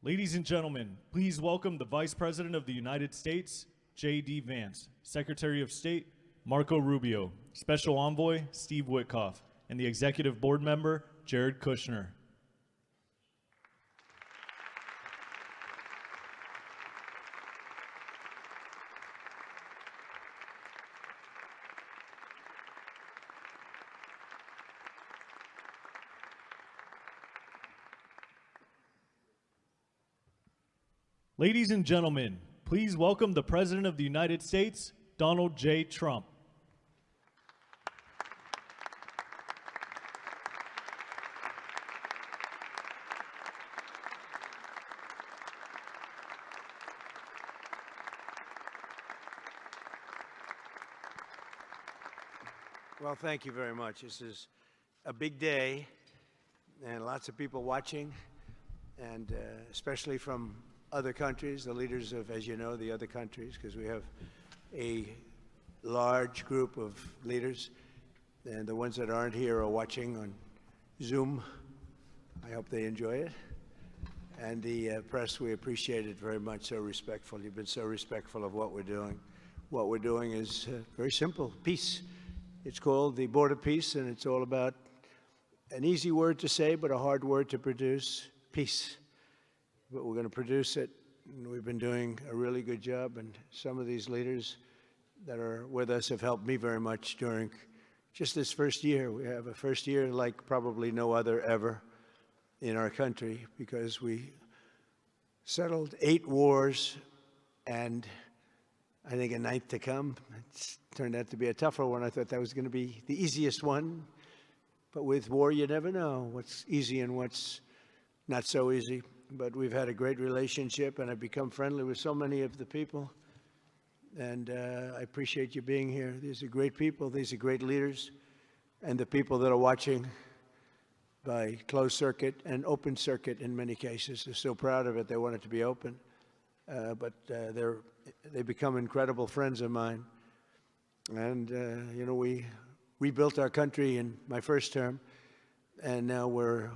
Ladies and gentlemen, please welcome the Vice President of the United States, J.D. Vance, Secretary of State, Marco Rubio, Special Envoy, Steve Witkoff, and the Executive Board Member, Jared Kushner. Ladies and gentlemen, please welcome the President of the United States, Donald J. Trump. Well, thank you very much. This is a big day and lots of people watching, and especially from other countries, the leaders of, as you know, the other countries, because we have a large group of leaders, and the ones that aren't here are watching on Zoom. I hope they enjoy it. And the press, we appreciate it very much, so respectful. You've been so respectful of what we're doing. What we're doing is very simple, peace. It's called the Board of Peace, and it's all about an easy word to say, but a hard word to produce, peace. But we're going to produce it, and we've been doing a really good job, and some of these leaders that are with us have helped me very much during just this first year. We have a first year like probably no other ever in our country, because we settled 8 wars and I think a 9th to come. It's turned out to be a tougher one. I thought that was going to be the easiest one, but with war you never know what's easy and what's not so easy. But we've had a great relationship, and I've become friendly with so many of the people. And I appreciate you being here. These are great people. These are great leaders. And the people that are watching by closed circuit and open circuit in many cases, they're so proud of it. They want it to be open. But they become incredible friends of mine. And, you know, we rebuilt our country in my first term, and now we're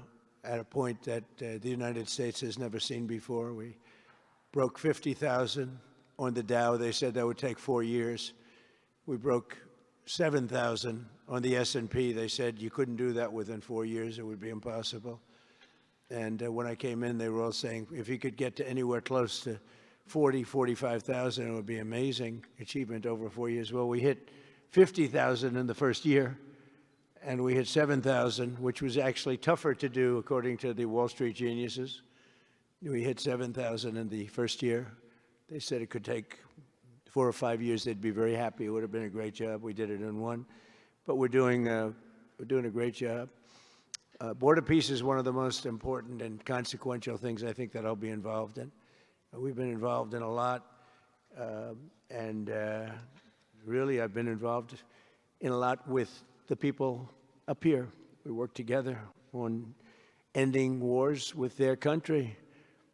at a point that the United States has never seen before. We broke 50,000 on the Dow. They said that would take 4 years. We broke 7,000 on the S&P. They said you couldn't do that within 4 years. It would be impossible. And when I came in, they were all saying, if you could get to anywhere close to 45,000, it would be amazing achievement over 4 years. Well, we hit 50,000 in the first year, and we hit 7,000, which was actually tougher to do, according to the Wall Street geniuses. We hit 7,000 in the first year. They said it could take 4 or 5 years. They'd be very happy. It would have been a great job. We did it in 1. But we're doing a great job. Board of Peace is one of the most important and consequential things I think that I'll be involved in. We've been involved in a lot, and really I've been involved in a lot with the people up here. We work together on ending wars with their country.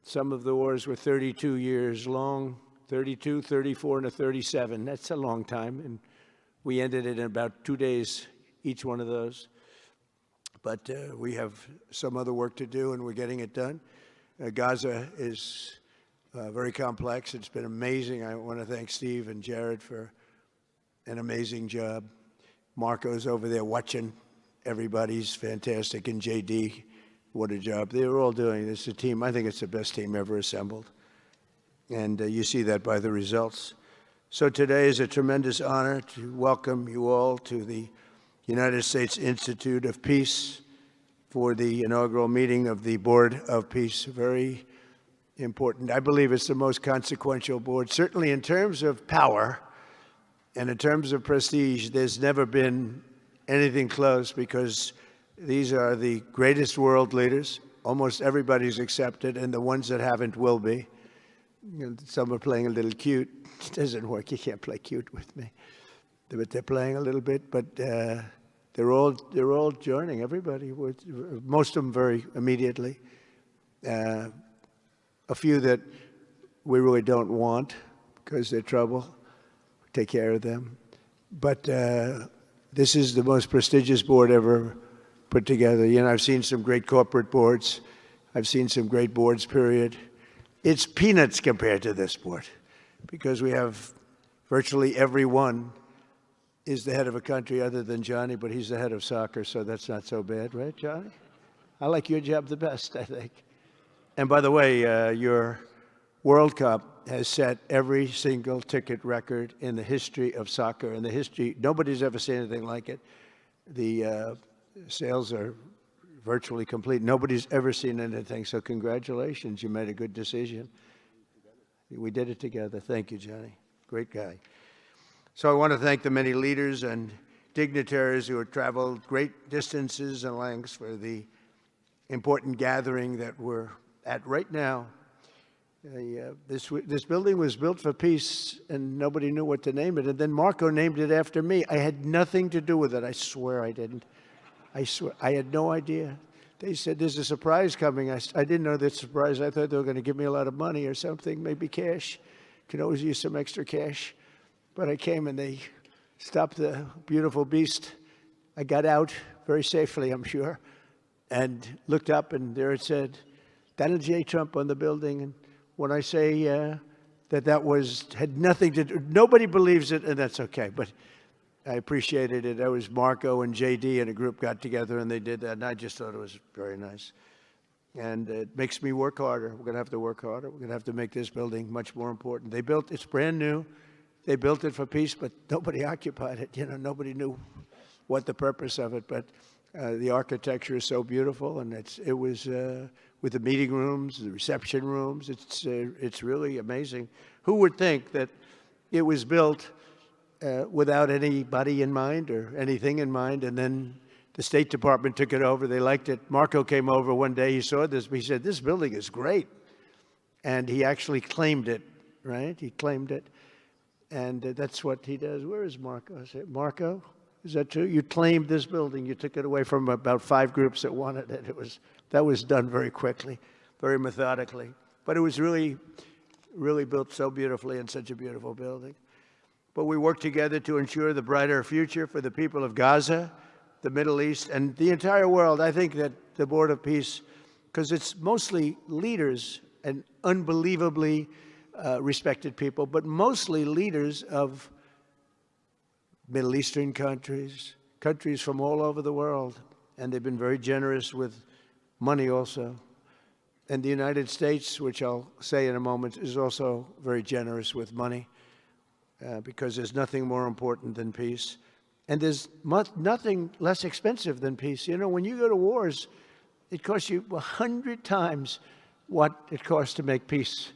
Some of the wars were 32 years long, 32, 34, and a 37. That's a long time, and we ended it in about 2 days, each one of those. But we have some other work to do, and we're getting it done. Gaza is very complex. It's been amazing. I want to thank Steve and Jared for an amazing job. Marco's over there watching. Everybody's fantastic. And JD, what a job. They're all doing. It's a team. I think it's the best team ever assembled. And you see that by the results. So today is a tremendous honor to welcome you all to the United States Institute of Peace for the inaugural meeting of the Board of Peace. Very important. I believe it's the most consequential board, certainly in terms of power. And in terms of prestige, there's never been anything close, because these are the greatest world leaders. Almost everybody's accepted, and the ones that haven't will be. You know, some are playing a little cute. It doesn't work. You can't play cute with me. But they're playing a little bit. But they're all joining. Everybody. Most of them very immediately. A few that we really don't want because they're trouble. Take care of them. But this is the most prestigious board ever put together. You know, I've seen some great corporate boards. I've seen some great boards, period. it's peanuts compared to this sport, because we have virtually everyone is the head of a country other than Johnny, but he's the head of soccer, so that's not so bad, right, Johnny? I like your job the best, I think. And by the way, your World Cup has set every single ticket record in the history of soccer. In the history, nobody's ever seen anything like it. The sales are virtually complete. Nobody's ever seen anything, so congratulations. You made a good decision. We did it together. Thank you, Johnny. Great guy. So I want to thank the many leaders and dignitaries who have traveled great distances and lengths for the important gathering that we're at right now. This building was built for peace, and nobody knew what to name it. And then Marco named it after me. I had nothing to do with it. I swear I didn't. I swear. I had no idea. They said, there's a surprise coming. I didn't know that surprise. I thought they were going to give me a lot of money or something, maybe cash. Could always use some extra cash. But I came and they stopped the beautiful beast. I got out very safely, I'm sure, and looked up, and there it said, Donald J. Trump on the building. And when I say that had nothing to do, nobody believes it, and that's okay. But I appreciated it. That was Marco and JD and a group got together and they did that, and I just thought it was very nice. And it makes me work harder. We're going to have to work harder. We're going to have to make this building much more important. It's brand new. They built it for peace, but nobody occupied it. You know, nobody knew what the purpose of it. But the architecture is so beautiful, and it was with the meeting rooms, the reception rooms. It's really amazing. Who would think that it was built without anybody in mind or anything in mind, and then the State Department took it over. They liked it. Marco came over one day. He saw this. He said, "This building is great," and he actually claimed it. Right? He claimed it. And that's what he does. Where is Marco? I said, Marco, is that true? You claimed this building. You took it away from about 5 groups that wanted it. That was done very quickly, very methodically. But it was really, really built so beautifully in such a beautiful building. But we worked together to ensure the brighter future for the people of Gaza, the Middle East, and the entire world. I think that the Board of Peace, because it's mostly leaders and unbelievably respected people, but mostly leaders of Middle Eastern countries, countries from all over the world, and they've been very generous with money also. And the United States, which I'll say in a moment, is also very generous with money because there's nothing more important than peace. And there's nothing less expensive than peace. You know, when you go to wars, it costs you 100 times what it costs to make peace.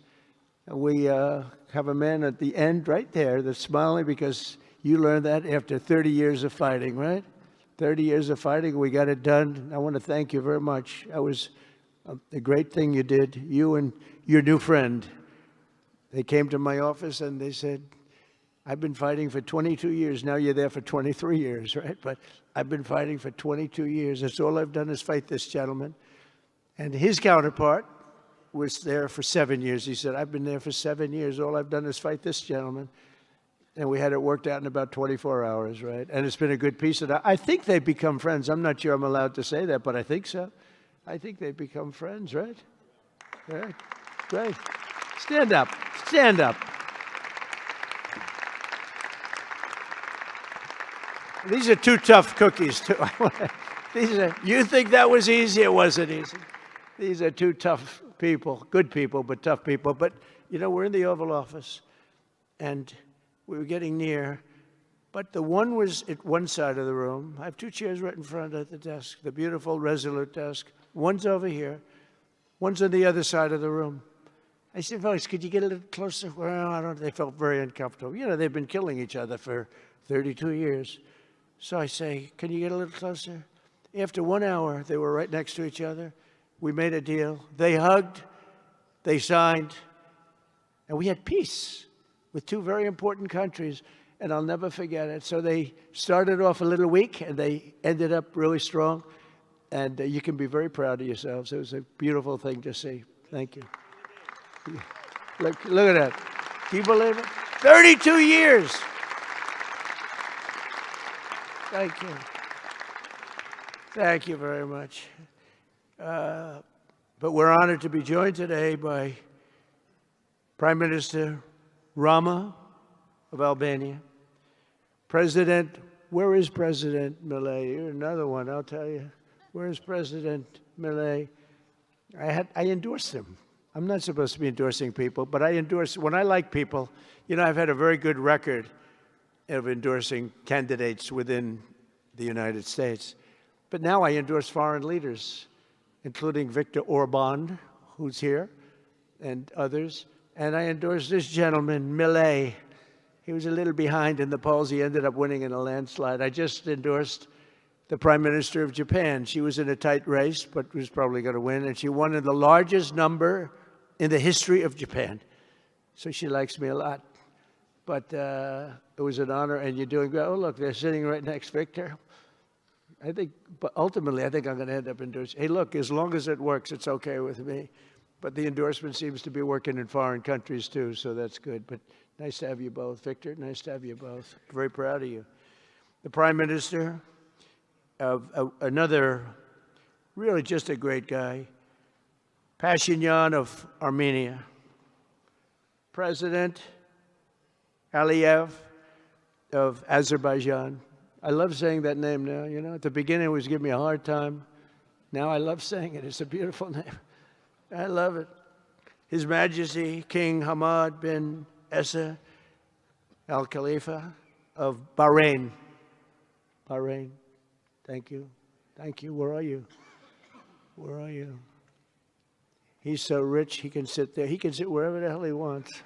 We have a man at the end right there that's smiling because you learned that after 30 years of fighting, right? 30 years of fighting, we got it done. I want to thank you very much. That was a great thing you did, you and your new friend. They came to my office and they said, I've been fighting for 22 years. Now you're there for 23 years, right? But I've been fighting for 22 years. That's all I've done is fight this gentleman. And his counterpart was there for 7 years. He said, I've been there for 7 years. All I've done is fight this gentleman. And we had it worked out in about 24 hours, right? And it's been a good piece of that. I think they've become friends. I'm not sure I'm allowed to say that, but I think so. I think they've become friends, right? Right. Great. Stand up. Stand up. These are 2 tough cookies, too. You think that was easy? It wasn't easy. These are 2 tough people, good people, but tough people. But, you know, we're in the Oval Office, and we were getting near. But the one was at one side of the room. I have 2 chairs right in front of the desk, the beautiful, resolute desk. One's over here. One's on the other side of the room. I said, folks, could you get a little closer? Well, I don't. They felt very uncomfortable. You know, they've been killing each other for 32 years. So I say, can you get a little closer? After 1 hour, they were right next to each other. We made a deal. They hugged, they signed, and we had peace with 2 very important countries, and I'll never forget it. So they started off a little weak, and they ended up really strong, and you can be very proud of yourselves. It was a beautiful thing to see. Thank you. Look at that. Can you believe it? 32 years. Thank you. Thank you very much. But we're honored to be joined today by Prime Minister Rama of Albania. President, where is President Milei? You're another one, I'll tell you. Where is President Milei? I endorsed him. I'm not supposed to be endorsing people, but I endorse, when I like people, you know, I've had a very good record of endorsing candidates within the United States. But now I endorse foreign leaders, including Viktor Orban, who's here, and others. And I endorse this gentleman, Milei. He was a little behind in the polls. He ended up winning in a landslide. I just endorsed the Prime Minister of Japan. She was in a tight race, but was probably going to win. And she won in the largest number in the history of Japan. So she likes me a lot. But it was an honor, and you're doing great. Oh, look, they're sitting right next, Victor. I think, but ultimately, I think I'm going to end up endorsing. Hey, look, as long as it works, it's okay with me. But the endorsement seems to be working in foreign countries, too, so that's good. But nice to have you both, Victor. Nice to have you both. Very proud of you. The Prime Minister of another, really just a great guy, Pashinyan of Armenia. President Aliyev of Azerbaijan. I love saying that name now. You know, at the beginning it was giving me a hard time. Now I love saying it. It's a beautiful name. I love it. His Majesty King Hamad bin Isa Al Khalifa of Bahrain. Bahrain. Thank you. Thank you. Where are you? Where are you? He's so rich, he can sit there. He can sit wherever the hell he wants.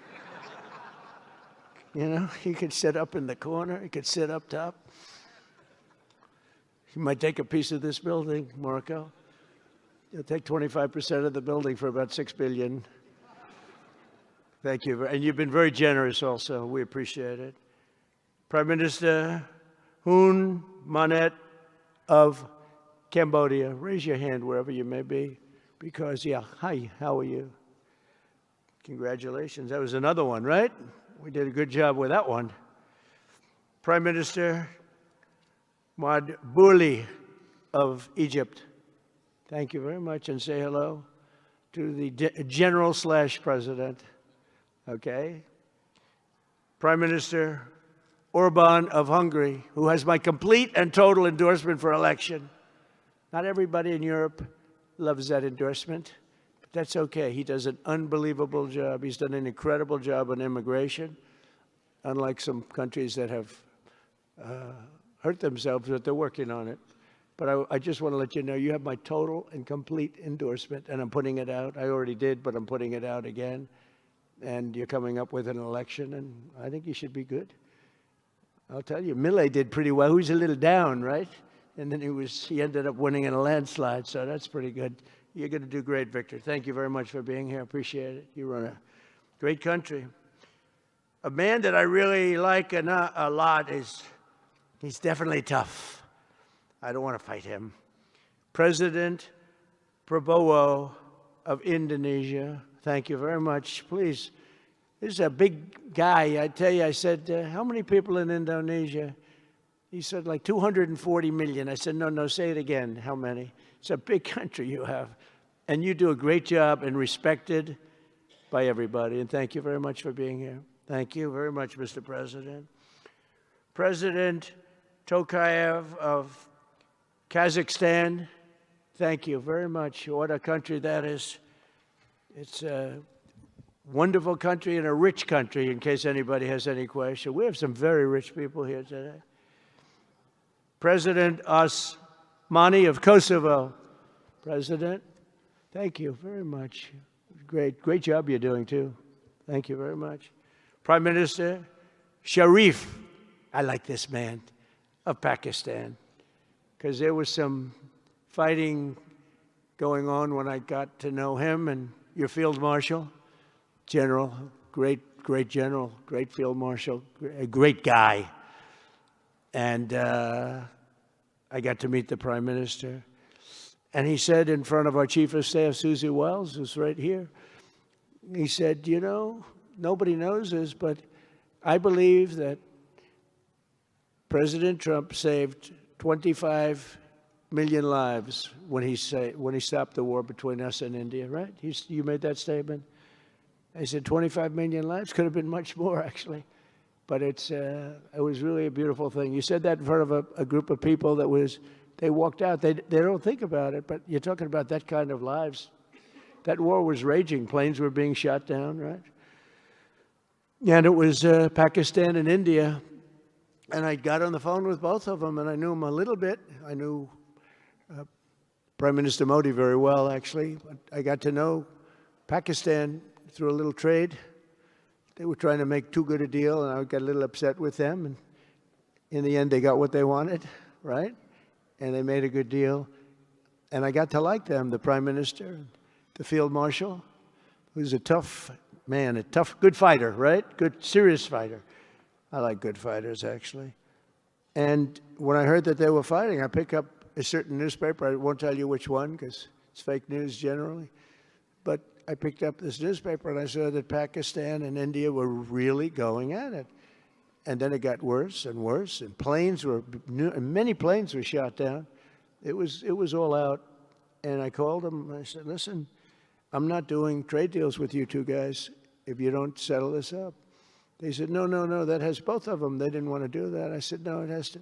You know, he could sit up in the corner. He could sit up top. He might take a piece of this building, Marco. He'll take 25% of the building for about $6 billion. Thank you. And you've been very generous also. We appreciate it. Prime Minister Hun Manet of Cambodia. Raise your hand wherever you may be. Because, yeah, hi, how are you? Congratulations. That was another one, right? We did a good job with that one. Prime Minister Madbouli of Egypt. Thank you very much, and say hello to the General/President. Okay. Prime Minister Orban of Hungary, who has my complete and total endorsement for election. Not everybody in Europe loves that endorsement, but that's okay. He does an unbelievable job. He's done an incredible job on immigration, unlike some countries that have hurt themselves, but they're working on it. But I just want to let you know, you have my total and complete endorsement, and I'm putting it out. I already did, but I'm putting it out again. And you're coming up with an election, and I think you should be good. I'll tell you, Milei did pretty well. He was a little down, right? And then he ended up winning in a landslide, so that's pretty good. You're going to do great, Victor. Thank you very much for being here. Appreciate it. You run a great country. A man that I really like a lot is, he's definitely tough. I don't want to fight him. President Prabowo of Indonesia. Thank you very much. Please, this is a big guy. I tell you, I said, how many people in Indonesia? He said, like 240 million. I said, no, say it again. How many? It's a big country you have. And you do a great job and respected by everybody. And thank you very much for being here. Thank you very much, Mr. President. President Tokayev of Kazakhstan, thank you very much. What a country that is. It's a wonderful country and a rich country, in case anybody has any question. We have some very rich people here today. President Osmani of Kosovo. President, thank you very much. Great job you're doing, too. Thank you very much. Prime Minister Sharif, I like this man, of Pakistan, because there was some fighting going on when I got to know him, and your Field Marshal, General, great general, great Field Marshal, a great guy. And I got to meet the Prime Minister. And he said in front of our Chief of Staff, Susie Wells, who's right here, he said, you know, nobody knows this, but I believe that President Trump saved 25 million lives when he stopped the war between us and India, right? You made that statement. I said, 25 million lives? Could have been much more, actually. But it was really a beautiful thing. You said that in front of a group of people they walked out. They don't think about it, but you're talking about that kind of lives. That war was raging. Planes were being shot down, right? And it was Pakistan and India. And I got on the phone with both of them, and I knew them a little bit. I knew Prime Minister Modi very well, actually. I got to know Pakistan through a little trade. They were trying to make too good a deal, and I got a little upset with them. And in the end, they got what they wanted, right? And they made a good deal. And I got to like them, the Prime Minister, the Field Marshal, who's a tough man, a tough, good fighter, right? Good, serious fighter. I like good fighters, actually. And when I heard that they were fighting, I picked up a certain newspaper. I won't tell you which one because it's fake news generally. But I picked up this newspaper and I saw that Pakistan and India were really going at it. And then it got worse and worse, and many planes were shot down. It was all out. And I called them and I said, listen, I'm not doing trade deals with you two guys if you don't settle this up. They said, no, that has both of them. They didn't want to do that. I said, no, it has to.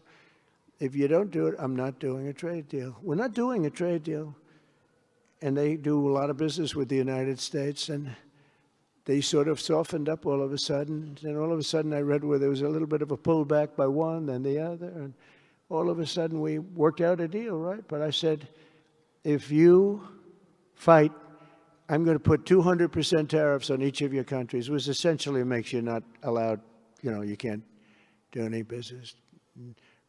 If you don't do it, I'm not doing a trade deal. We're not doing a trade deal. And they do a lot of business with the United States, and they sort of softened up all of a sudden. And all of a sudden I read where there was a little bit of a pullback by one, then the other, and all of a sudden we worked out a deal, right? But I said, if you fight, I'm going to put 200% tariffs on each of your countries, which essentially makes you not allowed, you can't do any business.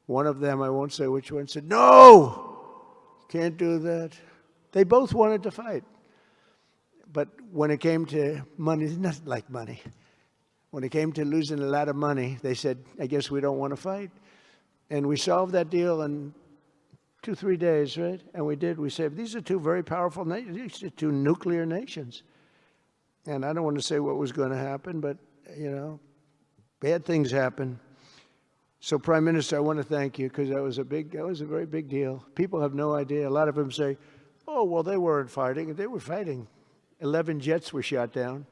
One of them, I won't say which one, said, no, can't do that. They both wanted to fight. But when it came to money, it's not like money. When it came to losing a lot of money, they said, I guess we don't want to fight. And we solved that deal in 2-3 days, right? And we did. We said, these are two very powerful nations. These are two nuclear nations. And I don't want to say what was going to happen, but, bad things happen. So, Prime Minister, I want to thank you because that was a very big deal. People have no idea. A lot of them say, oh, well, they weren't fighting. They were fighting. 11 jets were shot down,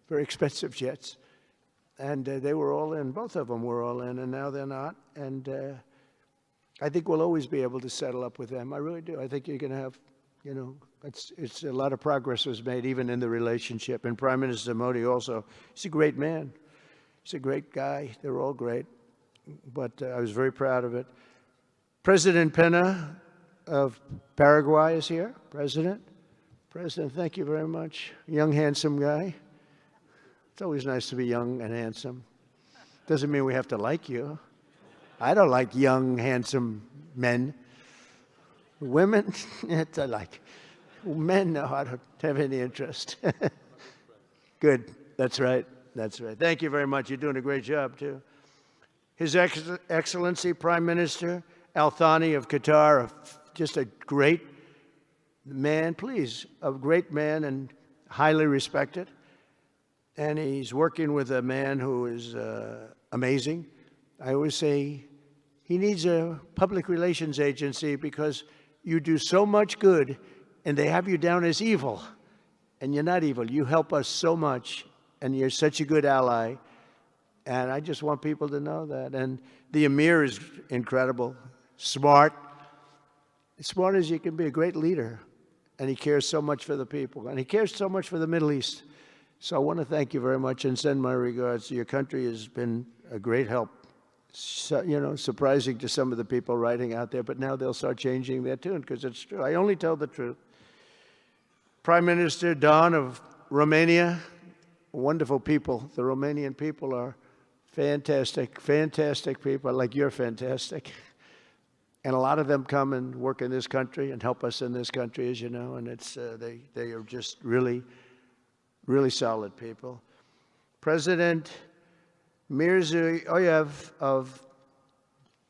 very expensive jets. And they were all in. Both of them were all in, and now they're not. And I think we'll always be able to settle up with them. I really do. I think you're going to have, it's a lot of progress was made even in the relationship. And Prime Minister Modi also, he's a great man. He's a great guy. They're all great. But I was very proud of it. President Pena of Paraguay is here. President, thank you very much. Young, handsome guy. It's always nice to be young and handsome. Doesn't mean we have to like you. I don't like young, handsome men. Women, I like. Men, no, I don't have any interest. Good. That's right. That's right. Thank you very much. You're doing a great job, too. His Excellency, Prime Minister Al Thani of Qatar, just a great man, a great man and highly respected. And he's working with a man who is amazing. I always say he needs a public relations agency because you do so much good and they have you down as evil. And you're not evil. You help us so much and you're such a good ally. And I just want people to know that. And the Emir is incredible, smart, as smart as you can be, a great leader. And he cares so much for the people. And he cares so much for the Middle East. So I want to thank you very much and send my regards. Your country has been a great help. So, surprising to some of the people writing out there, but now they'll start changing their tune because it's true. I only tell the truth. Prime Minister Don of Romania, wonderful people. The Romanian people are fantastic, fantastic people, like you're fantastic. And a lot of them come and work in this country and help us in this country, as you know, and it's they are just really, really solid people. President Mirziyoyev of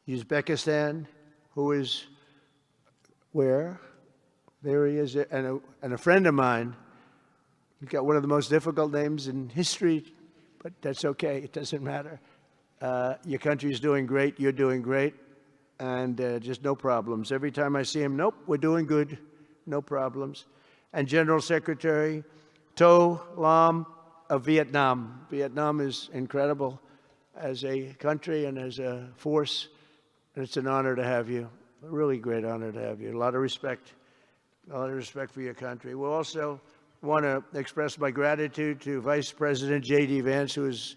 Uzbekistan, who is where? There he is, and a friend of mine. He's got one of the most difficult names in history, but that's okay. It doesn't matter. Your country's doing great. You're doing great. And just no problems. Every time I see him, nope, we're doing good. No problems. And General Secretary To Lam of Vietnam. Vietnam is incredible as a country and as a force, and it's an honor to have you. A really great honor to have you. A lot of respect for your country. We'll also want to express my gratitude to Vice President J.D. Vance, who is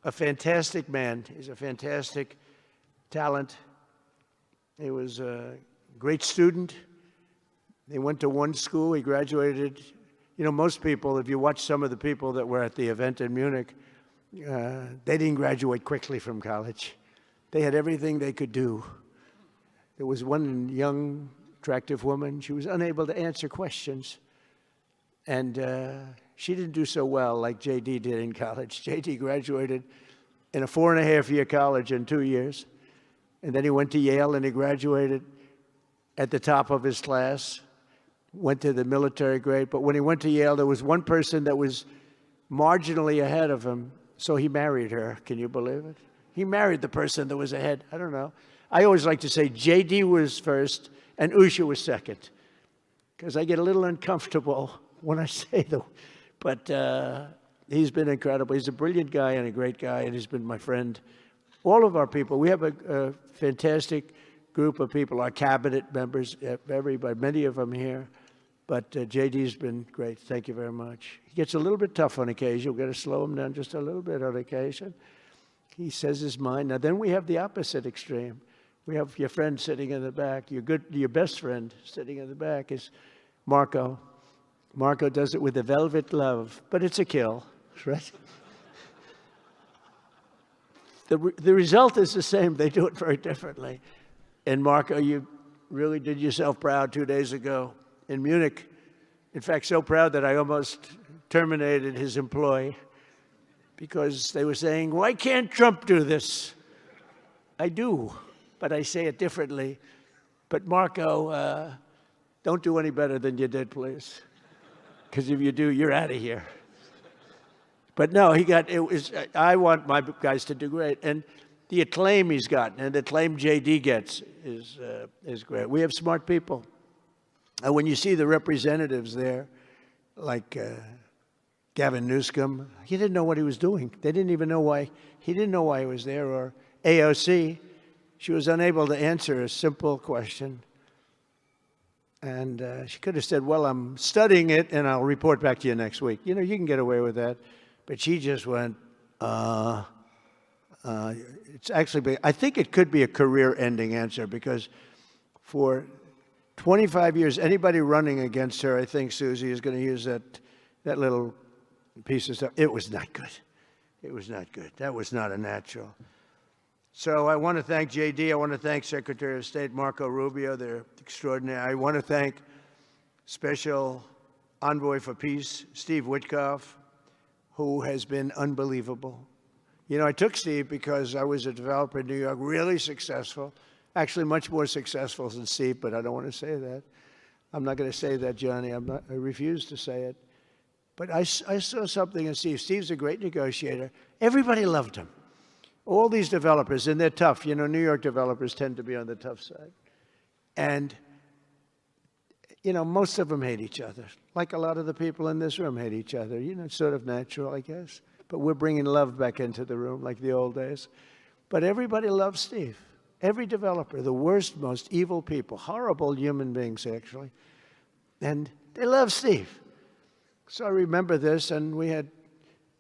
a fantastic man. He's a fantastic talent. He was a great student. He went to one school. He graduated. You know, most people, if you watch some of the people that were at the event in Munich, they didn't graduate quickly from college. They had everything they could do. There was one young, attractive woman. She was unable to answer questions. And she didn't do so well like J.D. did in college. J.D. graduated in a 4.5-year college in 2 years. And then he went to Yale and he graduated at the top of his class, went to the military grade. But when he went to Yale, there was one person that was marginally ahead of him, so he married her. Can you believe it? He married the person that was ahead. I don't know. I always like to say J.D. was first and Usha was second, because I get a little uncomfortable when I say them. But he's been incredible. He's a brilliant guy and a great guy, and he's been my friend. All of our people, we have a fantastic group of people, our cabinet members, everybody, many of them here. But J.D.'s been great. Thank you very much. He gets a little bit tough on occasion. We've got to slow him down just a little bit on occasion. He says his mind. Now, then we have the opposite extreme. We have your friend sitting in the back. Your best friend sitting in the back is Marco. Marco does it with a velvet glove, but it's a kill, right? The result is the same. They do it very differently. And Marco, you really did yourself proud 2 days ago in Munich. In fact, so proud that I almost terminated his employ because they were saying, why can't Trump do this? I do, but I say it differently. But Marco, don't do any better than you did, please. Because if you do, you're out of here. But no, I want my guys to do great. And the acclaim he's gotten and the acclaim J.D. gets is great. We have smart people. And when you see the representatives there, like Gavin Newsom, he didn't know what he was doing. They didn't even know why. He didn't know why he was there. Or AOC, she was unable to answer a simple question. And she could have said, well, I'm studying it, and I'll report back to you next week. You know, you can get away with that. But she just went, it's actually, I think it could be a career-ending answer, because for 25 years, anybody running against her, I think Susie is going to use that little piece of stuff. It was not good. It was not good. That was not a natural. So I want to thank J.D. I want to thank Secretary of State Marco Rubio. They're extraordinary. I want to thank Special Envoy for Peace, Steve Witkoff, who has been unbelievable. You know, I took Steve because I was a developer in New York, really successful, actually much more successful than Steve, but I don't want to say that. I'm not going to say that, Johnny. I refuse to say it. But I saw something in Steve. Steve's a great negotiator. Everybody loved him. All these developers, and they're tough. You know, New York developers tend to be on the tough side. And, you know, most of them hate each other. Like a lot of the people in this room hate each other. You know, it's sort of natural, I guess. But we're bringing love back into the room like the old days. But everybody loves Steve. Every developer, the worst, most evil people, horrible human beings, actually. And they love Steve. So I remember this, and we had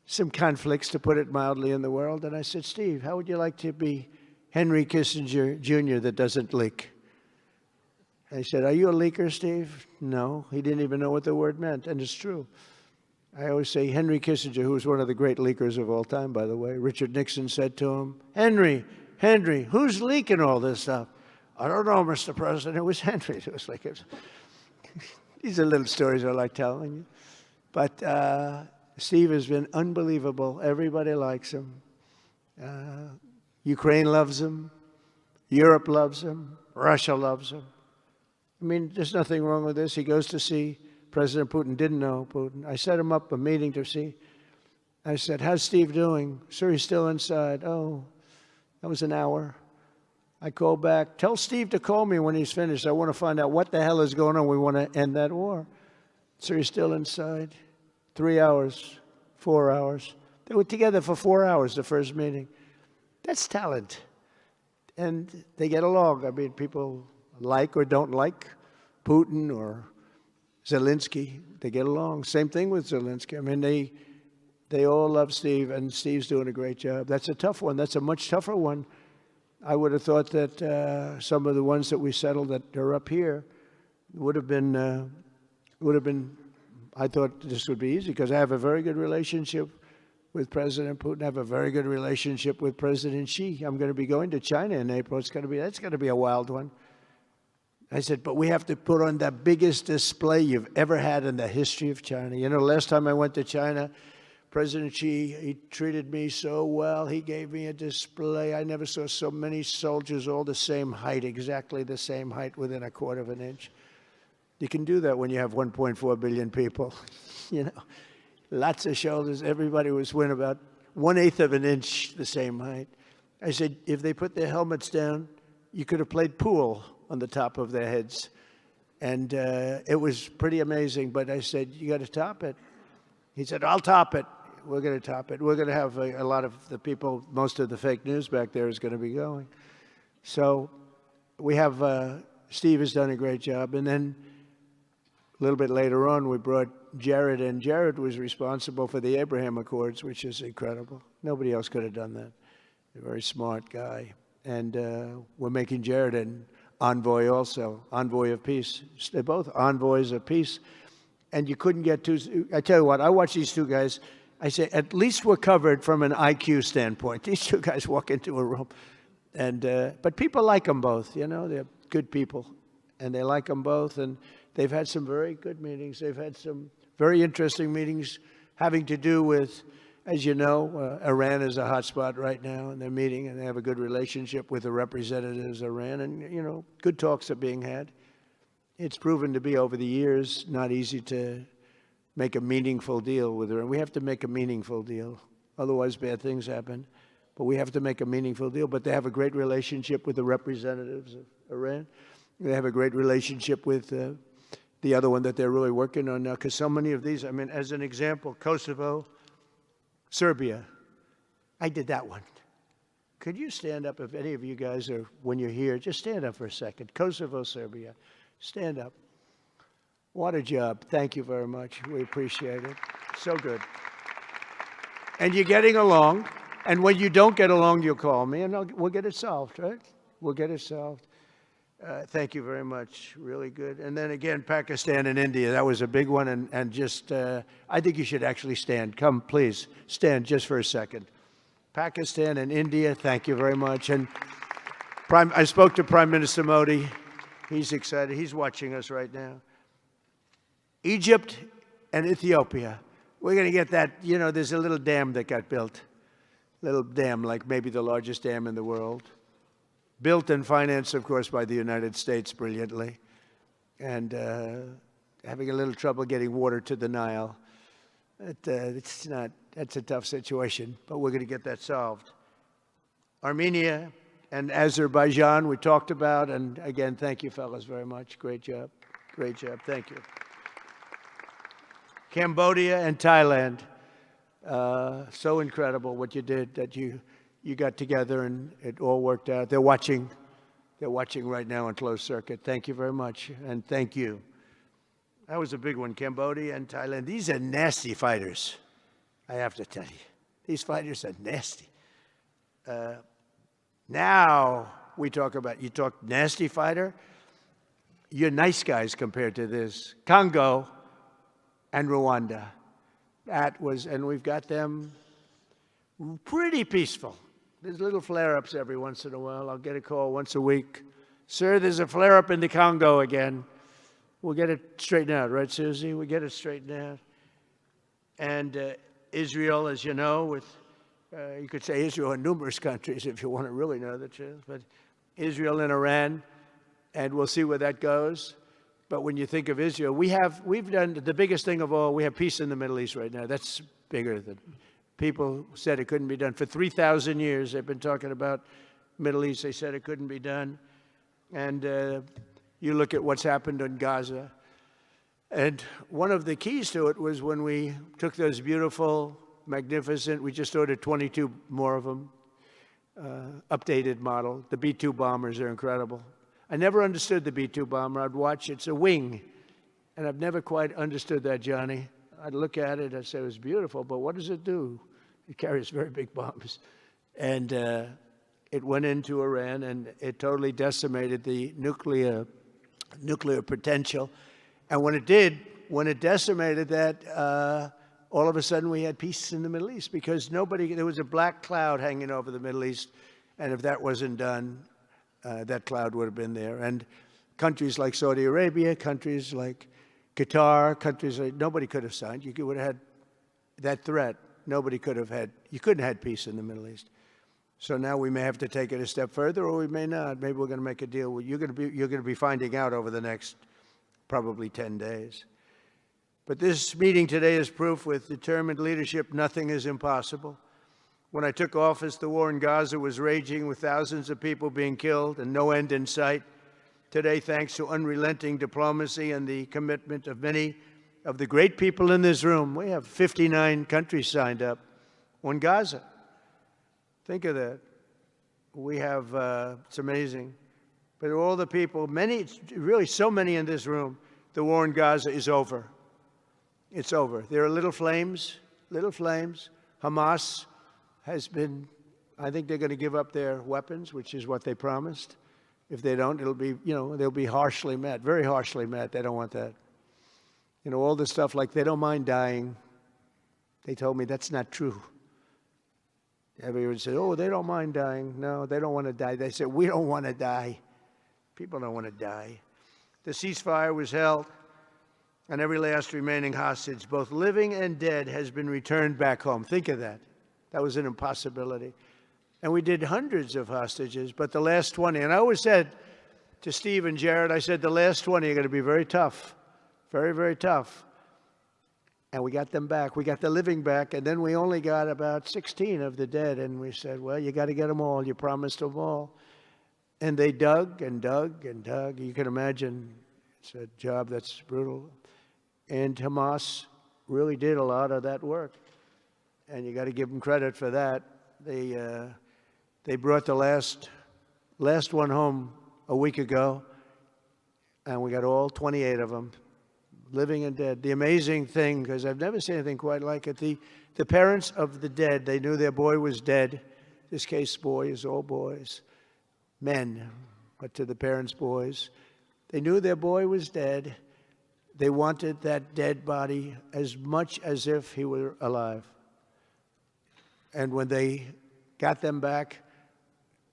some conflicts, to put it mildly, in the world. And I said, Steve, how would you like to be Henry Kissinger Jr. that doesn't leak? And he said, are you a leaker, Steve? No. He didn't even know what the word meant, and it's true. I always say Henry Kissinger, who was one of the great leakers of all time, by the way, Richard Nixon said to him, Henry, who's leaking all this stuff? I don't know, Mr. President. It was Henry. It was like, these are little stories I like telling you. But Steve has been unbelievable. Everybody likes him. Ukraine loves him. Europe loves him. Russia loves him. I mean, there's nothing wrong with this. He goes to see President Putin. Didn't know Putin. I set him up a meeting to see. I said, how's Steve doing? Sir, he's still inside. Oh, that was an hour. I called back. Tell Steve to call me when he's finished. I want to find out what the hell is going on. We want to end that war. Sir, he's still inside. 3 hours, 4 hours. They were together for 4 hours, the first meeting. That's talent. And they get along. I mean, people like or don't like Putin or Zelensky. They get along. Same thing with Zelensky. I mean, they all love Steve, and Steve's doing a great job. That's a tough one. That's a much tougher one. I would have thought that some of the ones that we settled that are up here would have been, I thought this would be easy because I have a very good relationship with President Putin. I have a very good relationship with President Xi. I'm going to be going to China in April. That's going to be a wild one. I said, but we have to put on the biggest display you've ever had in the history of China. You know, last time I went to China, President Xi, he treated me so well. He gave me a display. I never saw so many soldiers all the same height, exactly the same height within a quarter of an inch. You can do that when you have 1.4 billion people. You know, lots of shoulders. Everybody was within about 1/8 of an inch the same height. I said, if they put their helmets down, you could have played pool on the top of their heads. And it was pretty amazing. But I said, you got to top it. He said, I'll top it. We're going to top it. We're going to have a lot of the people, most of the fake news back there is going to be going. So we have, Steve has done a great job. And then a little bit later on, we brought Jared in. Jared was responsible for the Abraham Accords, which is incredible. Nobody else could have done that. A very smart guy. And we're making Jared an envoy also, envoy of peace. They're both envoys of peace. And you couldn't get two. I tell you what, I watch these two guys. I say, at least we're covered from an IQ standpoint. These two guys walk into a room. And, but people like them both, you know. They're good people. And they like them both. And they've had some very good meetings. They've had some very interesting meetings having to do with, as you know, Iran is a hot spot right now. And they're meeting, and they have a good relationship with the representatives of Iran. And, you know, good talks are being had. It's proven to be, over the years, not easy to make a meaningful deal with Iran. We have to make a meaningful deal. Otherwise, bad things happen. But we have to make a meaningful deal. But they have a great relationship with the representatives of Iran. They have a great relationship with the other one that they're really working on now. Because so many of these, I mean, as an example, Kosovo, Serbia. I did that one. Could you stand up, if any of you guys are, when you're here, just stand up for a second. Kosovo, Serbia. Stand up. What a job. Thank you very much. We appreciate it. So good. And you're getting along. And when you don't get along, you'll call me, and we'll get it solved, right? We'll get it solved. Thank you very much. Really good. And then again, Pakistan and India. That was a big one. And just, I think you should actually stand. Come, please. Stand just for a second. Pakistan and India, thank you very much. And I spoke to Prime Minister Modi. He's excited. He's watching us right now. Egypt and Ethiopia. We're going to get that. You know, there's a little dam that got built. Little dam, like maybe the largest dam in the world. Built and financed, of course, by the United States brilliantly. And having a little trouble getting water to the Nile. It's not, that's a tough situation, but we're going to get that solved. Armenia and Azerbaijan, we talked about. And again, thank you, fellas, very much. Great job. Great job. Thank you. Cambodia and Thailand. So incredible what you did, that you got together and it all worked out. They're watching right now on closed circuit. Thank you very much, and thank you. That was a big one, Cambodia and Thailand. These are nasty fighters, I have to tell you. These fighters are nasty. Now we talk about, you talk nasty fighter, you're nice guys compared to this. Congo and Rwanda. That was, and we've got them pretty peaceful. There's little flare-ups every once in a while. I'll get a call once a week. Sir, there's a flare-up in the Congo again. We'll get it straightened out, right, Susie? We'll get it straightened out. And Israel, as you know, with, you could say Israel in numerous countries if you want to really know the truth, but Israel and Iran, and we'll see where that goes. But when you think of Israel, we've done the biggest thing of all. We have peace in the Middle East right now. That's bigger than people said it couldn't be done. For 3,000 years, they've been talking about Middle East. They said it couldn't be done. And you look at what's happened in Gaza. And one of the keys to it was when we took those beautiful magnificent. We just ordered 22 more of them. Updated model. The B-2 bombers are incredible. I never understood the B-2 bomber. I'd watch, it's a wing. And I've never quite understood that, Johnny. I'd look at it, I'd say it was beautiful, but what does it do? It carries very big bombs. And it went into Iran, and it totally decimated the nuclear potential. And when it did, when it decimated that, all of a sudden we had peace in the Middle East, because there was a black cloud hanging over the Middle East, and if that wasn't done, that cloud would have been there. And countries like Saudi Arabia, countries like Qatar, countries like, nobody could have signed. You would have had that threat. Nobody could have had, you couldn't have had peace in the Middle East. So now we may have to take it a step further, or we may not. Maybe we're going to make a deal. You're going to be finding out over the next probably 10 days. But this meeting today is proof with determined leadership, nothing is impossible. When I took office, the war in Gaza was raging with thousands of people being killed and no end in sight. Today, thanks to unrelenting diplomacy and the commitment of many of the great people in this room, we have 59 countries signed up on Gaza. Think of that. We have, it's amazing. But all the people, many, really so many in this room, the war in Gaza is over. It's over. There are little flames. Hamas has been, I think they're going to give up their weapons, which is what they promised. If they don't, it'll be, they'll be harshly met, very harshly met. They don't want that. All this stuff like they don't mind dying. They told me that's not true. Everyone said, oh, they don't mind dying. No, they don't want to die. They said, we don't want to die. People don't want to die. The ceasefire was held, and every last remaining hostage, both living and dead, has been returned back home. Think of that. That was an impossibility. And we did hundreds of hostages, but the last 20, and I always said to Steve and Jared, I said, the last 20 are going to be very tough, very, very tough. And we got them back. We got the living back, and then we only got about 16 of the dead, and we said, well, you got to get them all. You promised them all. And they dug and dug and dug. You can imagine it's a job that's brutal. And Hamas really did a lot of that work. And you got to give them credit for that. They brought the last one home a week ago, and we got all 28 of them, living and dead. The amazing thing, because I've never seen anything quite like it, the parents of the dead, they knew their boy was dead. This case, boys, all boys, men, but to the parents' boys. They knew their boy was dead. They wanted that dead body as much as if he were alive. And when they got them back,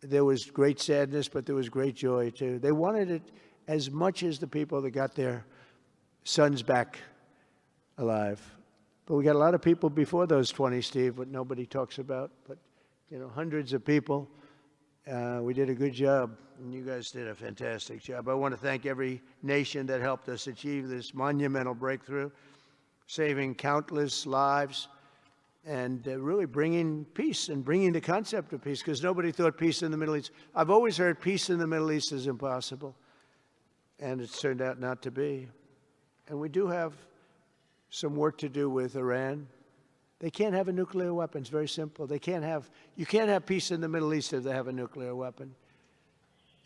there was great sadness, but there was great joy too. They wanted it as much as the people that got their sons back alive. But we got a lot of people before those 20, Steve, what nobody talks about. But, hundreds of people. We did a good job, and you guys did a fantastic job. I want to thank every nation that helped us achieve this monumental breakthrough, saving countless lives, and really bringing peace and bringing the concept of peace, because nobody thought peace in the Middle East. I've always heard peace in the Middle East is impossible, and it's turned out not to be. And we do have some work to do with Iran. They can't have a nuclear weapon. It's very simple. You can't have peace in the Middle East if they have a nuclear weapon.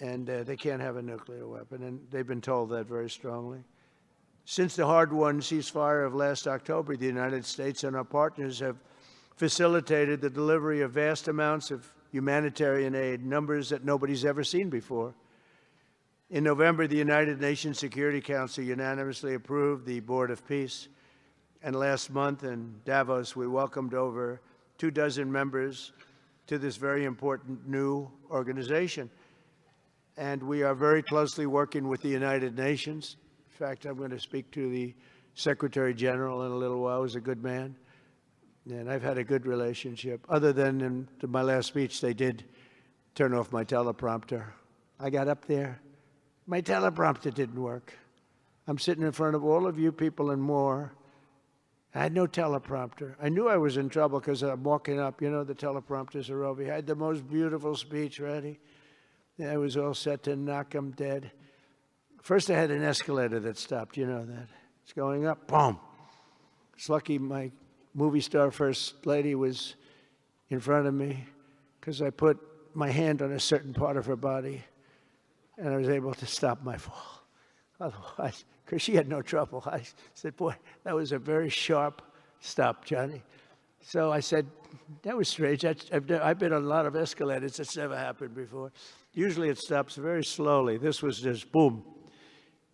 And they can't have a nuclear weapon, and they've been told that very strongly. Since the hard-won ceasefire of last October, the United States and our partners have facilitated the delivery of vast amounts of humanitarian aid, numbers that nobody's ever seen before. In November, the United Nations Security Council unanimously approved the Board of Peace. And last month in Davos, we welcomed over 24 members to this very important new organization. And we are very closely working with the United Nations. In fact, I'm going to speak to the Secretary General in a little while. He's a good man. And I've had a good relationship. Other than in my last speech, they did turn off my teleprompter. I got up there. My teleprompter didn't work. I'm sitting in front of all of you people and more. I had no teleprompter. I knew I was in trouble because I'm walking up. The teleprompters are over here. I had the most beautiful speech ready. I was all set to knock them dead. First, I had an escalator that stopped. You know that. It's going up. Boom. It's lucky my movie star first lady was in front of me because I put my hand on a certain part of her body, and I was able to stop my fall. Otherwise, because she had no trouble, I said, boy, that was a very sharp stop, Johnny. So I said, that was strange. I've been on a lot of escalators. It's never happened before. Usually it stops very slowly. This was just boom.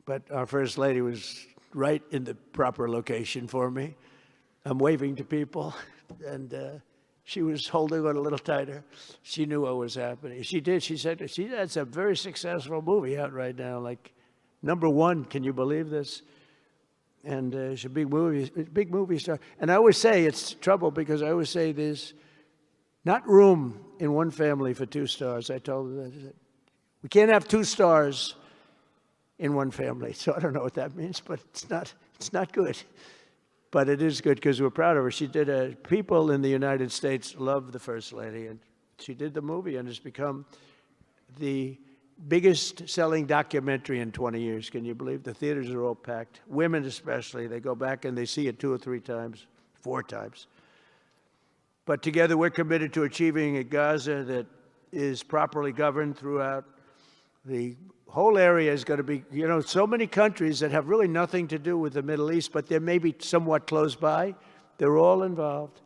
But our First Lady was right in the proper location for me. I'm waving to people, and she was holding on a little tighter. She knew what was happening. She did. She said, that's a very successful movie out right now, like #1. Can you believe this? And she's a big movie star. And I always say it's trouble because I always say there's not room in one family for 2 stars. I told her that. We can't have 2 stars in one family. So I don't know what that means, but it's not good. But it is good because we're proud of her. She did people in the United States love the First Lady, and she did the movie, and it's become the biggest selling documentary in 20 years. Can you believe? The theaters are all packed. Women especially, they go back and they see it 2 or 3 times, 4 times. But together we're committed to achieving a Gaza that is properly governed throughout. The whole area is going to be, so many countries that have really nothing to do with the Middle East, but they're maybe somewhat close by. They're all involved.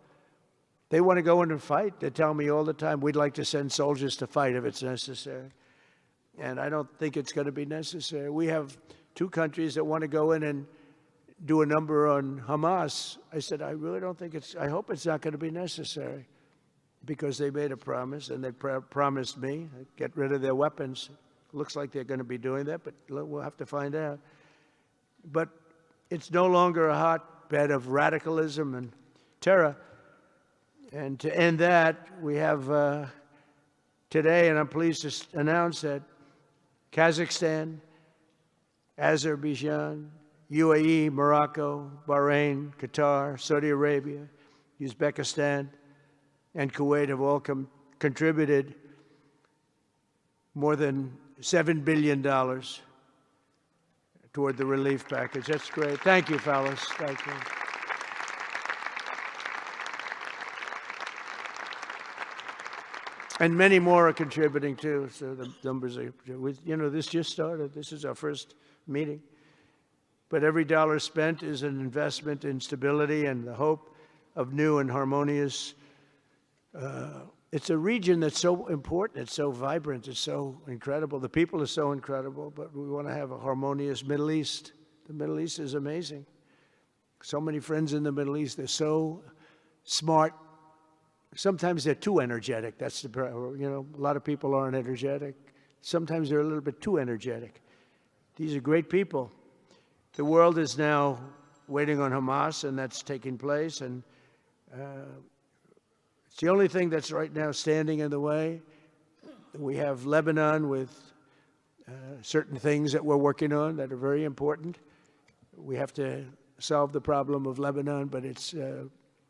They want to go in and fight. They tell me all the time, we'd like to send soldiers to fight if it's necessary. And I don't think it's going to be necessary. We have 2 countries that want to go in and do a number on Hamas. I said, I really don't think I hope it's not going to be necessary, because they made a promise, and they promised me get rid of their weapons. Looks like they're going to be doing that, but we'll have to find out. But it's no longer a hotbed of radicalism and terror. And to end that, we have today, and I'm pleased to announce that Kazakhstan, Azerbaijan, UAE, Morocco, Bahrain, Qatar, Saudi Arabia, Uzbekistan, and Kuwait have all contributed more than $7 billion toward the relief package. That's great. Thank you, fellas. Thank you. And many more are contributing too. So the numbers are, this just started. This is our first meeting. But every dollar spent is an investment in stability and the hope of new and harmonious. It's a region that's so important. It's so vibrant. It's so incredible. The people are so incredible, but we want to have a harmonious Middle East. The Middle East is amazing. So many friends in the Middle East. They're so smart. Sometimes they're too energetic. That's the problem. A lot of people aren't energetic. Sometimes they're a little bit too energetic. These are great people. The world is now waiting on Hamas, and that's taking place. And it's the only thing that's right now standing in the way. We have Lebanon with certain things that we're working on that are very important. We have to solve the problem of Lebanon, but it's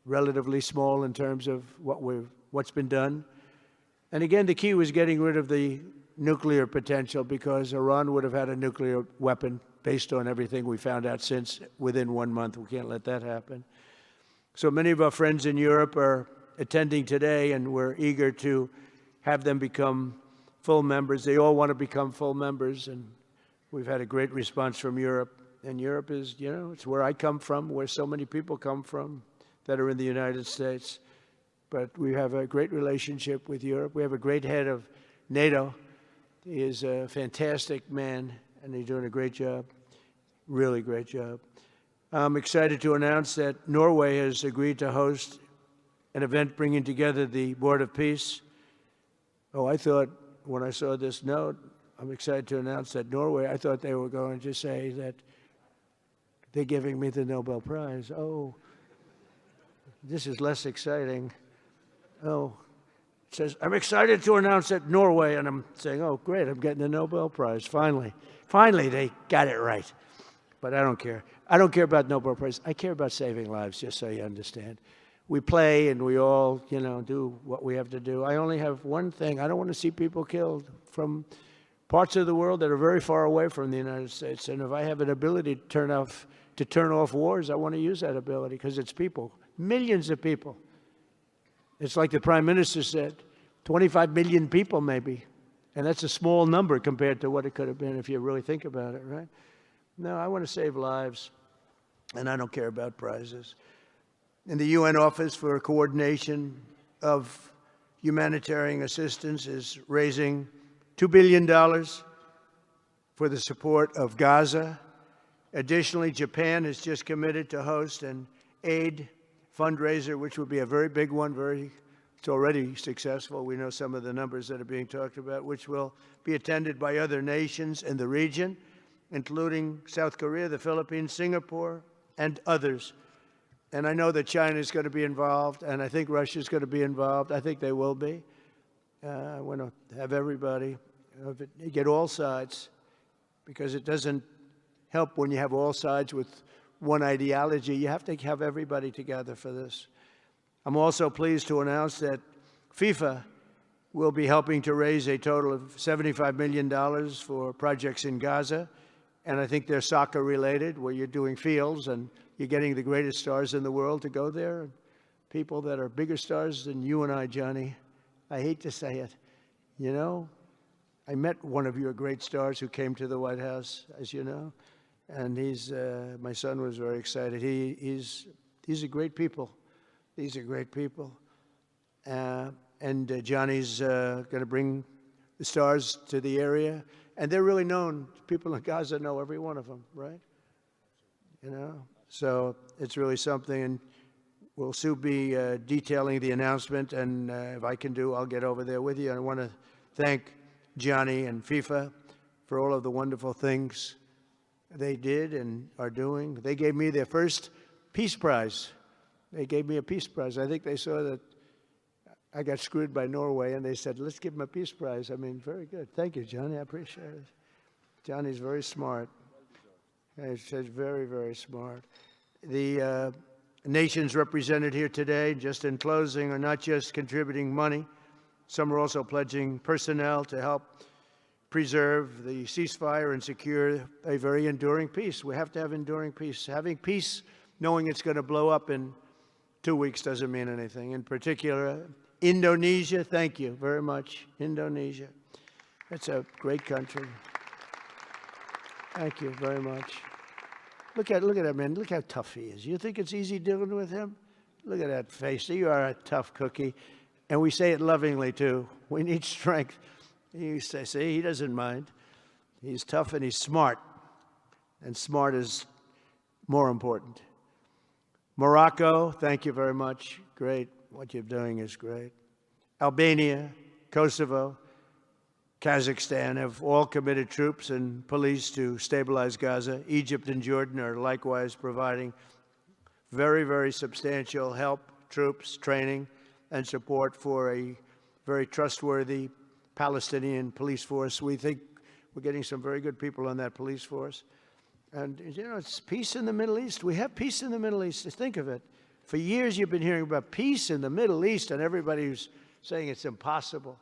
relatively small in terms of what's been done. And again, the key was getting rid of the nuclear potential, because Iran would have had a nuclear weapon based on everything we found out since within 1 month. We can't let that happen. So many of our friends in Europe are attending today, and we're eager to have them become full members. They all want to become full members, and we've had a great response from Europe. And Europe is, it's where I come from, where so many people come from that are in the United States. But we have a great relationship with Europe. We have a great head of NATO. He is a fantastic man, and he's doing a great job, really great job. I'm excited to announce that Norway has agreed to host an event bringing together the Board of Peace. Oh, I thought when I saw this note, I'm excited to announce that Norway, I thought they were going to say that they're giving me the Nobel Prize. Oh, this is less exciting. Oh, it says, I'm excited to announce that Norway, and I'm saying, oh, great, I'm getting the Nobel Prize, finally. Finally, they got it right. But I don't care. I don't care about Nobel Prize. I care about saving lives, just so you understand. We play and we all, do what we have to do. I only have one thing. I don't want to see people killed from parts of the world that are very far away from the United States. And if I have an ability to turn off wars, I want to use that ability, because it's people. Millions of people. It's like the Prime Minister said, 25 million people maybe. And that's a small number compared to what it could have been if you really think about it, right? No, I want to save lives, and I don't care about prizes. And the UN Office for Coordination of Humanitarian Assistance is raising $2 billion for the support of Gaza. Additionally, Japan has just committed to host an aid fundraiser, which will be a very big one, it's already successful. We know some of the numbers that are being talked about, which will be attended by other nations in the region, including South Korea, the Philippines, Singapore, and others. And I know that China is going to be involved, and I think Russia is going to be involved. I think they will be. I want to have everybody, get all sides, because it doesn't help when you have all sides with one ideology. You have to have everybody together for this. I'm also pleased to announce that FIFA will be helping to raise a total of $75 million for projects in Gaza. And I think they're soccer related, where you're doing fields and you're getting the greatest stars in the world to go there. People that are bigger stars than you and I, Johnny. I hate to say it. You know, I met one of your great stars who came to the White House, as you know. And my son was very excited. These are great people. These are great people. And Johnny's going to bring the stars to the area. And they're really known. People in Gaza know every one of them, right? You know? So it's really something. And we'll soon be detailing the announcement. And if I can I'll get over there with you. I want to thank Johnny and FIFA for all of the wonderful things they did and are doing. They gave me their first Peace Prize. They gave me a Peace Prize. I think they saw that I got screwed by Norway, and they said, let's give him a Peace Prize. I mean, very good. Thank you, Johnny. I appreciate it. Johnny's very smart. He's very, very smart. The nations represented here today, just in closing, are not just contributing money. Some are also pledging personnel to help preserve the ceasefire and secure a very enduring peace. We have to have enduring peace. Having peace, knowing it's going to blow up in 2 weeks, doesn't mean anything. In particular, Indonesia, thank you very much. Indonesia. It's a great country. Thank you very much. Look at that man. Look how tough he is. You think it's easy dealing with him? Look at that face. You are a tough cookie. And we say it lovingly, too. We need strength. You say, see, he doesn't mind. He's tough and he's smart. And smart is more important. Morocco, thank you very much. Great. What you're doing is great. Albania, Kosovo, Kazakhstan have all committed troops and police to stabilize Gaza. Egypt and Jordan are likewise providing very, very substantial help, troops, training, and support for a very trustworthy Palestinian police force. We think we're getting some very good people on that police force. And, you know, it's peace in the Middle East. We have peace in the Middle East. Think of it. For years you've been hearing about peace in the Middle East, and everybody's saying it's impossible.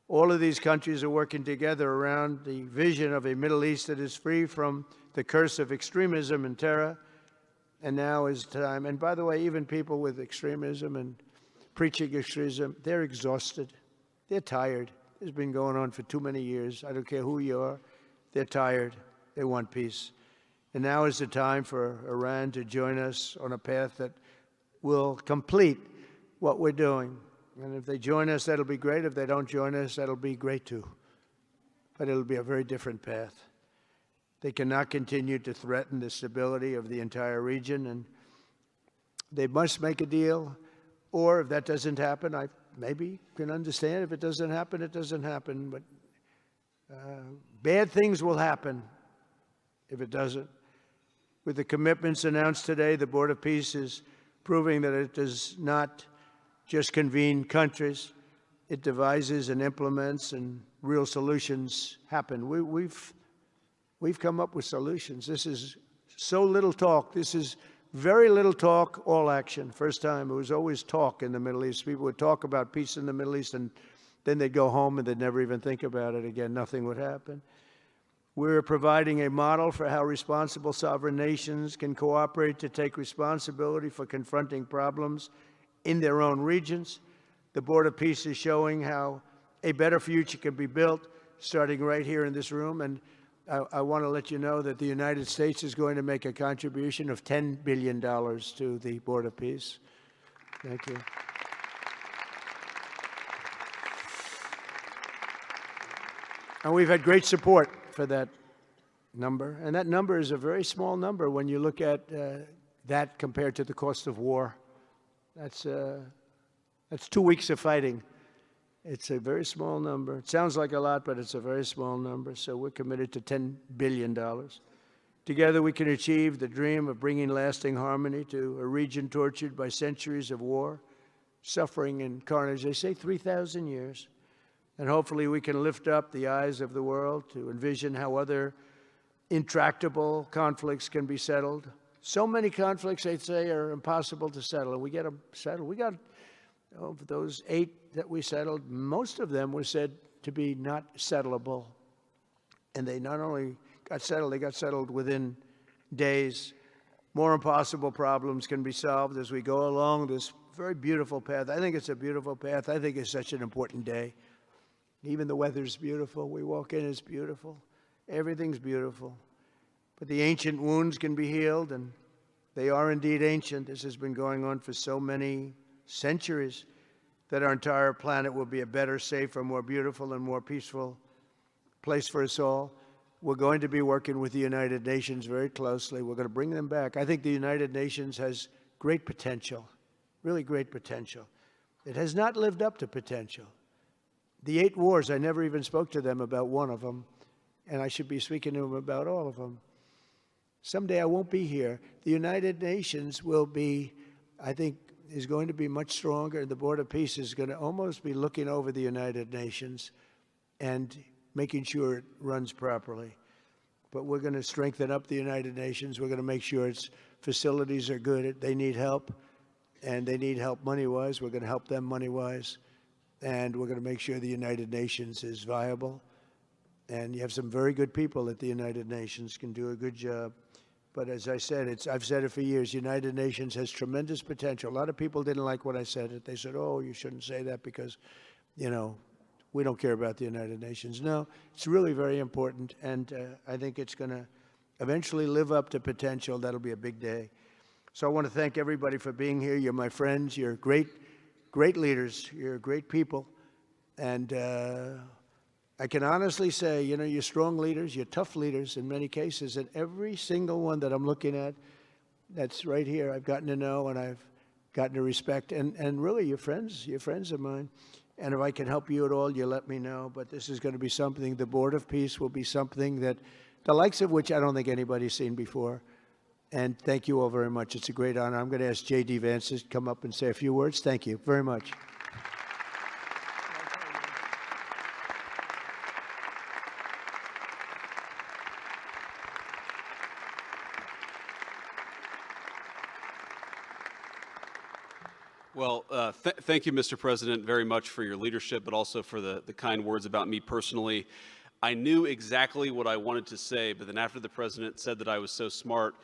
All of these countries are working together around the vision of a Middle East that is free from the curse of extremism and terror. And now is time. And by the way, even people with extremism and preaching extremism, they're exhausted. They're tired. It's been going on for too many years. I don't care who you are. They're tired. They want peace. And now is the time for Iran to join us on a path that will complete what we're doing. And if they join us, that'll be great. If they don't join us, that'll be great too. But it'll be a very different path. They cannot continue to threaten the stability of the entire region, and they must make a deal. Or if that doesn't happen, I maybe can understand. If it doesn't happen, it doesn't happen. But bad things will happen if it doesn't. With the commitments announced today, the Board of Peace is proving that it does not just convene countries. It devises and implements, and real solutions happen. We've come up with solutions. This is so little talk. This is very little talk, all action. First time, it was always talk in the Middle East. People would talk about peace in the Middle East, and then they'd go home and they'd never even think about it again. Nothing would happen. We're providing a model for how responsible sovereign nations can cooperate to take responsibility for confronting problems in their own regions. The Board of Peace is showing how a better future can be built, starting right here in this room. And I want to let you know that the United States is going to make a contribution of $10 billion to the Board of Peace. Thank you. And we've had great support for that number. And that number is a very small number when you look at that compared to the cost of war. That's 2 weeks of fighting. It's a very small number. It sounds like a lot, but it's a very small number. So we're committed to $10 billion. Together we can achieve the dream of bringing lasting harmony to a region tortured by centuries of war, suffering, and carnage. They say 3,000 years. And hopefully we can lift up the eyes of the world to envision how other intractable conflicts can be settled. So many conflicts, they say, are impossible to settle, and we get them settled. We got, of those 8 that we settled, most of them were said to be not settleable. And they not only got settled, they got settled within days. More impossible problems can be solved as we go along this very beautiful path. I think it's a beautiful path. I think it's such an important day. Even the weather's beautiful. We walk in, it's beautiful. Everything's beautiful. But the ancient wounds can be healed, and they are indeed ancient. This has been going on for so many centuries that our entire planet will be a better, safer, more beautiful, and more peaceful place for us all. We're going to be working with the United Nations very closely. We're going to bring them back. I think the United Nations has great potential, really great potential. It has not lived up to potential. The 8 wars, I never even spoke to them about one of them, and I should be speaking to them about all of them. Someday I won't be here. The United Nations will be, I think, is going to be much stronger. The Board of Peace is going to almost be looking over the United Nations and making sure it runs properly. But we're going to strengthen up the United Nations. We're going to make sure its facilities are good. They need help, and they need help money-wise. We're going to help them money-wise. And we're going to make sure the United Nations is viable. And you have some very good people at the United Nations, can do a good job. But as I said, I've said it for years, United Nations has tremendous potential. A lot of people didn't like what I said. They said, oh, you shouldn't say that because, you know, we don't care about the United Nations. No, it's really very important. And I think it's going to eventually live up to potential. That'll be a big day. So I want to thank everybody for being here. You're my friends. You're great leaders. You're great people. And I can honestly say, you know, you're strong leaders, you're tough leaders in many cases, and every single one that I'm looking at that's right here, I've gotten to know and I've gotten to respect. And really, you're friends of mine. And if I can help you at all, you let me know. But this is going to be something, the Board of Peace will be something that, the likes of which I don't think anybody's seen before. And thank you all very much. It's a great honor. I'm going to ask J.D. Vance to come up and say a few words. Thank you very much. Well, thank you, Mr. President, very much for your leadership, but also for the kind words about me personally. I knew exactly what I wanted to say, but then after the President said that I was so smart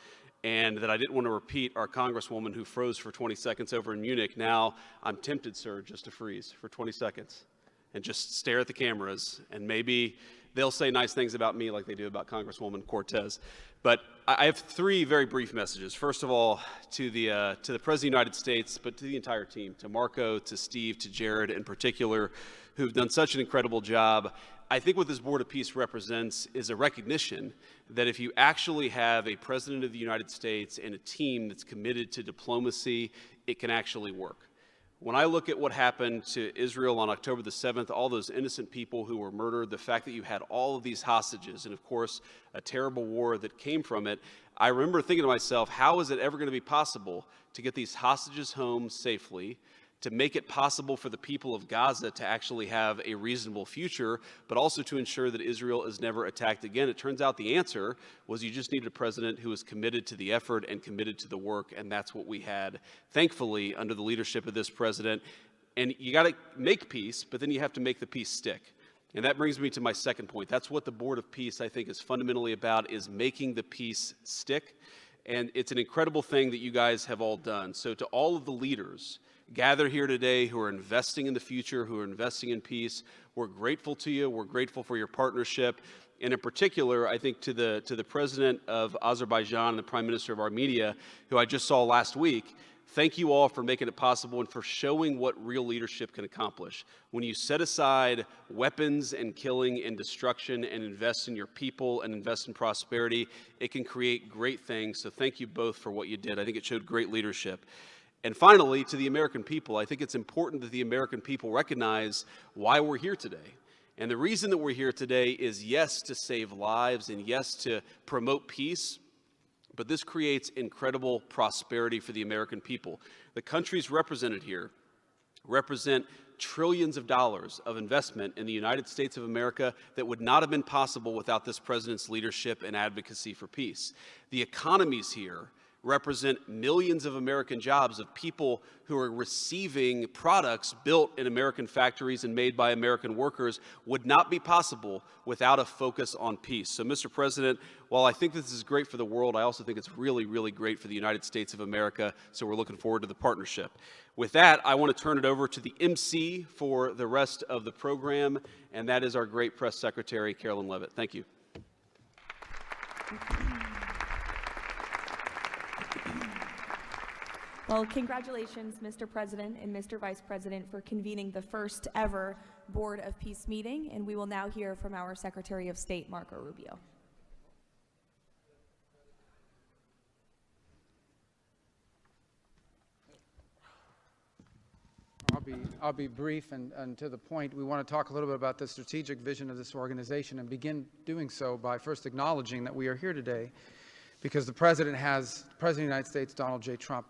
and that I didn't want to repeat our Congresswoman who froze for 20 seconds over in Munich, now I'm tempted, sir, just to freeze for 20 seconds and just stare at the cameras, and maybe they'll say nice things about me like they do about Congresswoman Cortez. But I have 3 very brief messages. First of all, to the President of the United States, but to the entire team, to Marco, to Steve, to Jared in particular, who've done such an incredible job. I think what this Board of Peace represents is a recognition that if you actually have a President of the United States and a team that's committed to diplomacy, it can actually work. When I look at what happened to Israel on October the 7th, all those innocent people who were murdered, the fact that you had all of these hostages, and of course, a terrible war that came from it, I remember thinking to myself, how is it ever going to be possible to get these hostages home safely, to make it possible for the people of Gaza to actually have a reasonable future, but also to ensure that Israel is never attacked again? It turns out the answer was you just needed a president who was committed to the effort and committed to the work, and that's what we had, thankfully, under the leadership of this president. And you got to make peace, but then you have to make the peace stick. And that brings me to my second point. That's what the Board of Peace, I think, is fundamentally about, is making the peace stick. And it's an incredible thing that you guys have all done. So to all of the leaders gathered here today who are investing in the future, who are investing in peace, we're grateful to you. We're grateful for your partnership. And in particular, I think to the President of Azerbaijan and the Prime Minister of Armenia, who I just saw last week, thank you all for making it possible and for showing what real leadership can accomplish. When you set aside weapons and killing and destruction and invest in your people and invest in prosperity, it can create great things. So thank you both for what you did. I think it showed great leadership. And finally, to the American people, I think it's important that the American people recognize why we're here today. And the reason that we're here today is, yes, to save lives and yes, to promote peace, but this creates incredible prosperity for the American people. The countries represented here represent trillions of dollars of investment in the United States of America that would not have been possible without this president's leadership and advocacy for peace. The economies here represent millions of American jobs of people who are receiving products built in American factories and made by American workers would not be possible without a focus on peace. So, Mr. President, while I think this is great for the world, I also think it's really, really great for the United States of America, so we're looking forward to the partnership. With that, I want to turn it over to the MC for the rest of the program, and that is our great press secretary, Carolyn Levitt. Thank you. Well, congratulations, Mr. President and Mr. Vice President, for convening the first ever Board of Peace meeting, and we will now hear from our Secretary of State, Marco Rubio. I'll be brief and to the point. We want to talk a little bit about the strategic vision of this organization and begin doing so by first acknowledging that we are here today because the President of the United States, Donald J. Trump,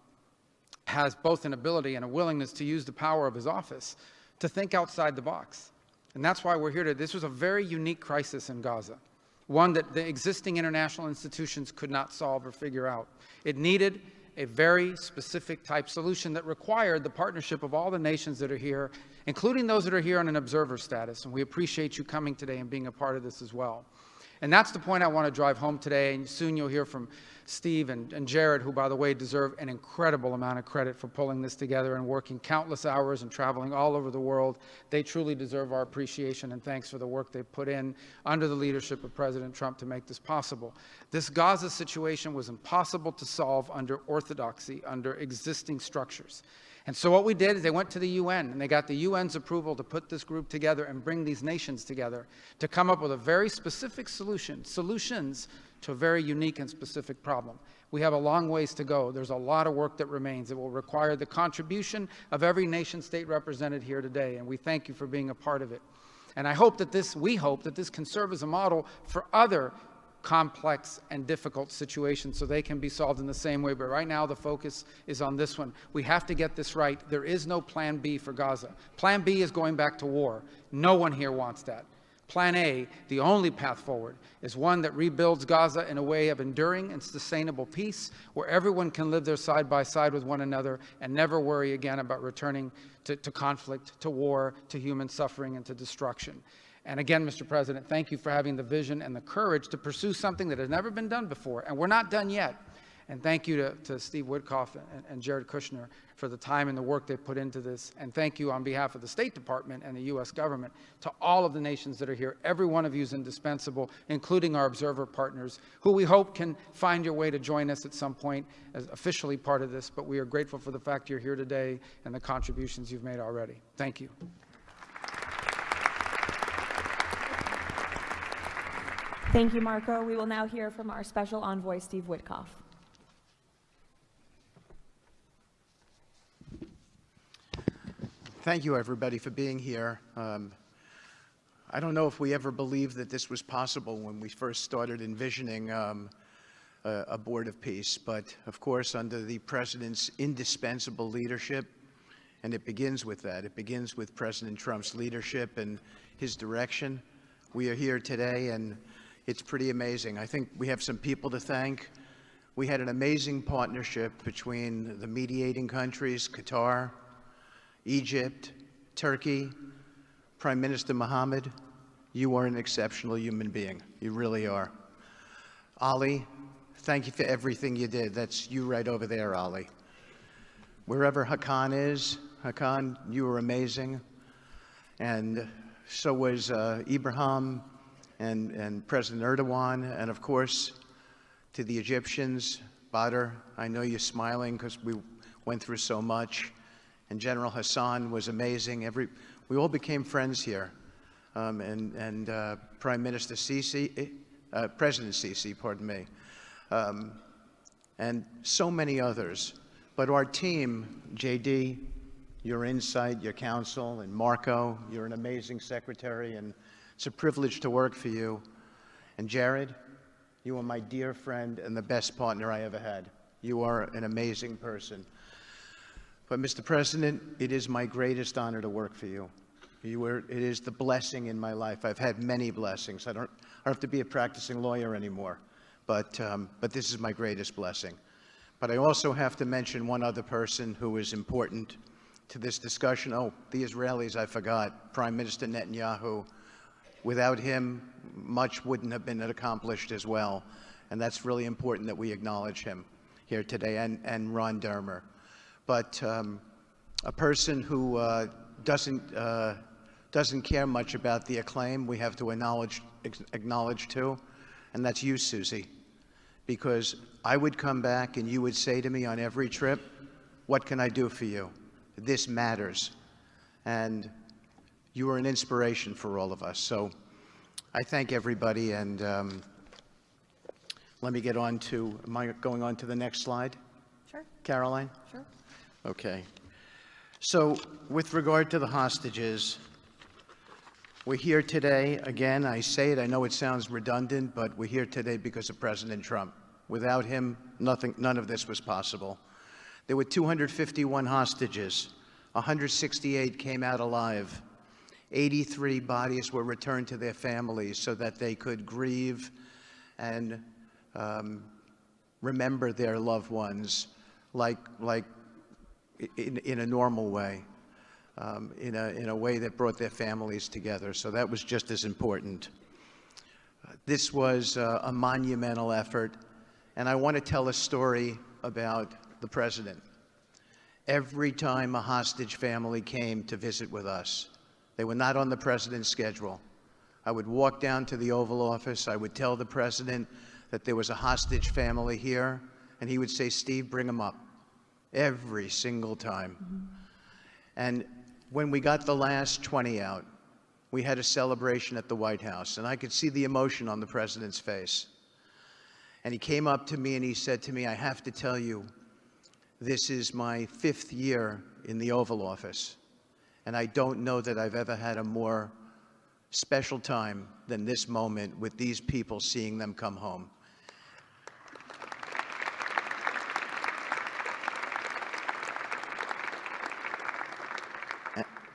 has both an ability and a willingness to use the power of his office to think outside the box. And that's why we're here today. This was a very unique crisis in Gaza, one that the existing international institutions could not solve or figure out. It needed a very specific type solution that required the partnership of all the nations that are here, including those that are here on an observer status. And we appreciate you coming today and being a part of this as well. And that's the point I want to drive home today. And soon you'll hear from Steve and Jared, who, by the way, deserve an incredible amount of credit for pulling this together and working countless hours and traveling all over the world. They truly deserve our appreciation and thanks for the work they've put in under the leadership of President Trump to make this possible. This Gaza situation was impossible to solve under orthodoxy, under existing structures. And so what we did is they went to the UN, and they got the UN's approval to put this group together and bring these nations together to come up with a very specific solutions to a very unique and specific problem. We have a long ways to go. There's a lot of work that remains. It will require the contribution of every nation state represented here today, and we thank you for being a part of it. And we hope that this can serve as a model for other complex and difficult situations so they can be solved in the same way. But right now the focus is on this one. We have to get this right. There is no plan B for Gaza. Plan B is going back to war. No one here wants that. Plan A, the only path forward, is one that rebuilds Gaza in a way of enduring and sustainable peace where everyone can live there side by side with one another and never worry again about returning to conflict, to war, to human suffering, and to destruction. And again, Mr. President, thank you for having the vision and the courage to pursue something that has never been done before. And we're not done yet. And thank you to Steve Witkoff and Jared Kushner for the time and the work they put into this. And thank you on behalf of the State Department and the U.S. government to all of the nations that are here. Every one of you is indispensable, including our observer partners, who we hope can find your way to join us at some point as officially part of this. But we are grateful for the fact you're here today and the contributions you've made already. Thank you. Thank you, Marco. We will now hear from our special envoy, Steve Witkoff. Thank you, everybody, for being here. I don't know if we ever believed that this was possible when we first started envisioning a board of peace, but of course, under the President's indispensable leadership, and it begins with that. It begins with President Trump's leadership and his direction. We are here today, and it's pretty amazing. I think we have some people to thank. We had an amazing partnership between the mediating countries, Qatar, Egypt, Turkey, Prime Minister Mohammed, You are an exceptional human being. You really are. Ali, thank you for everything you did. That's you right over there, Ali. Wherever Hakan is, Hakan, you were amazing. And so was Ibrahim and President Erdogan. And of course, to the Egyptians, Badr, I know you're smiling because we went through so much. And General Hassan was amazing. We all became friends here. And Prime Minister Sisi, President Sisi, pardon me, and so many others. But our team, JD, your insight, your counsel, and Marco, you're an amazing secretary, and it's a privilege to work for you. And Jared, you are my dear friend and the best partner I ever had. You are an amazing person. But Mr. President, it is my greatest honor to work for you. It is the blessing in my life. I've had many blessings. I don't have to be a practicing lawyer anymore, but this is my greatest blessing. But I also have to mention one other person who is important to this discussion. Oh, the Israelis, I forgot. Prime Minister Netanyahu. Without him, much wouldn't have been accomplished as well. And that's really important that we acknowledge him here today, and Ron Dermer. But a person who doesn't care much about the acclaim we have to acknowledge too, and that's you, Susie. Because I would come back and you would say to me on every trip, what can I do for you? This matters. And you are an inspiration for all of us. So I thank everybody, and let me get on to, am I going on to the next slide? Sure. Caroline? Sure. Okay. So with regard to the hostages, we're here today, again, I say it, I know it sounds redundant, but we're here today because of President Trump. Without him, none of this was possible. There were 251 hostages. 168 came out alive. 83 bodies were returned to their families so that they could grieve and remember their loved ones like in a normal way. In a way that brought their families together. So that was just as important. This was a monumental effort, and I want to tell a story about the president. Every time a hostage family came to visit with us, they were not on the president's schedule. I would walk down to the Oval Office, I would tell the president that there was a hostage family here, and he would say, Steve, bring them up. Every single time. Mm-hmm. And when we got the last 20 out, we had a celebration at the White House, and I could see the emotion on the president's face. And he came up to me and he said to me, I have to tell you, this is my 5th year in the Oval Office, and I don't know that I've ever had a more special time than this moment with these people, seeing them come home.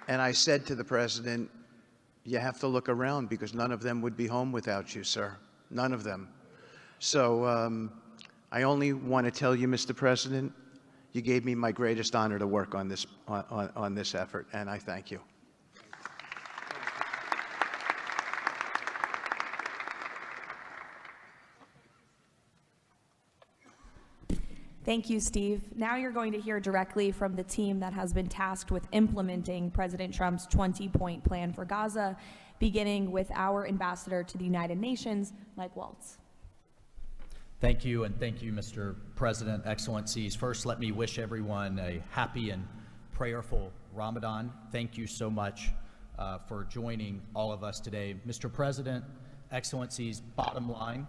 And I said to the president, you have to look around because none of them would be home without you, sir. None of them. So I only want to tell you, Mr. President, you gave me my greatest honor to work on this, on this effort, and I thank you. Thank you, Steve. Now you're going to hear directly from the team that has been tasked with implementing President Trump's 20-point plan for Gaza, beginning with our ambassador to the United Nations, Mike Waltz. Thank you, and thank you, Mr. President, Excellencies. First, let me wish everyone a happy and prayerful Ramadan. Thank you so much for joining all of us today. Mr. President, Excellencies, bottom line,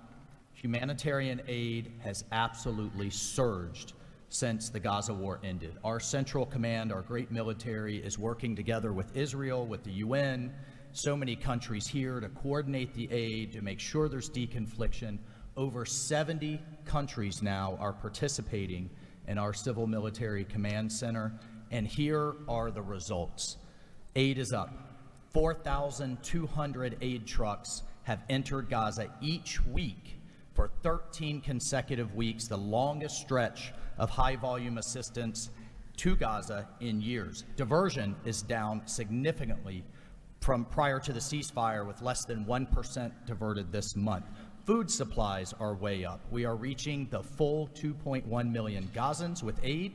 humanitarian aid has absolutely surged since the Gaza war ended. Our Central Command, our great military, is working together with Israel, with the UN, so many countries here to coordinate the aid, to make sure there's deconfliction. Over 70 countries now are participating in our Civil Military Command Center, and here are the results. Aid is up. 4,200 aid trucks have entered Gaza each week for 13 consecutive weeks, the longest stretch of high-volume assistance to Gaza in years. Diversion is down significantly from prior to the ceasefire, with less than 1% diverted this month. Food supplies are way up. We are reaching the full 2.1 million Gazans with aid,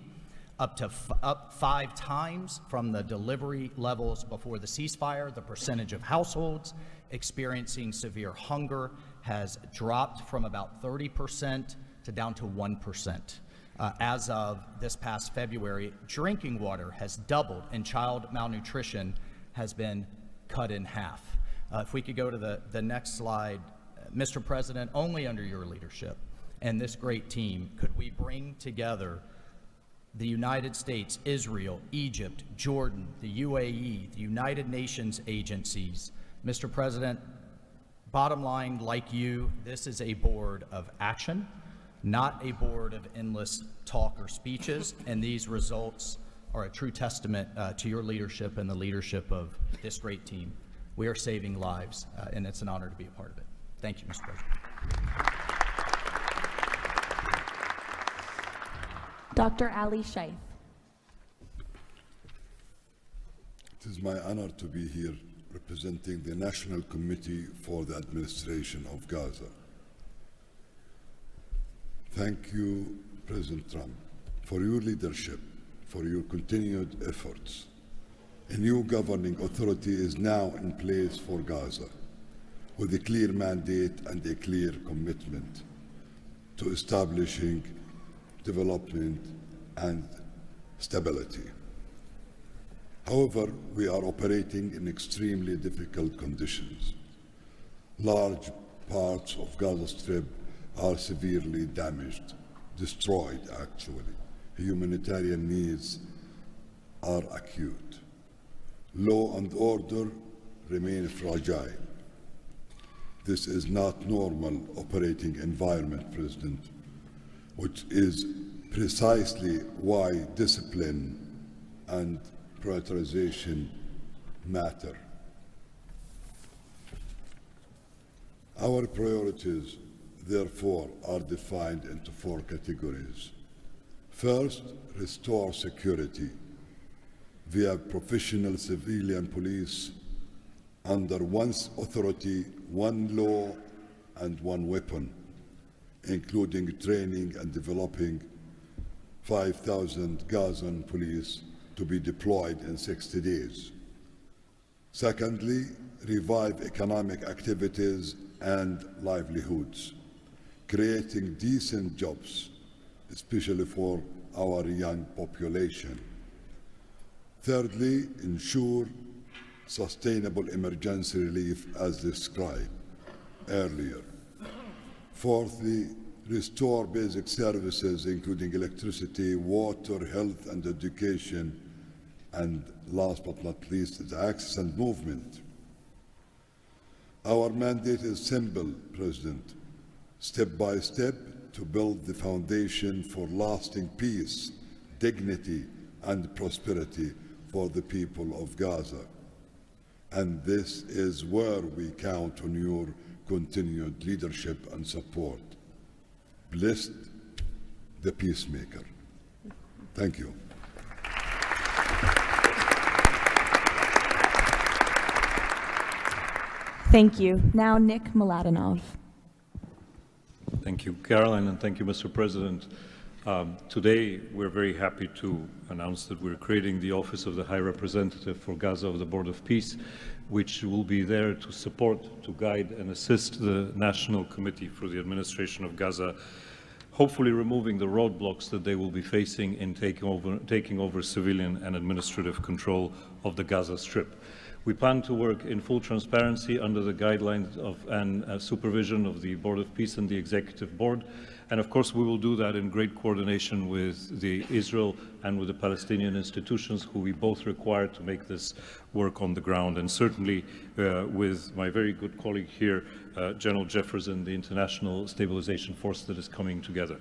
up 5 times from the delivery levels before the ceasefire. The percentage of households experiencing severe hunger has dropped from about 30% to down to 1%. As of this past February, drinking water has doubled and child malnutrition has been cut in half. If we could go to the next slide. Mr. President, only under your leadership and this great team could we bring together the United States, Israel, Egypt, Jordan, the UAE, the United Nations agencies. Mr. President, bottom line, like you, this is a board of action, not a board of endless talk or speeches, and these results are a true testament to your leadership and the leadership of this great team. We are saving lives, and it's an honor to be a part of it. Thank you, Mr. President. Dr. Ali Shaith. It is my honor to be here representing the National Committee for the Administration of Gaza. Thank you, President Trump, for your leadership, for your continued efforts. A new governing authority is now in place for Gaza, with a clear mandate and a clear commitment to establishing development and stability. However, we are operating in extremely difficult conditions. Large parts of Gaza Strip are severely damaged, destroyed actually. Humanitarian needs are acute. Law and order remain fragile. This is not normal operating environment, President, which is precisely why discipline and prioritization matter. Our priorities, therefore, are defined into 4 categories. First, restore security via professional civilian police under one authority, one law, and one weapon, including training and developing 5,000 Gazan police to be deployed in 60 days. Secondly, revive economic activities and livelihoods, creating decent jobs, especially for our young population. Thirdly, ensure sustainable emergency relief as described earlier. Fourthly, restore basic services including electricity, water, health, and education. And last but not least, the access and movement. Our mandate is simple, President. Step by step to build the foundation for lasting peace, dignity, and prosperity for the people of Gaza. And this is where we count on your continued leadership and support. Blessed the peacemaker. Thank you. Thank you. Now Nick Mladenov. Thank you, Caroline, and thank you, Mr. President. Today, we're very happy to announce that we're creating the Office of the High Representative for Gaza of the Board of Peace, which will be there to support, to guide, and assist the National Committee for the Administration of Gaza, hopefully removing the roadblocks that they will be facing in taking over civilian and administrative control of the Gaza Strip. We plan to work in full transparency under the guidelines of and supervision of the Board of Peace and the Executive Board. And of course, we will do that in great coordination with the Israel and with the Palestinian institutions, who we both require to make this work on the ground. And certainly with my very good colleague here, General Jefferson, the International Stabilization Force that is coming together.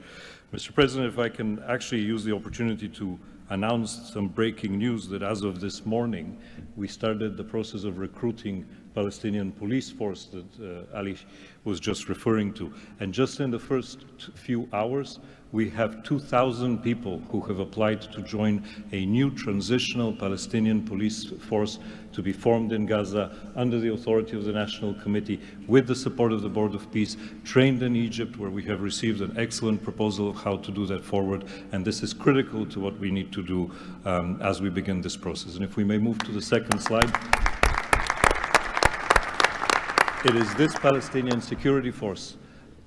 Mr. President, if I can actually use the opportunity to announce some breaking news that as of this morning, we started the process of recruiting Palestinian police force that Ali was just referring to. And just in the first few hours, we have 2,000 people who have applied to join a new transitional Palestinian police force to be formed in Gaza under the authority of the National Committee with the support of the Board of Peace, trained in Egypt, where we have received an excellent proposal of how to do that forward. And this is critical to what we need to do as we begin this process. And if we may move to the second slide. It is this Palestinian security force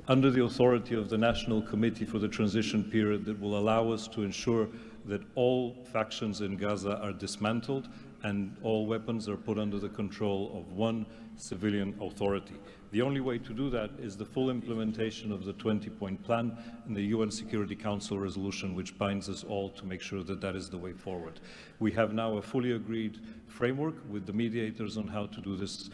under the authority of the National Committee for the Transition Period that will allow us to ensure that all factions in Gaza are dismantled and all weapons are put under the control of one civilian authority. The only way to do that is the full implementation of the 20-point plan and the UN Security Council resolution, which binds us all to make sure that that is the way forward. We have now a fully agreed framework with the mediators on how to do this,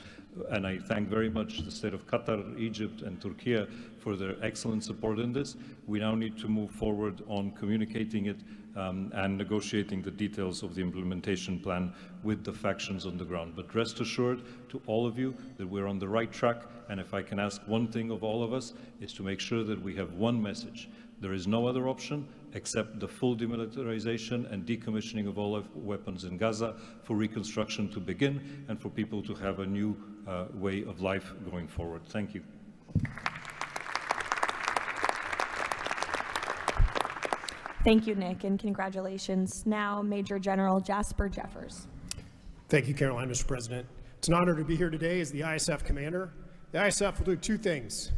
and I thank very much the state of Qatar, Egypt, and Turkey for their excellent support in this. We now need to move forward on communicating it and negotiating the details of the implementation plan with the factions on the ground. But rest assured to all of you that we're on the right track, and if I can ask one thing of all of us, is to make sure that we have one message. There is no other option except the full demilitarization and decommissioning of all weapons in Gaza for reconstruction to begin and for people to have a new way of life going forward. Thank you. Thank you, Nick, and congratulations. Now, Major General Jasper Jeffers. Thank you, Caroline, Mr. President. It's an honor to be here today as the ISF commander. The ISF will do two things: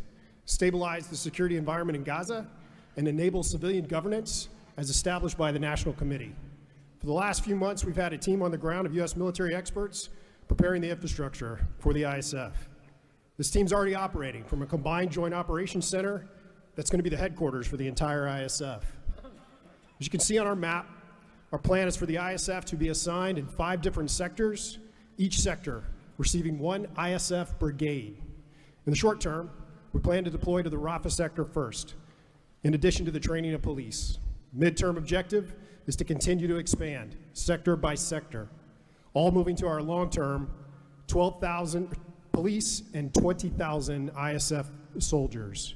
stabilize the security environment in Gaza and enable civilian governance as established by the National Committee. For the last few months, we've had a team on the ground of U.S. military experts preparing the infrastructure for the ISF. This team's already operating from a combined joint operations center that's going to be the headquarters for the entire ISF. As you can see on our map, our plan is for the ISF to be assigned in 5 different sectors, each sector receiving 1 ISF brigade. In the short term, we plan to deploy to the Rafah sector first, in addition to the training of police. Midterm objective is to continue to expand sector by sector, all moving to our long-term 12,000 police and 20,000 ISF soldiers.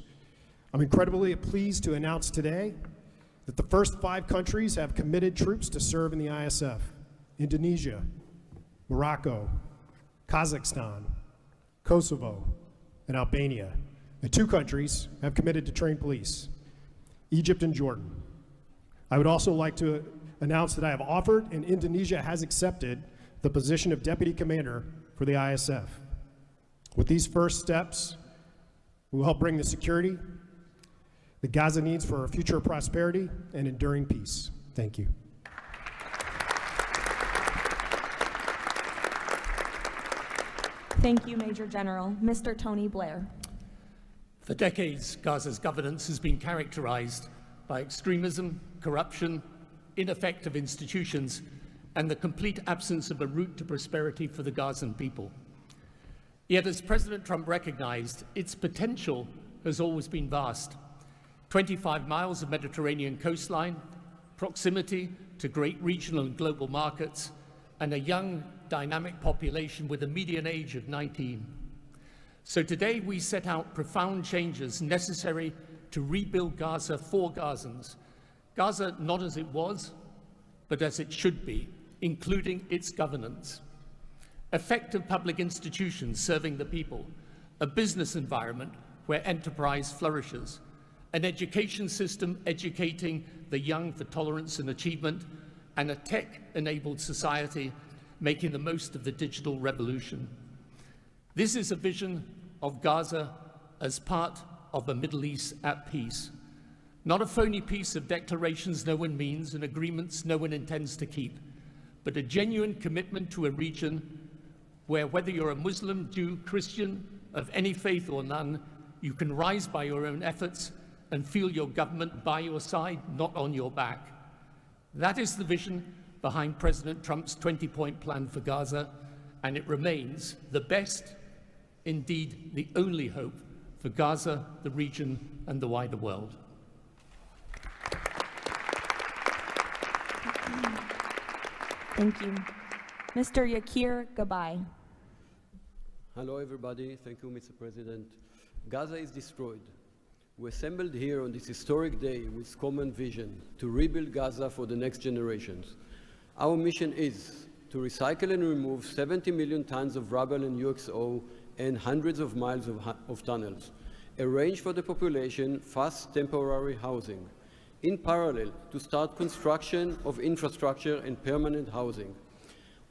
I'm incredibly pleased to announce today that the first 5 countries have committed troops to serve in the ISF: Indonesia, Morocco, Kazakhstan, Kosovo, and Albania. And 2 countries have committed to train police: Egypt and Jordan. I would also like to announce that I have offered and Indonesia has accepted the position of Deputy Commander for the ISF. With these first steps, we will help bring the security that Gaza needs for our future prosperity and enduring peace. Thank you. Thank you, Major General. Mr. Tony Blair. For decades, Gaza's governance has been characterized by extremism, corruption, ineffective institutions, and the complete absence of a route to prosperity for the Gazan people. Yet, as President Trump recognized, its potential has always been vast. 25 miles of Mediterranean coastline, proximity to great regional and global markets, and a young, dynamic population with a median age of 19. So today we set out profound changes necessary to rebuild Gaza for Gazans. Gaza not as it was, but as it should be, including its governance. Effective public institutions serving the people, a business environment where enterprise flourishes, an education system educating the young for tolerance and achievement, and a tech-enabled society making the most of the digital revolution. This is a vision of Gaza as part of a Middle East at peace, not a phony piece of declarations no one means and agreements no one intends to keep, but a genuine commitment to a region where, whether you're a Muslim, Jew, Christian, of any faith or none, you can rise by your own efforts and feel your government by your side, not on your back. That is the vision behind President Trump's 20-point plan for Gaza, and it remains the best, indeed the only hope for Gaza, the region, and the wider world. Thank you. Mr. Yakir Gabay. Hello, everybody. Thank you, Mr. President. Gaza is destroyed. We assembled here on this historic day with common vision to rebuild Gaza for the next generations. Our mission is to recycle and remove 70 million tons of rubble and UXO and hundreds of miles of tunnels, arrange for the population fast temporary housing, in parallel to start construction of infrastructure and permanent housing.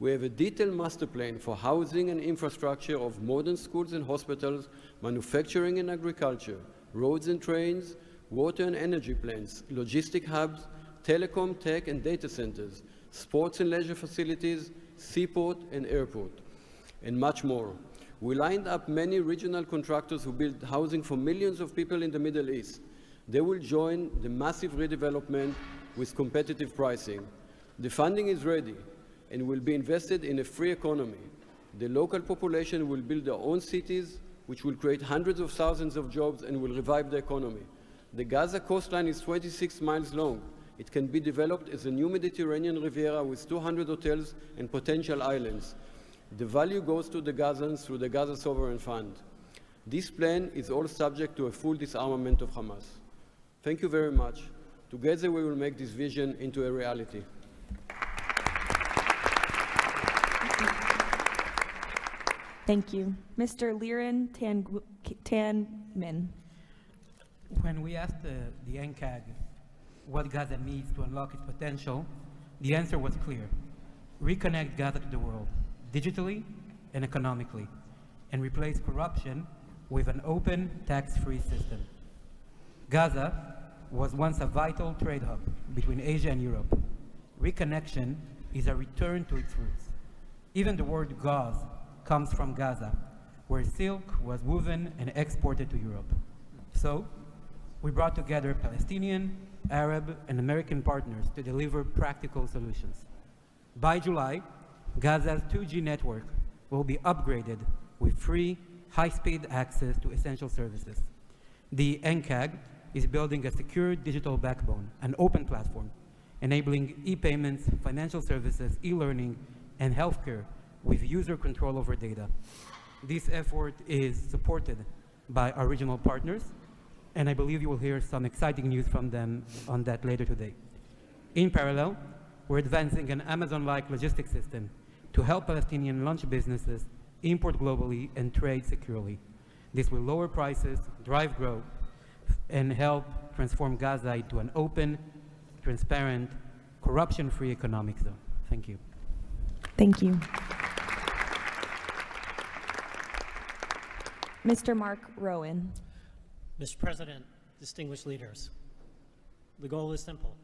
We have a detailed master plan for housing and infrastructure of modern schools and hospitals, manufacturing and agriculture, roads and trains, water and energy plants, logistic hubs, telecom, tech and data centers, sports and leisure facilities, seaport and airport, and much more. We lined up many regional contractors who build housing for millions of people in the Middle East. They will join the massive redevelopment with competitive pricing. The funding is ready and will be invested in a free economy. The local population will build their own cities, which will create hundreds of thousands of jobs and will revive the economy. The Gaza coastline is 26 miles long. It can be developed as a new Mediterranean Riviera with 200 hotels and potential islands. The value goes to the Gazans through the Gaza Sovereign Fund. This plan is all subject to a full disarmament of Hamas. Thank you very much. Together we will make this vision into a reality. Thank you. Mr. Liren Tanman. When we asked the NCAG what Gaza needs to unlock its potential, the answer was clear. Reconnect Gaza to the world, digitally and economically, and replace corruption with an open, tax-free system. Gaza was once a vital trade hub between Asia and Europe. Reconnection is a return to its roots. Even the word gauze comes from Gaza, where silk was woven and exported to Europe. So, we brought together Palestinian, Arab, and American partners to deliver practical solutions. By July, Gaza's 2G network will be upgraded with free, high-speed access to essential services. The NCAG is building a secure digital backbone, an open platform, enabling e-payments, financial services, e-learning, and healthcare with user control over data. This effort is supported by our regional partners, and I believe you will hear some exciting news from them on that later today. In parallel, we're advancing an Amazon-like logistics system to help Palestinian launch businesses import globally and trade securely. This will lower prices, drive growth, and help transform Gaza into an open, transparent, corruption-free economic zone. Thank you. Thank you. Mr. Mark Rowan. Mr. President, distinguished leaders, the goal is simple.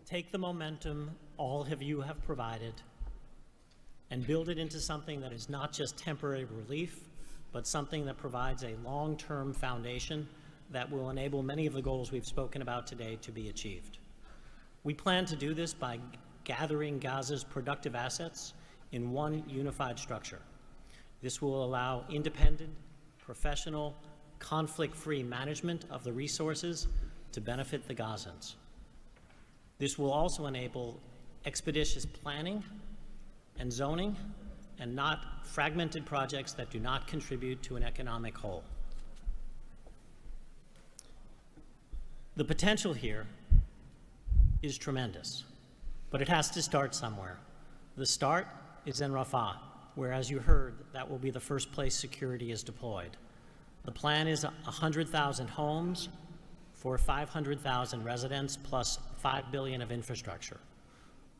Take the momentum all of you have provided and build it into something that is not just temporary relief, but something that provides a long-term foundation that will enable many of the goals we've spoken about today to be achieved. We plan to do this by gathering Gaza's productive assets in one unified structure. This will allow independent, professional, conflict-free management of the resources to benefit the Gazans. This will also enable expeditious planning and zoning and not fragmented projects that do not contribute to an economic whole. The potential here is tremendous, but it has to start somewhere. The start is in Rafah, where, as you heard, that will be the first place security is deployed. The plan is 100,000 homes for 500,000 residents plus $5 billion of infrastructure.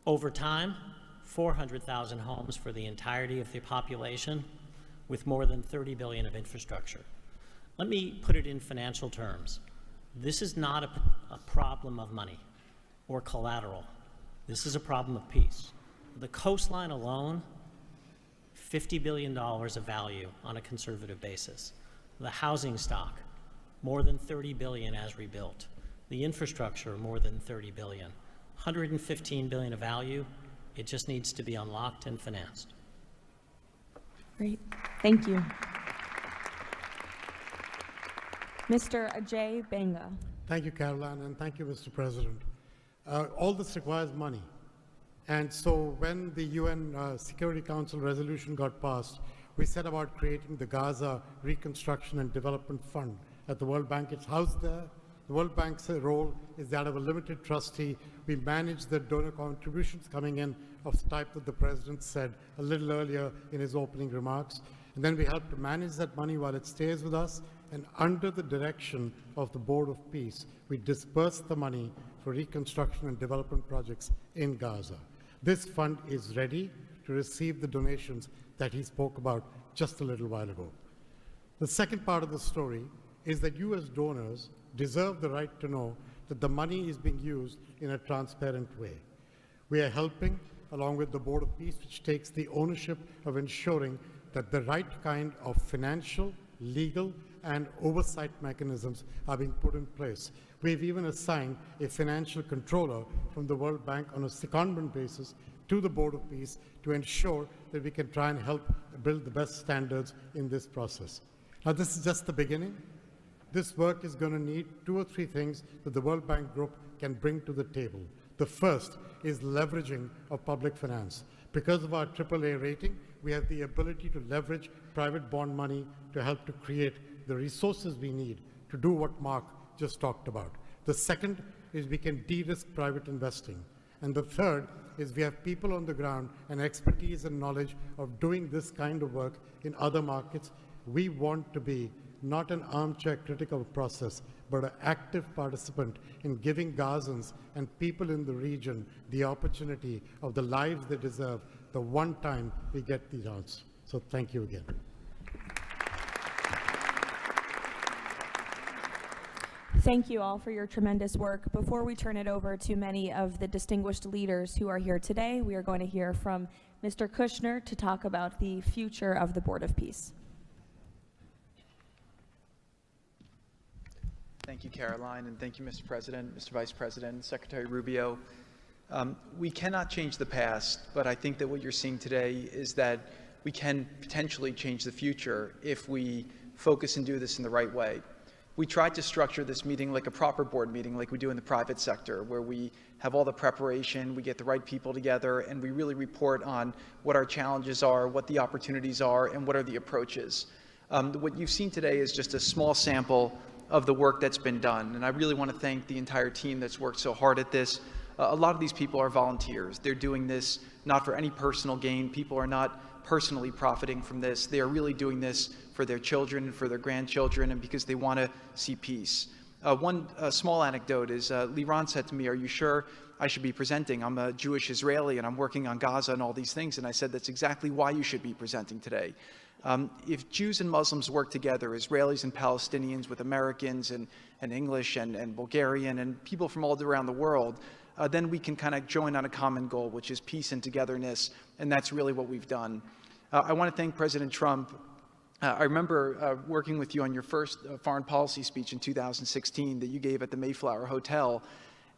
Over time, 400,000 homes for the entirety of the population with more than $30 billion of infrastructure. Let me put it in financial terms. This is not a problem of money or collateral. This is a problem of peace. The coastline alone, $50 billion of value on a conservative basis. The housing stock, more than $30 billion as rebuilt. The infrastructure, more than $30 billion. $115 billion of value. It just needs to be unlocked and financed. Great, thank you. Mr. Ajay Banga. Thank you, Caroline, and thank you, Mr. President. All this requires money. And so when the UN Security Council resolution got passed, we set about creating the Gaza Reconstruction and Development Fund at the World Bank. It's housed there. The World Bank's role is that of a limited trustee. We manage the donor contributions coming in of the type that the President said a little earlier in his opening remarks. And then we help to manage that money while it stays with us. And under the direction of the Board of Peace, we disperse the money for reconstruction and development projects in Gaza. This fund is ready to receive the donations that he spoke about just a little while ago. The second part of the story is that you as donors deserve the right to know that the money is being used in a transparent way. We are helping, along with the Board of Peace, which takes the ownership of ensuring that the right kind of financial, legal, and oversight mechanisms are being put in place. We've even assigned a financial controller from the World Bank on a secondment basis to the Board of Peace to ensure that we can try and help build the best standards in this process. Now, this is just the beginning. This work is going to need 2 or 3 things that the World Bank Group can bring to the table. The first is leveraging of public finance. Because of our AAA rating, we have the ability to leverage private bond money to help to create the resources we need to do what Mark just talked about. The second is we can de-risk private investing. And the third is we have people on the ground and expertise and knowledge of doing this kind of work in other markets. We want to be not an armchair critic of a process, but an active participant in giving Gazans and people in the region the opportunity of the lives they deserve the one time we get the chance. So thank you again. Thank you all for your tremendous work. Before we turn it over to many of the distinguished leaders who are here today, we are going to hear from Mr. Kushner to talk about the future of the Board of Peace. Thank you, Caroline, and thank you, Mr. President, Mr. Vice President, Secretary Rubio. We cannot change the past, but I think that what you're seeing today is that we can potentially change the future if we focus and do this in the right way. We tried to structure this meeting like a proper board meeting, like we do in the private sector, where we have all the preparation, we get the right people together, and we really report on what our challenges are, what the opportunities are, and what are the approaches. What you've seen today is just a small sample of the work that's been done. And I really want to thank the entire team that's worked so hard at this. A lot of these people are volunteers. They're doing this not for any personal gain. People are not personally profiting from this. They are really doing this for their children and for their grandchildren and because they want to see peace. One small anecdote is Liran said to me, "Are you sure I should be presenting? I'm a Jewish Israeli and I'm working on Gaza and all these things." And I said, "That's exactly why you should be presenting today." If Jews and Muslims work together, Israelis and Palestinians with Americans and English and Bulgarian and people from all around the world, then we can kind of join on a common goal, which is peace and togetherness, and that's really what we've done. I want to thank President Trump. I remember working with you on your first foreign policy speech in 2016 that you gave at the Mayflower Hotel,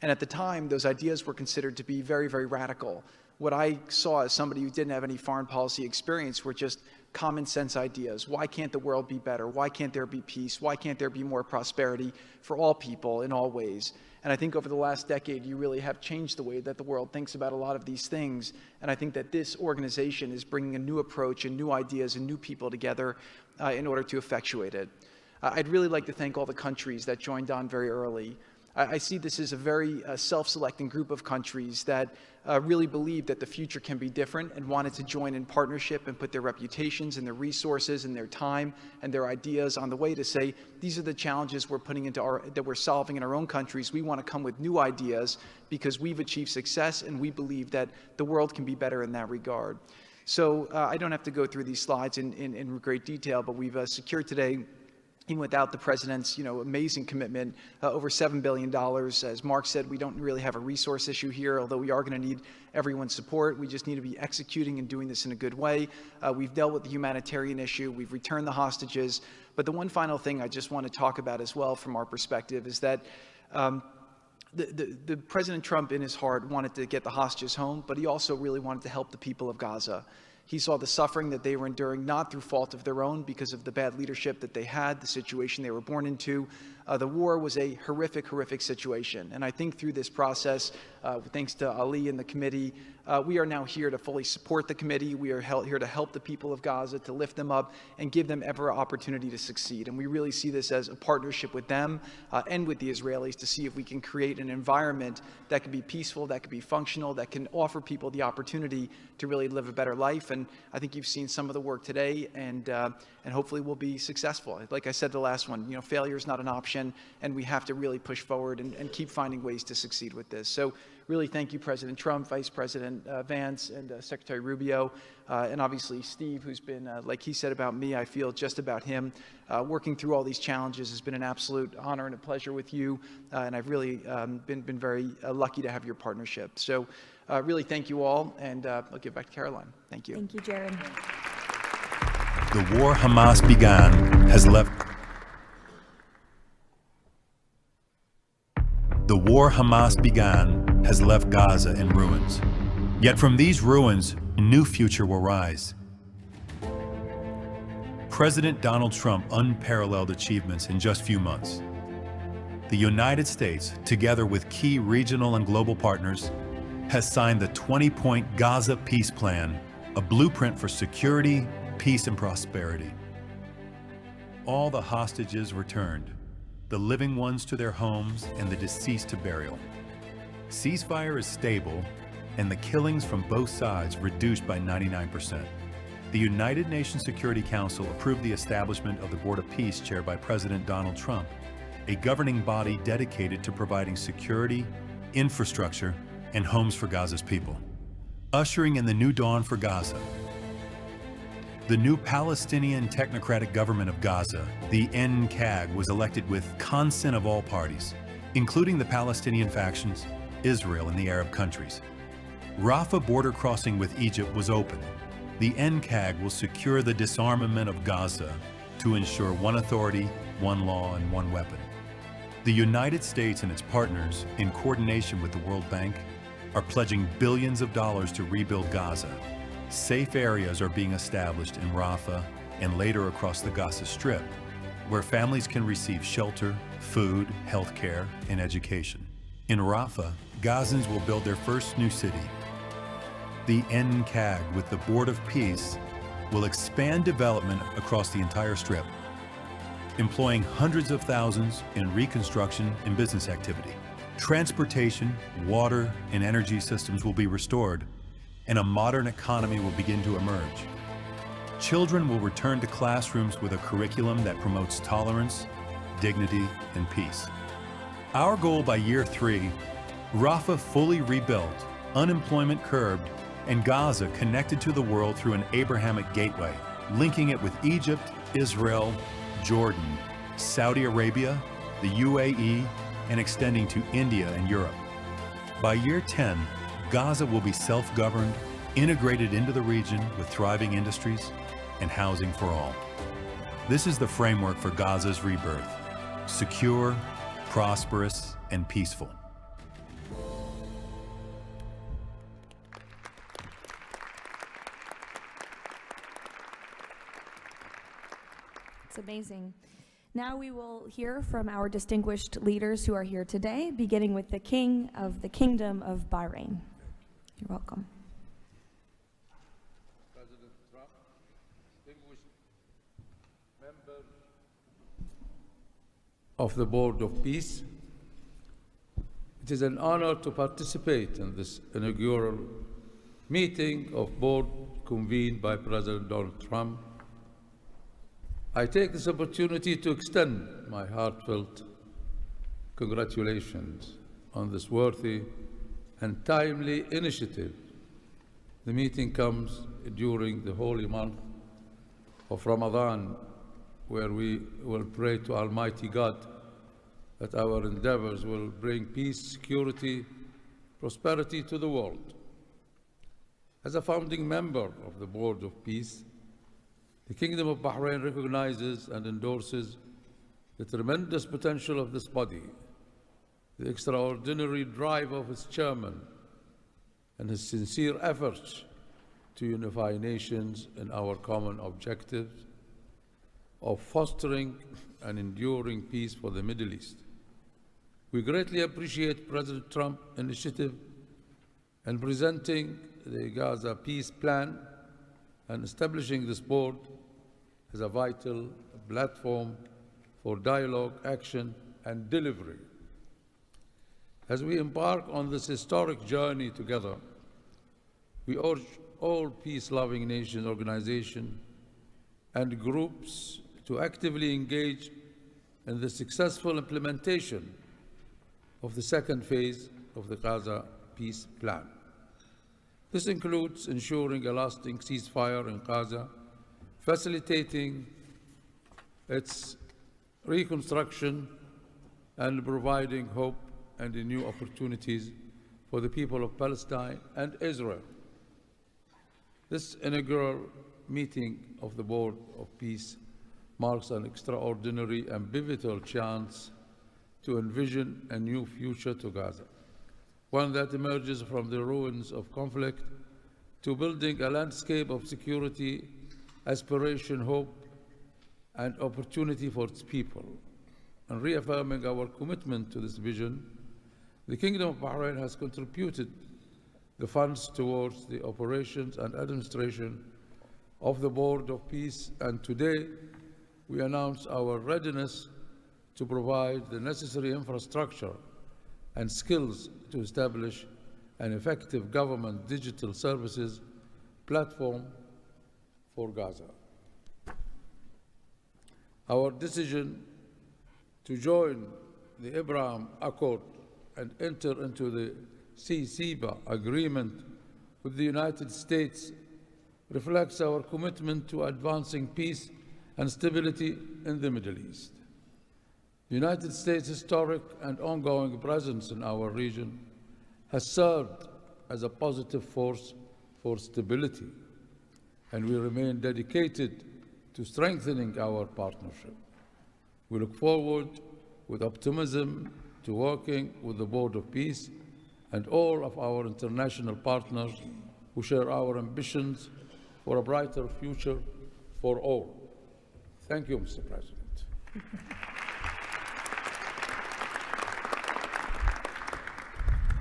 and at the time, those ideas were considered to be very, very radical. What I saw as somebody who didn't have any foreign policy experience were just common sense ideas. Why can't the world be better? Why can't there be peace? Why can't there be more prosperity for all people in all ways? And I think over the last decade, you really have changed the way that the world thinks about a lot of these things. And I think that this organization is bringing a new approach and new ideas and new people together in order to effectuate it. I'd really like to thank all the countries that joined on very early. I see this as a very self-selecting group of countries that really believe that the future can be different and wanted to join in partnership and put their reputations and their resources and their time and their ideas on the way to say, these are the challenges we're putting into that we're solving in our own countries. We want to come with new ideas because we've achieved success and we believe that the world can be better in that regard. So I don't have to go through these slides in great detail, but we've secured today, even without the president's, amazing commitment, over $7 billion. As Mark said, we don't really have a resource issue here, although we are going to need everyone's support. We just need to be executing and doing this in a good way. We've dealt with the humanitarian issue. We've returned the hostages. But the one final thing I just want to talk about as well from our perspective is that the President Trump in his heart wanted to get the hostages home, but he also really wanted to help the people of Gaza. He saw the suffering that they were enduring, not through fault of their own, because of the bad leadership that they had, the situation they were born into, The war was a horrific, horrific situation. And I think through this process, thanks to Ali and the committee, we are now here to fully support the committee. We are here to help the people of Gaza, to lift them up and give them every opportunity to succeed. And we really see this as a partnership with them and with the Israelis to see if we can create an environment that can be peaceful, that can be functional, that can offer people the opportunity to really live a better life. And I think you've seen some of the work today, and hopefully we'll be successful. Like I said, the last one, failure is not an option, and we have to really push forward and keep finding ways to succeed with this. So really thank you, President Trump, Vice President Vance, and Secretary Rubio, and obviously Steve, who's been, like he said about me, I feel just about him. Working through all these challenges has been an absolute honor and a pleasure with you, and I've really been very lucky to have your partnership. So really thank you all, and I'll give back to Caroline. Thank you. Thank you, Jared. The war Hamas began has left Gaza in ruins. Yet from these ruins, a new future will rise. President Donald Trump's unparalleled achievements in just a few months. The United States, together with key regional and global partners, has signed the 20-point Gaza Peace Plan, a blueprint for security, peace, and prosperity. All the hostages returned, the living ones to their homes and the deceased to burial. Ceasefire is stable, and the killings from both sides reduced by 99%. The United Nations Security Council approved the establishment of the Board of Peace chaired by President Donald Trump, a governing body dedicated to providing security, infrastructure, and homes for Gaza's people, ushering in the new dawn for Gaza. The new Palestinian Technocratic Government of Gaza, the NCAG, was elected with consent of all parties, including the Palestinian factions, Israel, and the Arab countries. Rafah border crossing with Egypt was open. The NCAG will secure the disarmament of Gaza to ensure one authority, one law, and one weapon. The United States and its partners, in coordination with the World Bank, are pledging billions of dollars to rebuild Gaza. Safe areas are being established in Rafah and later across the Gaza Strip, where families can receive shelter, food, health care, and education. In Rafah, Gazans will build their first new city. The NCAG, with the Board of Peace, will expand development across the entire Strip, employing hundreds of thousands in reconstruction and business activity. Transportation, water, and energy systems will be restored, and a modern economy will begin to emerge. Children will return to classrooms with a curriculum that promotes tolerance, dignity, and peace. Our goal by year 3, Rafah fully rebuilt, unemployment curbed, and Gaza connected to the world through an Abrahamic gateway, linking it with Egypt, Israel, Jordan, Saudi Arabia, the UAE, and extending to India and Europe. By year 10, Gaza will be self-governed, integrated into the region with thriving industries and housing for all. This is the framework for Gaza's rebirth: secure, prosperous, and peaceful. It's amazing. Now we will hear from our distinguished leaders who are here today, beginning with the King of the Kingdom of Bahrain. You're welcome. President Trump, distinguished members of the Board of Peace, it is an honor to participate in this inaugural meeting of board convened by President Donald Trump. I take this opportunity to extend my heartfelt congratulations on this worthy and timely initiative. The meeting comes during the holy month of Ramadan, where we will pray to Almighty God that our endeavors will bring peace, security, prosperity to the world. As a founding member of the Board of Peace, the Kingdom of Bahrain recognizes and endorses the tremendous potential of this body, the extraordinary drive of its chairman, and his sincere efforts to unify nations in our common objectives. of fostering an enduring peace for the Middle East. We greatly appreciate President Trump's initiative in presenting the Gaza peace plan and establishing this board as a vital platform for dialogue, action, and delivery. As we embark on this historic journey together, we urge all peace-loving nation organizations and groups to actively engage in the successful implementation of the second phase of the Gaza peace plan. This includes ensuring a lasting ceasefire in Gaza, facilitating its reconstruction, and providing hope and new opportunities for the people of Palestine and Israel. This inaugural meeting of the Board of Peace marks an extraordinary and pivotal chance to envision a new future to Gaza, one that emerges from the ruins of conflict to building a landscape of security, aspiration, hope, and opportunity for its people. And reaffirming our commitment to this vision, the Kingdom of Bahrain has contributed the funds towards the operations and administration of the Board of Peace, and today we announce our readiness to provide the necessary infrastructure and skills to establish an effective government digital services platform for Gaza. Our decision to join the Abraham Accord and enter into the CETA agreement with the United States reflects our commitment to advancing peace and stability in the Middle East. The United States' historic and ongoing presence in our region has served as a positive force for stability, and we remain dedicated to strengthening our partnership. We look forward with optimism to working with the Board of Peace and all of our international partners who share our ambitions for a brighter future for all. Thank you, Mr. President.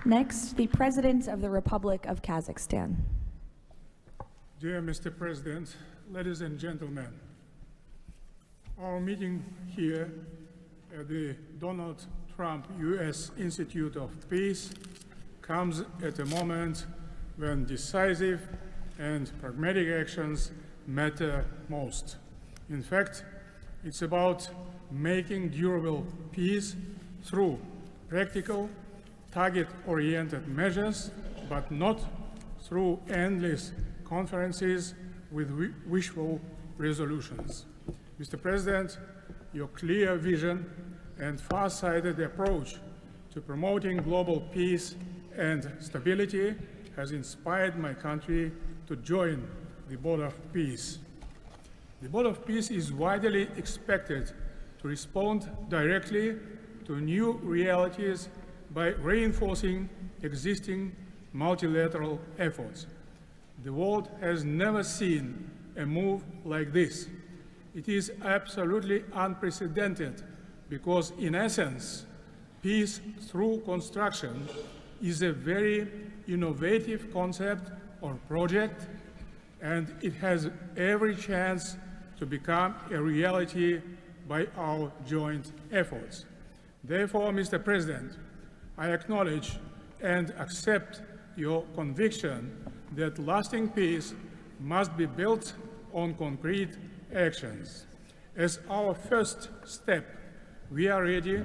Next, the President of the Republic of Kazakhstan. Dear Mr. President, ladies and gentlemen, our meeting here at the Donald Trump U.S. Institute of Peace comes at a moment when decisive and pragmatic actions matter most. In fact, it's about making durable peace through practical, target-oriented measures, but not through endless conferences with wishful resolutions. Mr. President, your clear vision and far-sighted approach to promoting global peace and stability has inspired my country to join the Board of Peace. The Board of Peace is widely expected to respond directly to new realities by reinforcing existing multilateral efforts. The world has never seen a move like this. It is absolutely unprecedented because, in essence, peace through construction is a very innovative concept or project, and it has every chance to become a reality by our joint efforts. Therefore, Mr. President, I acknowledge and accept your conviction that lasting peace must be built on concrete actions. As our first step, we are ready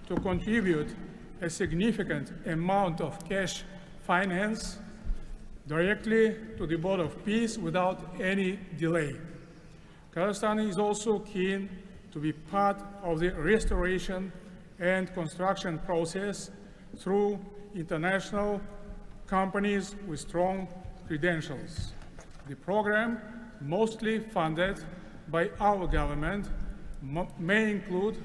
to contribute a significant amount of cash finance directly to the Board of Peace without any delay. Kazakhstan is also keen to be part of the restoration and construction process through international companies with strong credentials. The program, mostly funded by our government, may include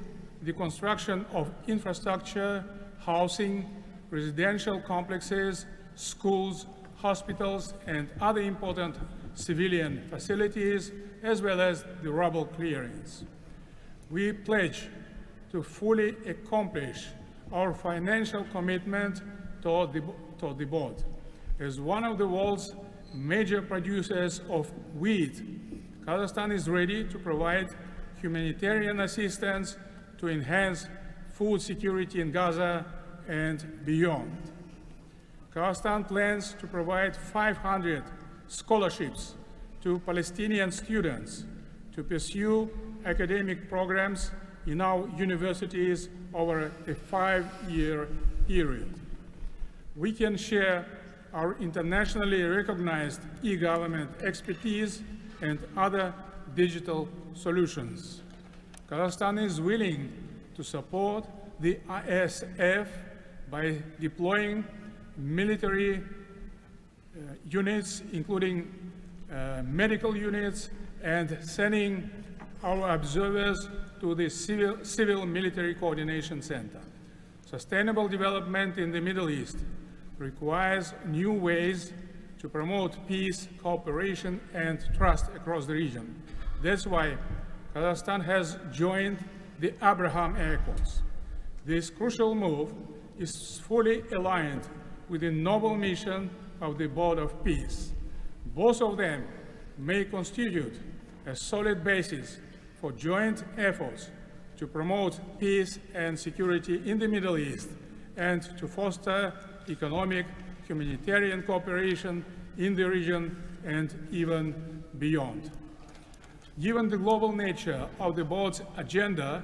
the construction of infrastructure, housing, residential complexes, schools, hospitals, and other important civilian facilities as well as the rubble clearance. We pledge to fully accomplish our financial commitment toward the board. As one of the world's major producers of wheat, Kazakhstan is ready to provide humanitarian assistance to enhance food security in Gaza and beyond. Kazakhstan plans to provide 500 scholarships to Palestinian students to pursue academic programs in our universities over a 5-year period. We can share our internationally recognized e-government expertise and other digital solutions. Kazakhstan is willing to support the ISF by deploying military units, including medical units, and sending our observers to the Civil Military Coordination Center. Sustainable development in the Middle East requires new ways to promote peace, cooperation, and trust across the region. That's why Kazakhstan has joined the Abraham Accords. This crucial move is fully aligned with the noble mission of the Board of Peace. Both of them may constitute a solid basis for joint efforts to promote peace and security in the Middle East and to foster economic, humanitarian cooperation in the region and even beyond. Given the global nature of the board's agenda,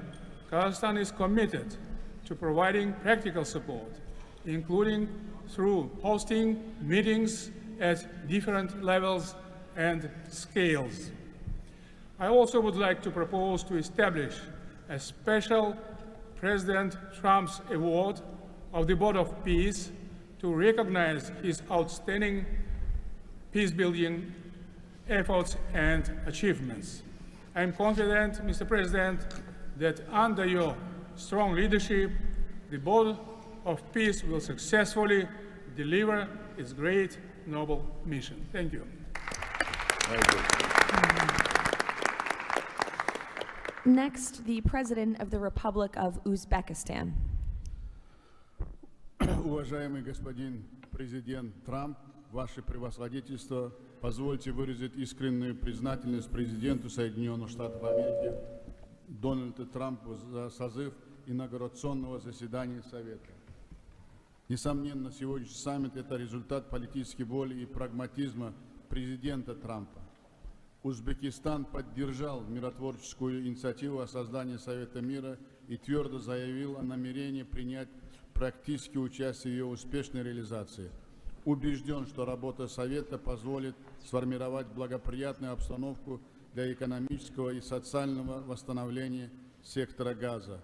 Kazakhstan is committed to providing practical support, including through hosting meetings at different levels and scales. I also would like to propose to establish a special President Trump's Award of the Board of Peace to recognize his outstanding peace-building efforts and achievements. I am confident, Mr. President, that under your strong leadership, the Board of Peace will successfully deliver its great, noble mission. Thank you. Next, the President of the Republic of Uzbekistan. Уважаемый господин президент Трамп, ваше превосходительство, позвольте выразить искреннюю признательность президенту Соединенных Штатов Америки Дональду Трампу за созыв инаугурационного заседания Совета. Несомненно, сегодняшний саммит – это результат политической воли и прагматизма президента Трампа. Узбекистан поддержал миротворческую инициативу о создании Совета мира и твердо заявил о намерении принять практическое участие в ее успешной реализации. Убежден, что работа Совета позволит сформировать благоприятную обстановку для экономического и социального восстановления сектора Газа.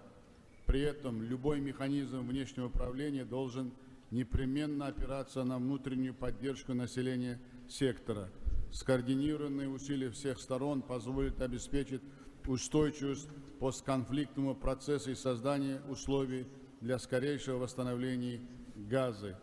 При этом любой механизм внешнего управления должен непременно опираться на внутреннюю поддержку населения сектора. Скоординированные усилия всех сторон позволят обеспечить устойчивость постконфликтного процесса и создание условий для скорейшего восстановления Газы.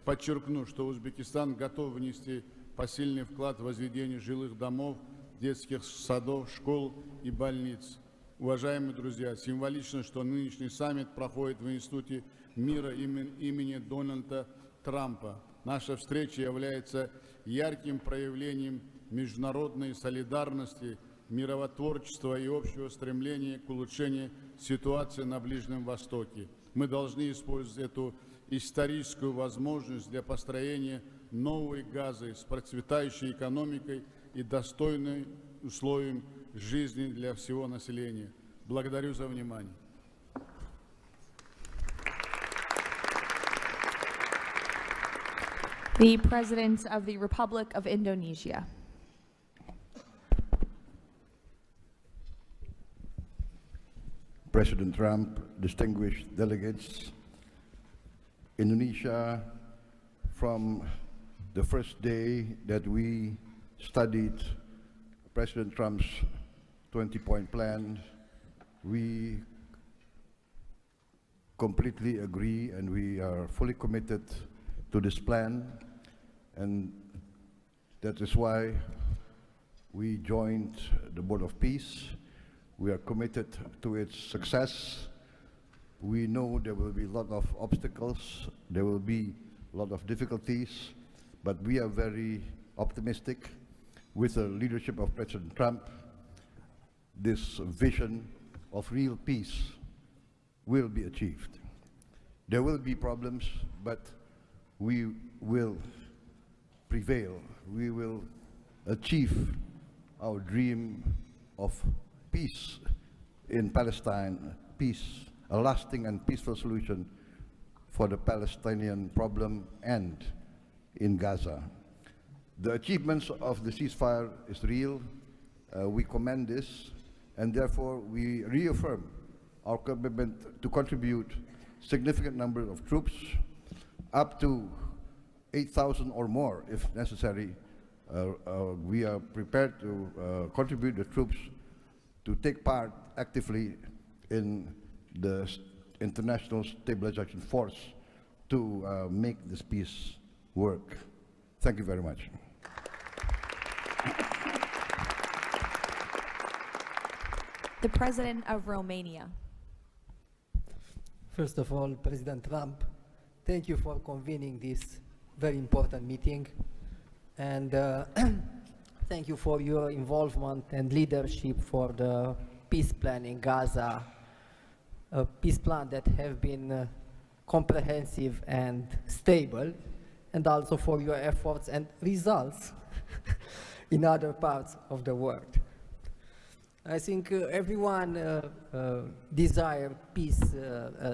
Подчеркну, что Узбекистан готов внести посильный вклад в возведение жилых домов, детских садов, школ и больниц. Уважаемые друзья, символично, что нынешний саммит проходит в Институте мира имени Дональда Трампа. Наша встреча является ярким проявлением международной солидарности, миротворчества и общего стремления к улучшению ситуации на Ближнем Востоке. Мы должны использовать эту историческую возможность для построения новой Газы с процветающей экономикой и достойным условием жизни для всего населения. Благодарю за внимание. The President of the Republic of Indonesia. President Trump, distinguished delegates, Indonesia, from the first day that we studied President Trump's 20-point plan, we completely agree and we are fully committed to this plan, and that is why We joined the Board of Peace. We are committed to its success. We know there will be a lot of obstacles, there will be a lot of difficulties, but we are very optimistic. With the leadership of President Trump, this vision of real peace will be achieved. There will be problems, but we will prevail. We will achieve our dream of peace in Palestine, peace, a lasting and peaceful solution for the Palestinian problem and in Gaza. The achievements of the ceasefire is real. We commend this, and therefore we reaffirm our commitment to contribute significant numbers of troops, up to 8,000 or more if necessary. We are prepared to contribute the troops to take part actively in the international stabilization force to make this peace work. Thank you very much. The President of Romania. First of all, President Trump, thank you for convening this very important meeting, and thank you for your involvement and leadership for the peace plan in Gaza, a peace plan that have been comprehensive and stable, and also for your efforts and results in other parts of the world. I think everyone desires peace,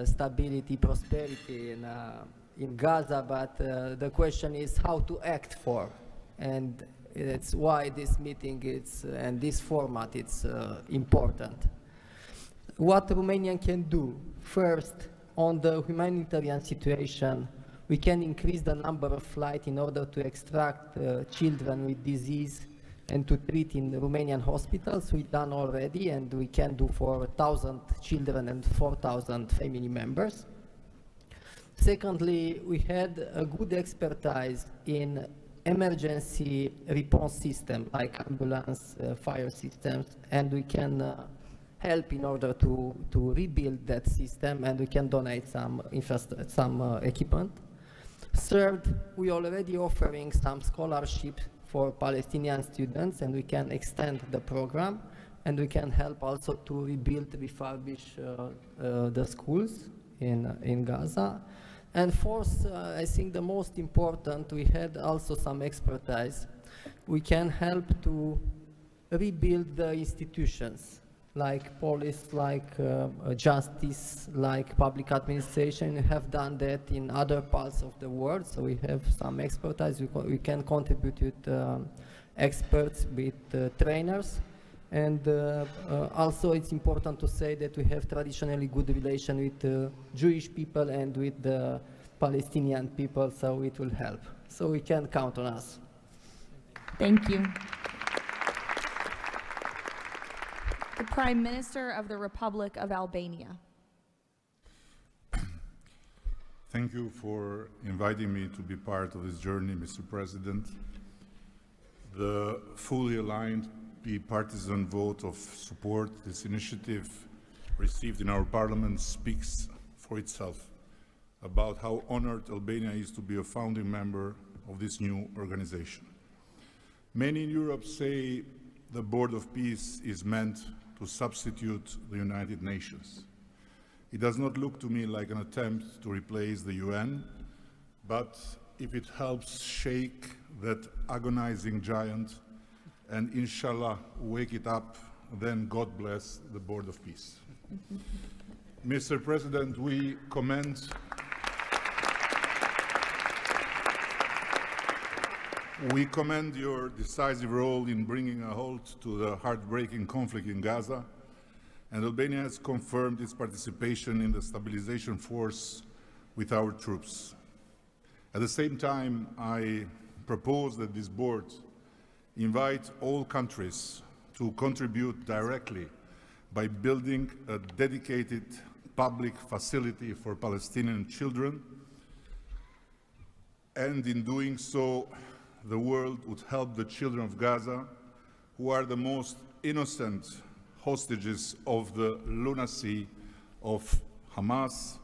stability, prosperity in Gaza, but the question is how to act for, and it's why this meeting and this format is important. What Romania can do, first, on the humanitarian situation, we can increase the number of flights in order to extract children with disease and to treat in Romanian hospitals. We've done already, and we can do for 1,000 children and 4,000 family members. Secondly, we had a good expertise in emergency response system like ambulance, fire systems, and we can help in order to rebuild that system, and we can donate some equipment. Third, we are already offering some scholarships for Palestinian students, and we can extend the program, and we can help also to rebuild, refurbish the schools in Gaza. And fourth, I think the most important, we had also some expertise. We can help to rebuild the institutions, like police, like justice, like public administration. We have done that in other parts of the world, so we have some expertise. We can contribute with experts, with trainers, and also it's important to say that we have traditionally good relation with Jewish people and with the Palestinian people, so it will help. So we can count on us. Thank you. The Prime Minister of the Republic of Albania. Thank you for inviting me to be part of this journey, Mr. President. The fully aligned bipartisan vote of support this initiative received in our parliament speaks for itself about how honored Albania is to be a founding member of this new organization. Many in Europe say the Board of Peace is meant to substitute the United Nations. It does not look to me like an attempt to replace the UN, but if it helps shake that agonizing giant and inshallah wake it up, then God bless the Board of Peace. Mr. President, we commend your decisive role in bringing a halt to the heartbreaking conflict in Gaza, and Albania has confirmed its participation in the stabilization force with our troops. At the same time, I propose that this board invite all countries to contribute directly by building a dedicated public facility for Palestinian children, and in doing so, the world would help the children of Gaza who are the most innocent hostages of the lunacy of Hamas,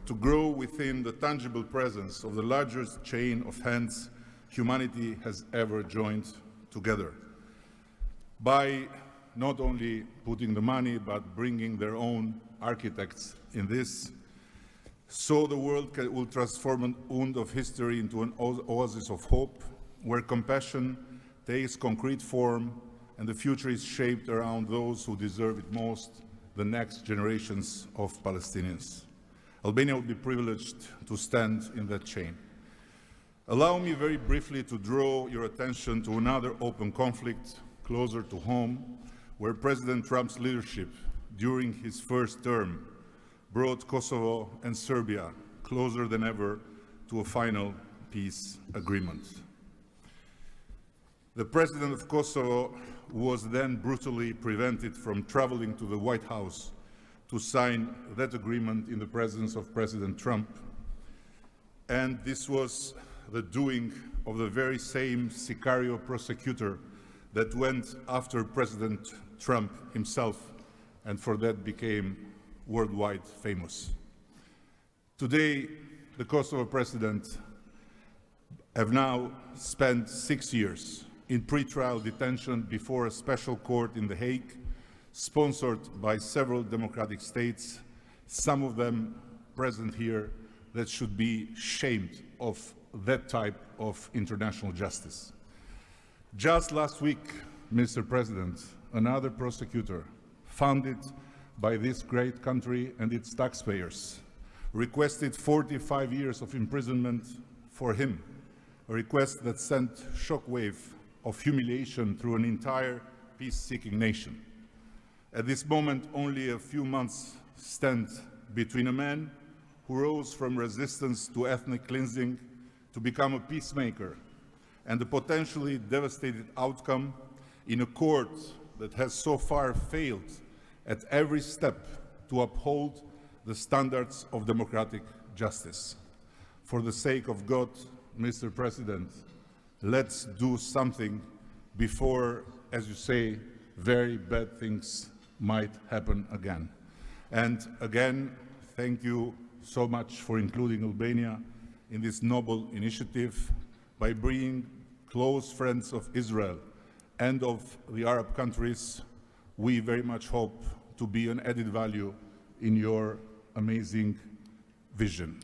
to grow within the tangible presence of the largest chain of hands humanity has ever joined together. By not only putting the money, but bringing their own architects in this, so the world will transform an wound of history into an oasis of hope, where compassion takes concrete form and the future is shaped around those who deserve it most, the next generations of Palestinians. Albania will be privileged to stand in that chain. Allow me very briefly to draw your attention to another open conflict closer to home, where President Trump's leadership during his first term brought Kosovo and Serbia closer than ever to a final peace agreement. The president of Kosovo was then brutally prevented from traveling to the White House to sign that agreement in the presence of President Trump. And this was the doing of the very same Sicario prosecutor that went after President Trump himself, and for that became worldwide famous. Today, the Kosovo president have now spent 6 years in pretrial detention before a special court in The Hague, sponsored by several democratic states, some of them present here, that should be shamed of that type of international justice. Just last week, Mr. President, another prosecutor, funded by this great country and its taxpayers, requested 45 years of imprisonment for him, a request that sent shockwave of humiliation through an entire peace-seeking nation. At this moment, only a few months stand between a man who rose from resistance to ethnic cleansing to become a peacemaker and the potentially devastating outcome in a court that has so far failed at every step to uphold the standards of democratic justice. For the sake of God, Mr. President, let's do something before, as you say, very bad things might happen again. And again, thank you so much for including Albania in this noble initiative by bringing close friends of Israel and of the Arab countries. We very much hope to be an added value in your amazing vision.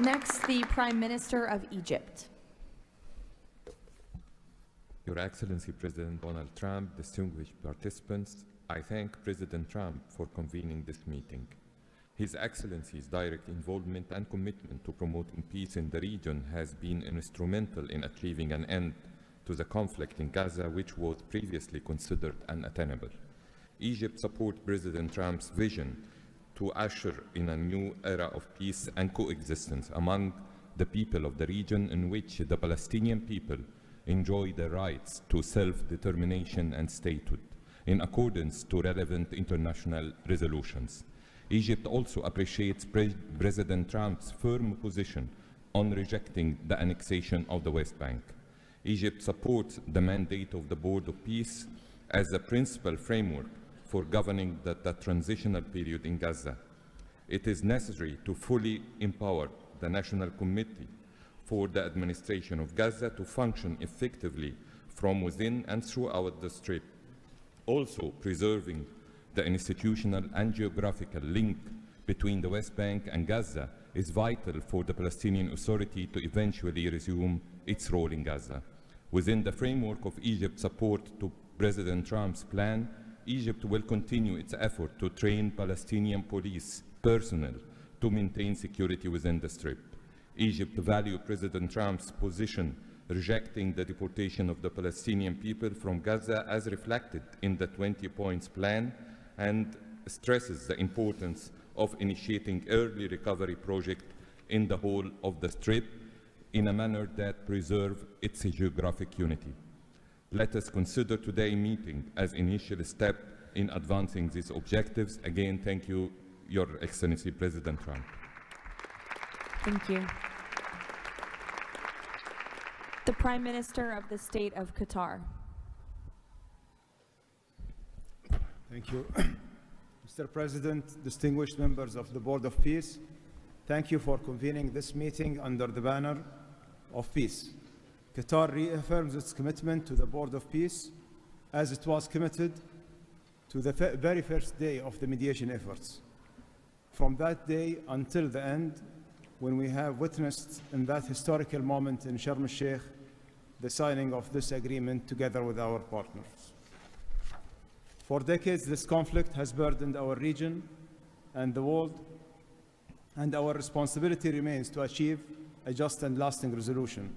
Next, the Prime Minister of Egypt. Your Excellency President Donald Trump, distinguished participants, I thank President Trump for convening this meeting. His Excellency's direct involvement and commitment to promoting peace in the region has been instrumental in achieving an end to the conflict in Gaza, which was previously considered unattainable. Egypt supports President Trump's vision to usher in a new era of peace and coexistence among the people of the region, in which the Palestinian people enjoy the rights to self-determination and statehood, in accordance to relevant international resolutions. Egypt also appreciates President Trump's firm position on rejecting the annexation of the West Bank. Egypt supports the mandate of the Board of Peace as the principal framework for governing the transitional period in Gaza. It is necessary to fully empower the National Committee for the administration of Gaza to function effectively from within and throughout the Strip. Also, preserving the institutional and geographical link between the West Bank and Gaza is vital for the Palestinian Authority to eventually resume its role in Gaza. Within the framework of Egypt's support to President Trump's plan, Egypt will continue its effort to train Palestinian police personnel to maintain security within the Strip. Egypt values President Trump's position rejecting the deportation of the Palestinian people from Gaza as reflected in the 20 points plan, and stresses the importance of initiating early recovery projects in the whole of the Strip in a manner that preserves its geographic unity. Let us consider today's meeting as an initial step in advancing these objectives. Again, thank you, Your Excellency President Trump. Thank you. The Prime Minister of the State of Qatar. Thank you. Mr. President, distinguished members of the Board of Peace, thank you for convening this meeting under the banner of peace. Qatar reaffirms its commitment to the Board of Peace as it was committed to the very first day of the mediation efforts. From that day until the end, when we have witnessed in that historical moment in Sharm el-Sheikh the signing of this agreement together with our partners. For decades, this conflict has burdened our region and the world, and our responsibility remains to achieve a just and lasting resolution.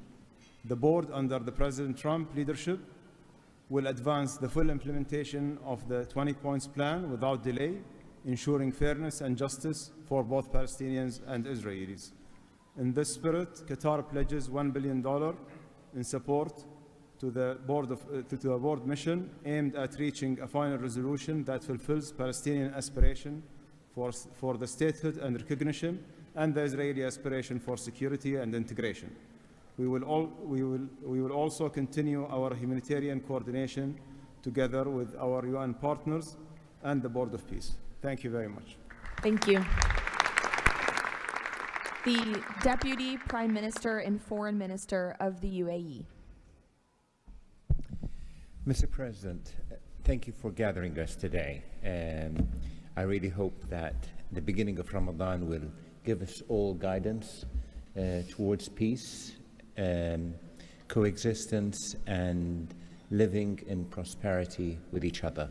The board, under the President Trump leadership, will advance the full implementation of the 20 points plan without delay, ensuring fairness and justice for both Palestinians and Israelis. In this spirit, Qatar pledges $1 billion in support to the board mission aimed at reaching a final resolution that fulfills Palestinian aspiration for the statehood and recognition, and the Israeli aspiration for security and integration. We will also continue our humanitarian coordination together with our UN partners and the Board of Peace. Thank you very much. Thank you. The Deputy Prime Minister and Foreign Minister of the UAE. Mr. President, thank you for gathering us today. I really hope that the beginning of Ramadan will give us all guidance towards peace, coexistence, and living in prosperity with each other.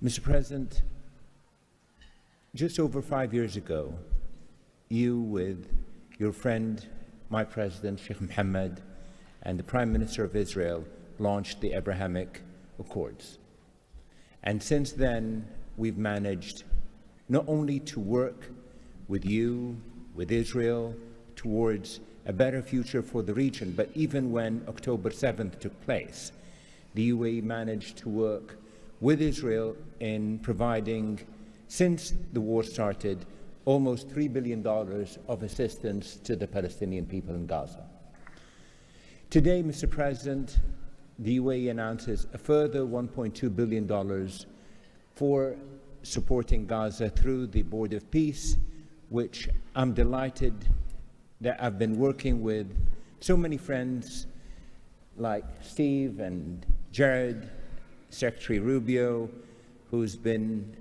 Mr. President, just over 5 years ago, you with your friend, my president, Sheikh Mohammed, and the Prime Minister of Israel launched the Abrahamic Accords. And since then, we've managed not only to work with you, with Israel, towards a better future for the region, but even when October 7th took place, the UAE managed to work with Israel in providing, since the war started, almost $3 billion of assistance to the Palestinian people in Gaza. Today, Mr. President, the UAE announces a further $1.2 billion for supporting Gaza through the Board of Peace, which I'm delighted that I've been working with so many friends like Steve and Jared, Secretary Rubio, who's been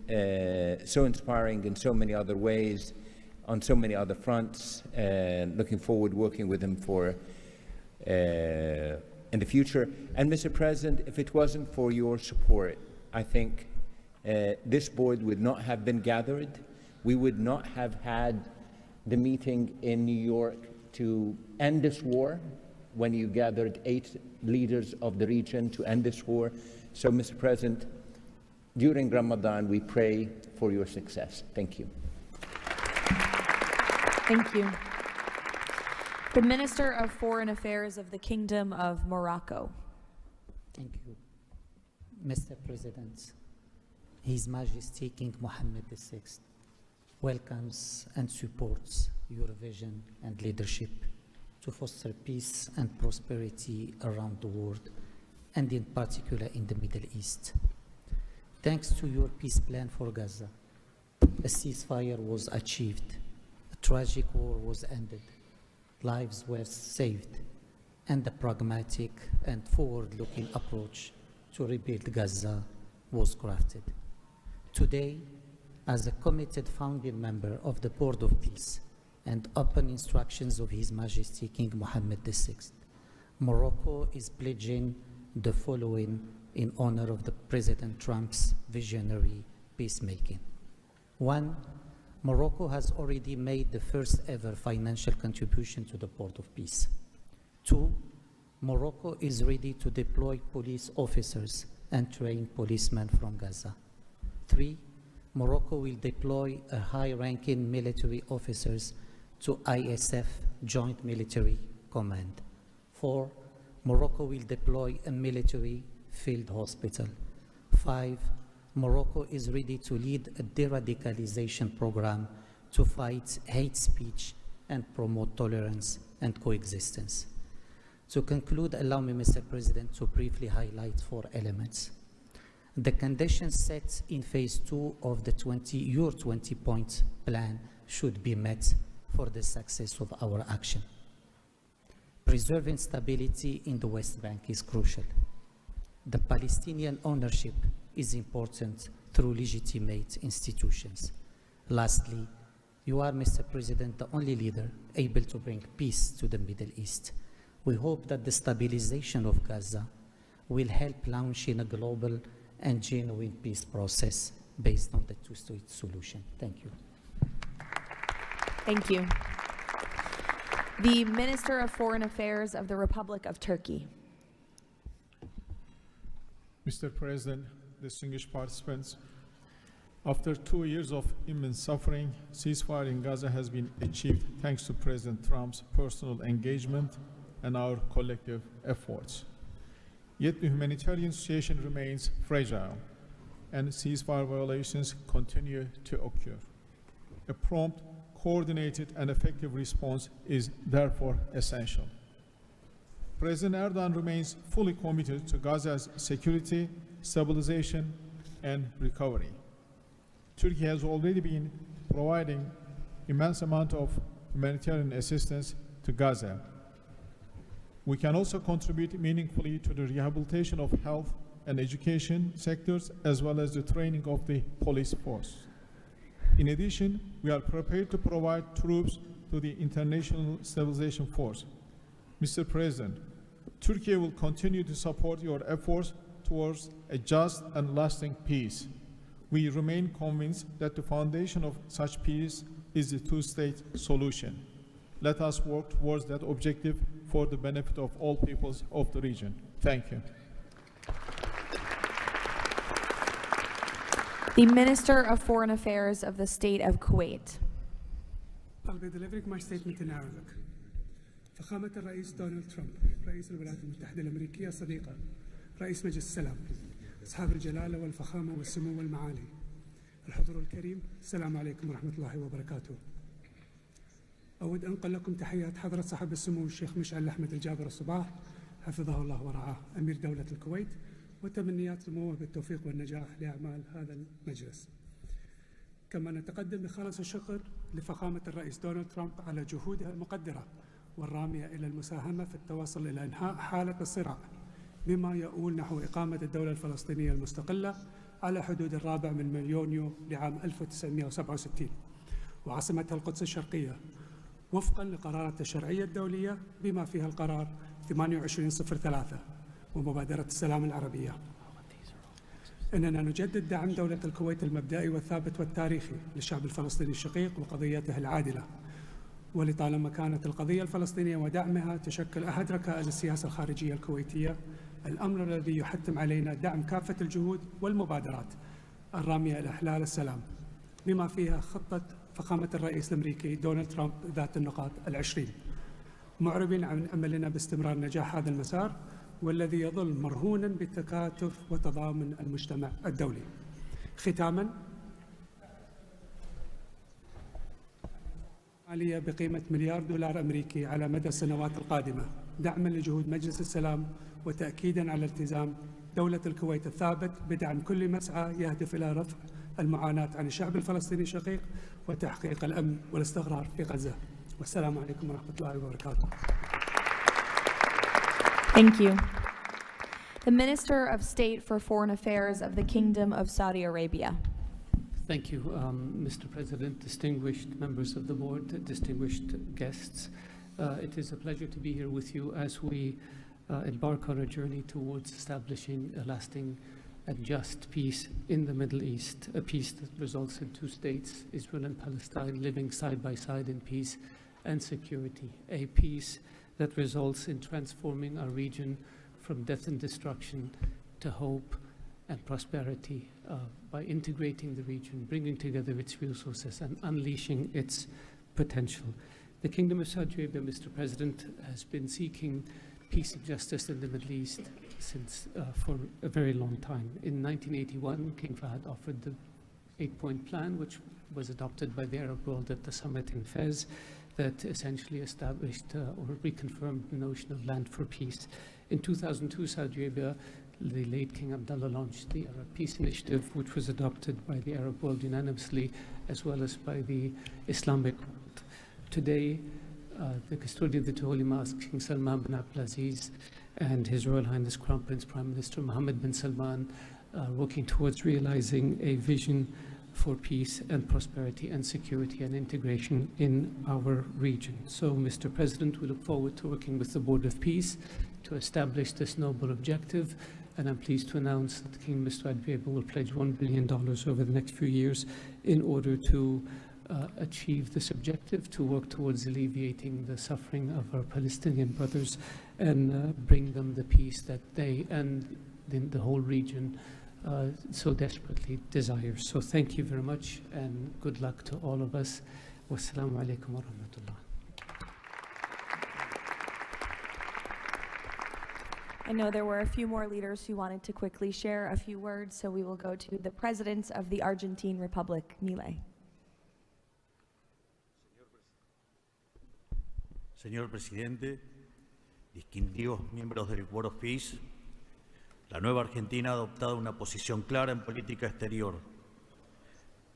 so inspiring in so many other ways, on so many other fronts, and looking forward working with him for in the future. And Mr. President, if it wasn't for your support, I think this board would not have been gathered. We would not have had the meeting in New York to end this war, when you gathered 8 leaders of the region to end this war. So, Mr. President, during Ramadan, we pray for your success. Thank you. Thank you. The Minister of Foreign Affairs of the Kingdom of Morocco. Thank you. Mr. President, His Majesty King Mohammed VI welcomes and supports your vision and leadership to foster peace and prosperity around the world, and in particular in the Middle East. Thanks to your peace plan for Gaza, a ceasefire was achieved, a tragic war was ended, lives were saved, and a pragmatic and forward-looking approach to rebuild Gaza was crafted. Today, as a committed founding member of the Board of Peace and upon instructions of His Majesty King Mohammed VI, Morocco is pledging the following in honor of the President Trump's visionary peacemaking. 1, Morocco has already made the first ever financial contribution to the Board of Peace. 2, Morocco is ready to deploy police officers and train policemen from Gaza. 3, Morocco will deploy a high-ranking military officers to ISF Joint Military Command. 4, Morocco will deploy a military field hospital. 5, Morocco is ready to lead a de-radicalization program to fight hate speech and promote tolerance and coexistence. To conclude, allow me, Mr. President, to briefly highlight 4 elements. The conditions set in phase 2 of the 20-point plan should be met for the success of our action. Preserving stability in the West Bank is crucial. The Palestinian ownership is important through legitimate institutions. Lastly, you are, Mr. President, the only leader able to bring peace to the Middle East. We hope that the stabilization of Gaza will help launching a global and genuine peace process based on the two-state solution. Thank you. Thank you. The Minister of Foreign Affairs of the Republic of Turkey. Mr. President, distinguished participants, after 2 years of immense suffering, ceasefire in Gaza has been achieved thanks to President Trump's personal engagement and our collective efforts. Yet the humanitarian situation remains fragile, and ceasefire violations continue to occur. A prompt, coordinated, and effective response is therefore essential. President Erdogan remains fully committed to Gaza's security, stabilization, and recovery. Turkey has already been providing immense amount of humanitarian assistance to Gaza. We can also contribute meaningfully to the rehabilitation of health and education sectors, as well as the training of the police force. In addition, we are prepared to provide troops to the International Stabilization Force. Mr. President, Turkey will continue to support your efforts towards a just and lasting peace. We remain convinced that the foundation of such peace is the two-state solution. Let us work towards that objective for the benefit of all peoples of the region. Thank you. The Minister of Foreign Affairs of the State of Kuwait. I'll be delivering my statement in Arabic. فخامة الرئيس دونالد ترامب رئيس الولايات المتحدة الأمريكية صديقة رئيس مجلس السلام أصحاب الجلالة والفخامة والسمو والمعالي الحضور الكريم السلام عليكم ورحمة الله وبركاته. أود أن أنقل لكم تحيات حضرة صاحب السمو الشيخ مشعل أحمد الجابر الصباح حفظه الله ورعاه أمير دولة الكويت، وتمنيات سموه بالتوفيق والنجاح لأعمال هذا المجلس. كما نتقدم بخالص الشكر لفخامة الرئيس دونالد ترامب على جهودها المقدرة والرامية إلى المساهمة في التوصل إلى إنهاء حالة الصراع بما يؤول نحو إقامة الدولة الفلسطينية المستقلة على حدود 4 من يونيو لعام 1967 وعاصمتها القدس الشرقية وفقا لقرارات الشرعية الدولية بما فيها القرار 2803 ومبادرة السلام العربية. إننا نجدد دعم دولة الكويت المبدئي والثابت والتاريخي للشعب الفلسطيني الشقيق وقضيته العادلة، ولطالما كانت القضية الفلسطينية ودعمها تشكل أحد ركائز السياسة الخارجية الكويتية، الأمر الذي يحتم علينا دعم كافة الجهود والمبادرات الرامية إلى إحلال السلام بما فيها خطة فخامة الرئيس الأمريكي دونالد ترامب ذات النقاط 20، معربين عن أملنا باستمرار نجاح هذا المسار والذي يظل مرهونا بالتكاتف وتضامن المجتمع الدولي. ختاما، مالية بقيمة $1 مليار أمريكي على مدى السنوات القادمة دعما لجهود مجلس السلام وتأكيدا على التزام دولة الكويت الثابت بدعم كل مسعى يهدف إلى رفع المعاناة عن الشعب الفلسطيني الشقيق وتحقيق الأمن والاستقرار في غزة. والسلام عليكم ورحمة الله وبركاته. Thank you. The Minister of State for Foreign Affairs of the Kingdom of Saudi Arabia. Thank you, Mr. President, distinguished members of the board, distinguished guests. It is a pleasure to be here with you as we embark on a journey towards establishing a lasting and just peace in the Middle East, a peace that results in 2 states, Israel and Palestine, living side by side in peace and security, a peace that results in transforming our region from death and destruction to hope and prosperity by integrating the region, bringing together its resources and unleashing its potential. The Kingdom of Saudi Arabia, Mr. President, has been seeking peace and justice in the Middle East for a very long time. In 1981, King Fahd offered the 8-point plan, which was adopted by the Arab world at the summit in Fez, that essentially established or reconfirmed the notion of land for peace. In 2002, Saudi Arabia, the late King Abdullah, launched the Arab Peace Initiative, which was adopted by the Arab world unanimously, as well as by the Islamic world. Today, the custodian of the two holy mosques, King Salman bin Abdulaziz, and His Royal Highness Crown Prince Prime Minister Mohammed bin Salman are working towards realizing a vision for peace and prosperity and security and integration in our region. So, Mr. President, we look forward to working with the Board of Peace to establish this noble objective, and I'm pleased to announce that King Mr. Adveba will pledge $1 billion over the next few years in order to achieve this objective, to work towards alleviating the suffering of our Palestinian brothers and bring them the peace that they and the whole region so desperately desires. So thank you very much and good luck to all of us. Wassalamu alaikum wa rahmatullah. I know there were a few more leaders who wanted to quickly share a few words, so we will go to the President of the Argentine Republic, Milei. Señor Presidente, distinguidos miembros del Board of Peace, la nueva Argentina ha adoptado una posición clara en política exterior.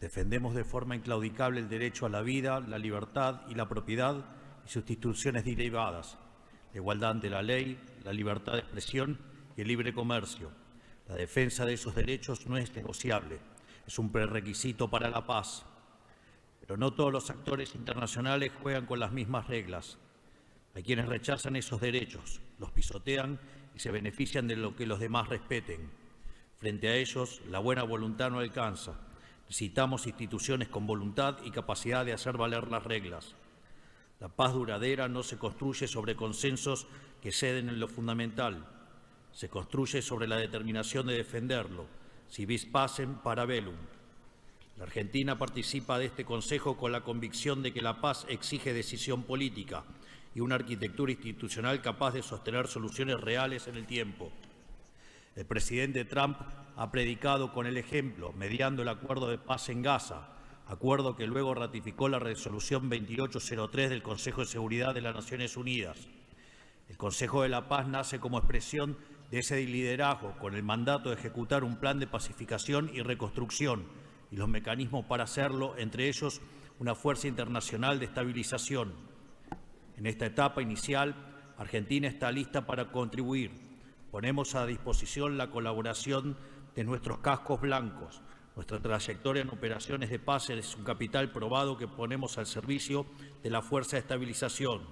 Defendemos de forma inclaudicable el derecho a la vida, la libertad y la propiedad y sus instituciones derivadas, la igualdad ante la ley, la libertad de expresión y el libre comercio. La defensa de esos derechos no es negociable, es un prerequisito para la paz. Pero no todos los actores internacionales juegan con las mismas reglas. Hay quienes rechazan esos derechos, los pisotean y se benefician de lo que los demás respeten. Frente a ellos, la buena voluntad no alcanza. Necesitamos instituciones con voluntad y capacidad de hacer valer las reglas. La paz duradera no se construye sobre consensos que ceden en lo fundamental. Se construye sobre la determinación de defenderlo. Si vis pacem, para bellum. La Argentina participa de este Consejo con la convicción de que la paz exige decisión política y una arquitectura institucional capaz de sostener soluciones reales en el tiempo. El presidente Trump ha predicado con el ejemplo, mediando el acuerdo de paz en Gaza, acuerdo que luego ratificó la resolución 2803 del Consejo de Seguridad de las Naciones Unidas. El Consejo de la Paz nace como expresión de ese liderazgo, con el mandato de ejecutar un plan de pacificación y reconstrucción y los mecanismos para hacerlo, entre ellos una fuerza internacional de estabilización. En esta etapa inicial, Argentina está lista para contribuir. Ponemos a disposición la colaboración de nuestros cascos blancos. Nuestra trayectoria en operaciones de paz es un capital probado que ponemos al servicio de la fuerza de estabilización.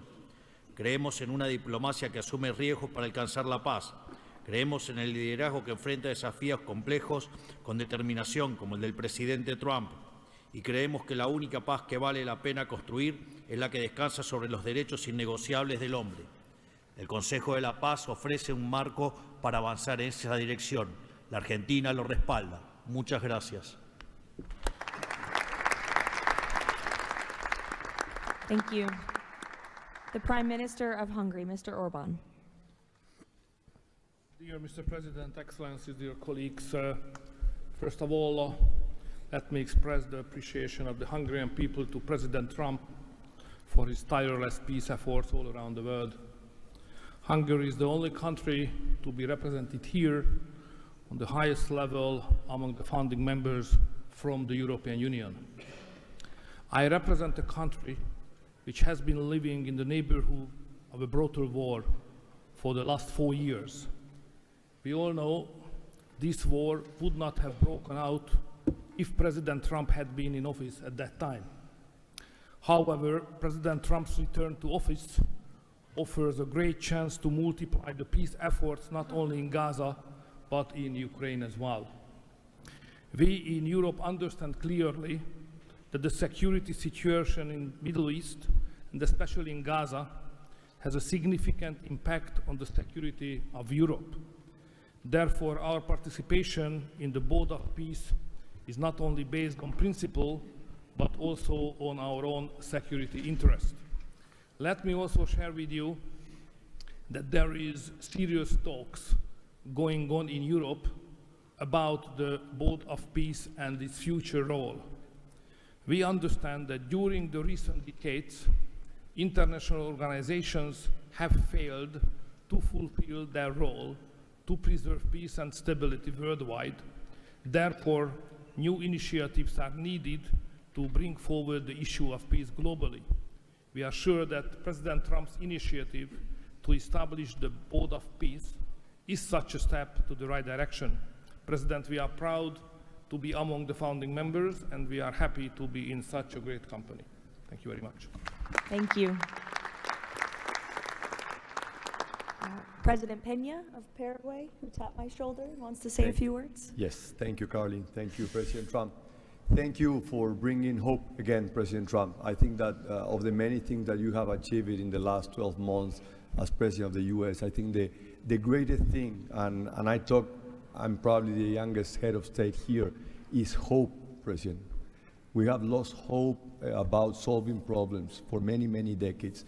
Creemos en una diplomacia que asume riesgos para alcanzar la paz. Creemos en el liderazgo que enfrenta desafíos complejos con determinación, como el del presidente Trump. Y creemos que la única paz que vale la pena construir es la que descansa sobre los derechos innegociables del hombre. El Consejo de la Paz ofrece un marco para avanzar en esa dirección. La Argentina lo respalda. Muchas gracias. Thank you. The Prime Minister of Hungary, Mr. Orbán. Dear Mr. President, Excellencies, dear colleagues, first of all, let me express the appreciation of the Hungarian people to President Trump for his tireless peace efforts all around the world. Hungary is the only country to be represented here on the highest level among the founding members from the European Union. I represent a country which has been living in the neighborhood of a brutal war for the last 4 years. We all know this war would not have broken out if President Trump had been in office at that time. However, President Trump's return to office offers a great chance to multiply the peace efforts not only in Gaza, but in Ukraine as well. We in Europe understand clearly that the security situation in the Middle East, and especially in Gaza, has a significant impact on the security of Europe. Therefore, our participation in the Board of Peace is not only based on principle, but also on our own security interest. Let me also share with you that there is serious talks going on in Europe about the Board of Peace and its future role. We understand that during the recent decades, international organizations have failed to fulfill their role to preserve peace and stability worldwide. Therefore, new initiatives are needed to bring forward the issue of peace globally. We are sure that President Trump's initiative to establish the Board of Peace is such a step to the right direction. President, we are proud to be among the founding members, and we are happy to be in such a great company. Thank you very much. Thank you. President Peña of Paraguay, who tapped my shoulder, wants to say a few words. Yes, thank you, Caroline. Thank you, President Trump. Thank you for bringing hope again, President Trump. I think that of the many things that you have achieved in the last 12 months as President of the U.S., I think the greatest thing, and I'm probably the youngest head of state here, is hope, President. We have lost hope about solving problems for many, many decades.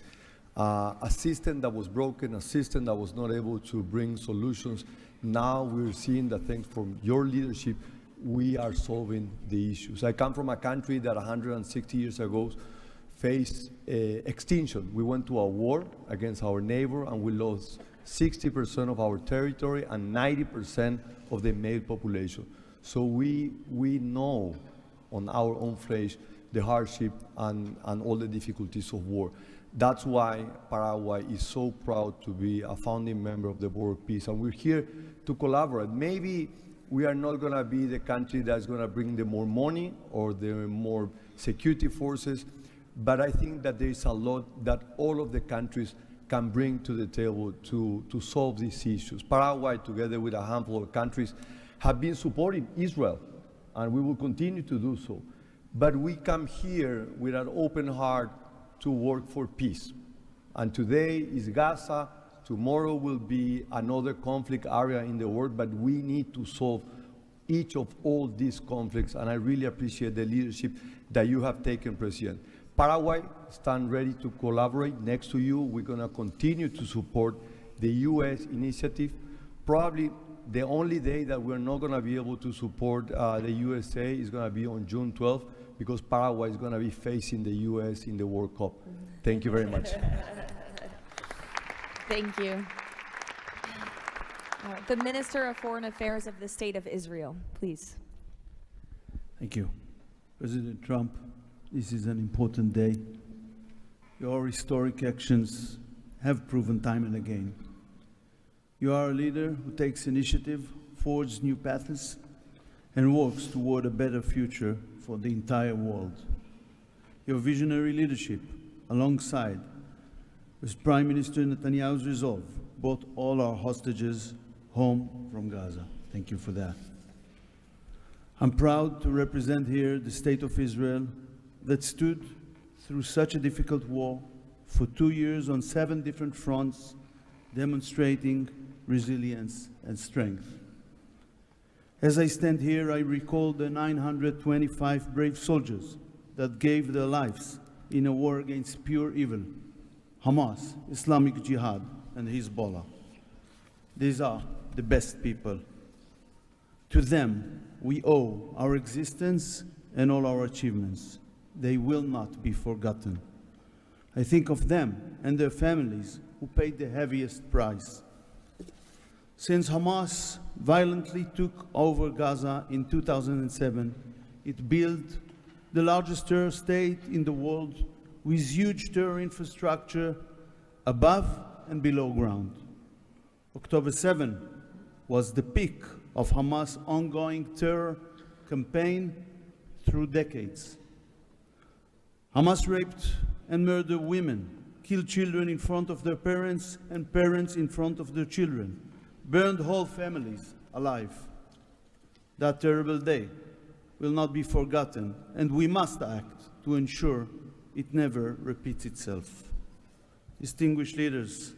A system that was broken, a system that was not able to bring solutions. Now we're seeing that thanks from your leadership, we are solving the issues. I come from a country that 160 years ago faced extinction. We went to a war against our neighbor and we lost 60% of our territory and 90% of the male population. So we know on our own flesh the hardship and all the difficulties of war. That's why Paraguay is so proud to be a founding member of the Board of Peace, and we're here to collaborate. Maybe we are not going to be the country that's going to bring the more money or the more security forces, but I think that there is a lot that all of the countries can bring to the table to solve these issues. Paraguay, together with a handful of countries, have been supporting Israel, and we will continue to do so. But we come here with an open heart to work for peace. And today is Gaza, tomorrow will be another conflict area in the world, but we need to solve each of all these conflicts, and I really appreciate the leadership that you have taken, President. Paraguay stands ready to collaborate next to you. We're going to continue to support the U.S. initiative. Probably the only day that we're not going to be able to support the USA is going to be on June 12th, because Paraguay is going to be facing the U.S. in the World Cup. Thank you very much. Thank you. The Minister of Foreign Affairs of the State of Israel, please. Thank you. President Trump, this is an important day. Your historic actions have proven time and again. You are a leader who takes initiative, forges new paths, and works toward a better future for the entire world. Your visionary leadership, alongside with Prime Minister Netanyahu's resolve, brought all our hostages home from Gaza. Thank you for that. I'm proud to represent here the State of Israel that stood through such a difficult war for 2 years on 7 different fronts, demonstrating resilience and strength. As I stand here, I recall the 925 brave soldiers that gave their lives in a war against pure evil, Hamas, Islamic Jihad, and Hezbollah. These are the best people. To them, we owe our existence and all our achievements. They will not be forgotten. I think of them and their families who paid the heaviest price. Since Hamas violently took over Gaza in 2007, it built the largest terror state in the world with huge terror infrastructure above and below ground. October 7 was the peak of Hamas' ongoing terror campaign through decades. Hamas raped and murdered women, killed children in front of their parents and parents in front of their children, burned whole families alive. That terrible day will not be forgotten, and we must act to ensure it never repeats itself. Distinguished leaders,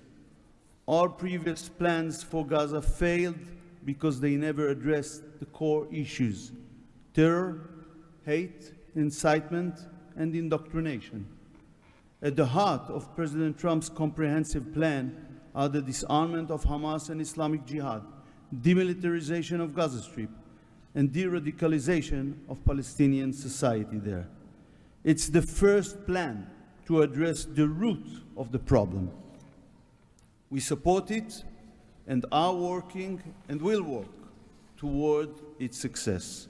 our previous plans for Gaza failed because they never addressed the core issues: terror, hate, incitement, and indoctrination. At the heart of President Trump's comprehensive plan are the disarmament of Hamas and Islamic Jihad, demilitarization of Gaza Strip, and de-radicalization of Palestinian society there. It's the first plan to address the root of the problem. We support it and are working and will work toward its success.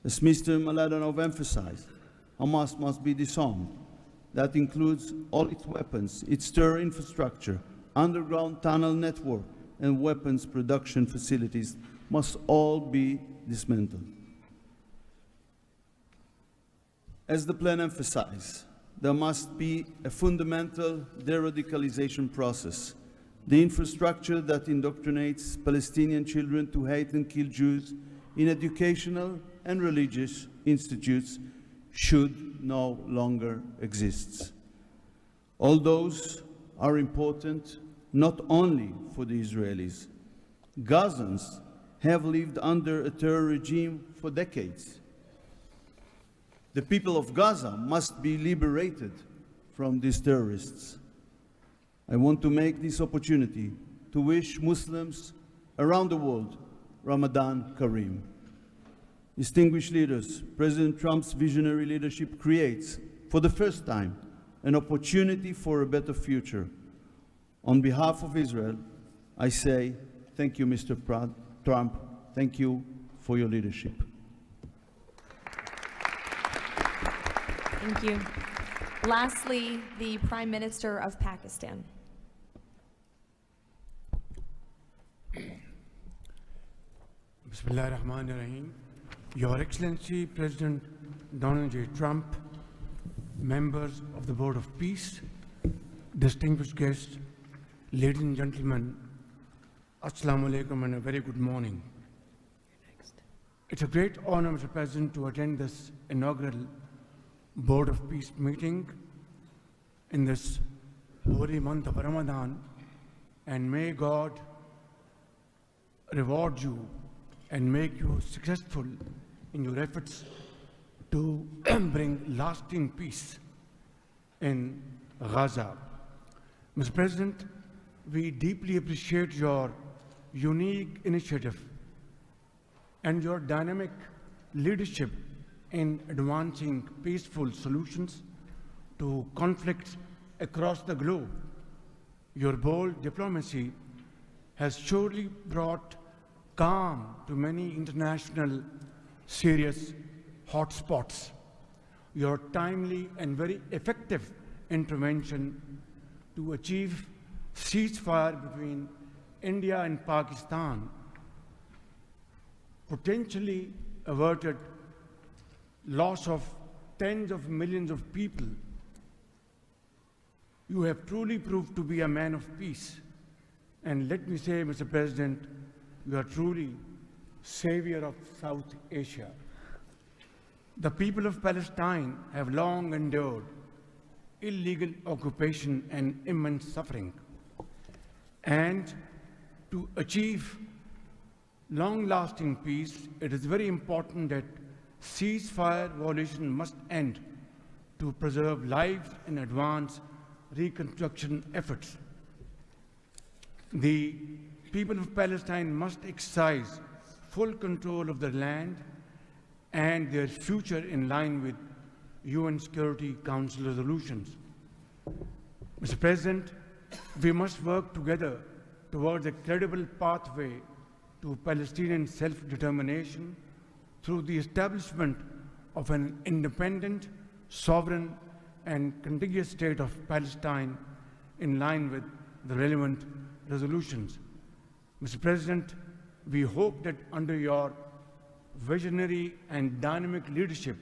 As Mr. Mladenov emphasized, Hamas must be disarmed. That includes all its weapons, its terror infrastructure, underground tunnel network, and weapons production facilities must all be dismantled. As the plan emphasized, there must be a fundamental de-radicalization process. The infrastructure that indoctrinates Palestinian children to hate and kill Jews in educational and religious institutes should no longer exist. All those are important not only for the Israelis. Gazans have lived under a terror regime for decades. The people of Gaza must be liberated from these terrorists. I want to make this opportunity to wish Muslims around the world Ramadan Kareem. Distinguished leaders, President Trump's visionary leadership creates, for the first time, an opportunity for a better future. On behalf of Israel, I say thank you, Mr. Trump. Thank you for your leadership. Thank you. Lastly, the Prime Minister of Pakistan. Bismillah ar-Rahman ar-Rahim. Your Excellency, President Donald J. Trump, members of the Board of Peace, distinguished guests, ladies and gentlemen, Assalamu alaikum and a very good morning. It's a great honor, Mr. President, to attend this inaugural Board of Peace meeting in this holy month of Ramadan, and may God reward you and make you successful in your efforts to bring lasting peace in Gaza. Mr. President, we deeply appreciate your unique initiative and your dynamic leadership in advancing peaceful solutions to conflicts across the globe. Your bold diplomacy has surely brought calm to many international serious hotspots. Your timely and very effective intervention to achieve ceasefire between India and Pakistan potentially averted loss of tens of millions of people. You have truly proved to be a man of peace. And let me say, Mr. President, you are truly savior of South Asia. The people of Palestine have long endured illegal occupation and immense suffering. And to achieve long-lasting peace, it is very important that ceasefire violation must end to preserve lives and advance reconstruction efforts. The people of Palestine must exercise full control of their land and their future in line with UN Security Council resolutions. Mr. President, we must work together towards a credible pathway to Palestinian self-determination through the establishment of an independent, sovereign, and contiguous state of Palestine in line with the relevant resolutions. Mr. President, we hope that under your visionary and dynamic leadership,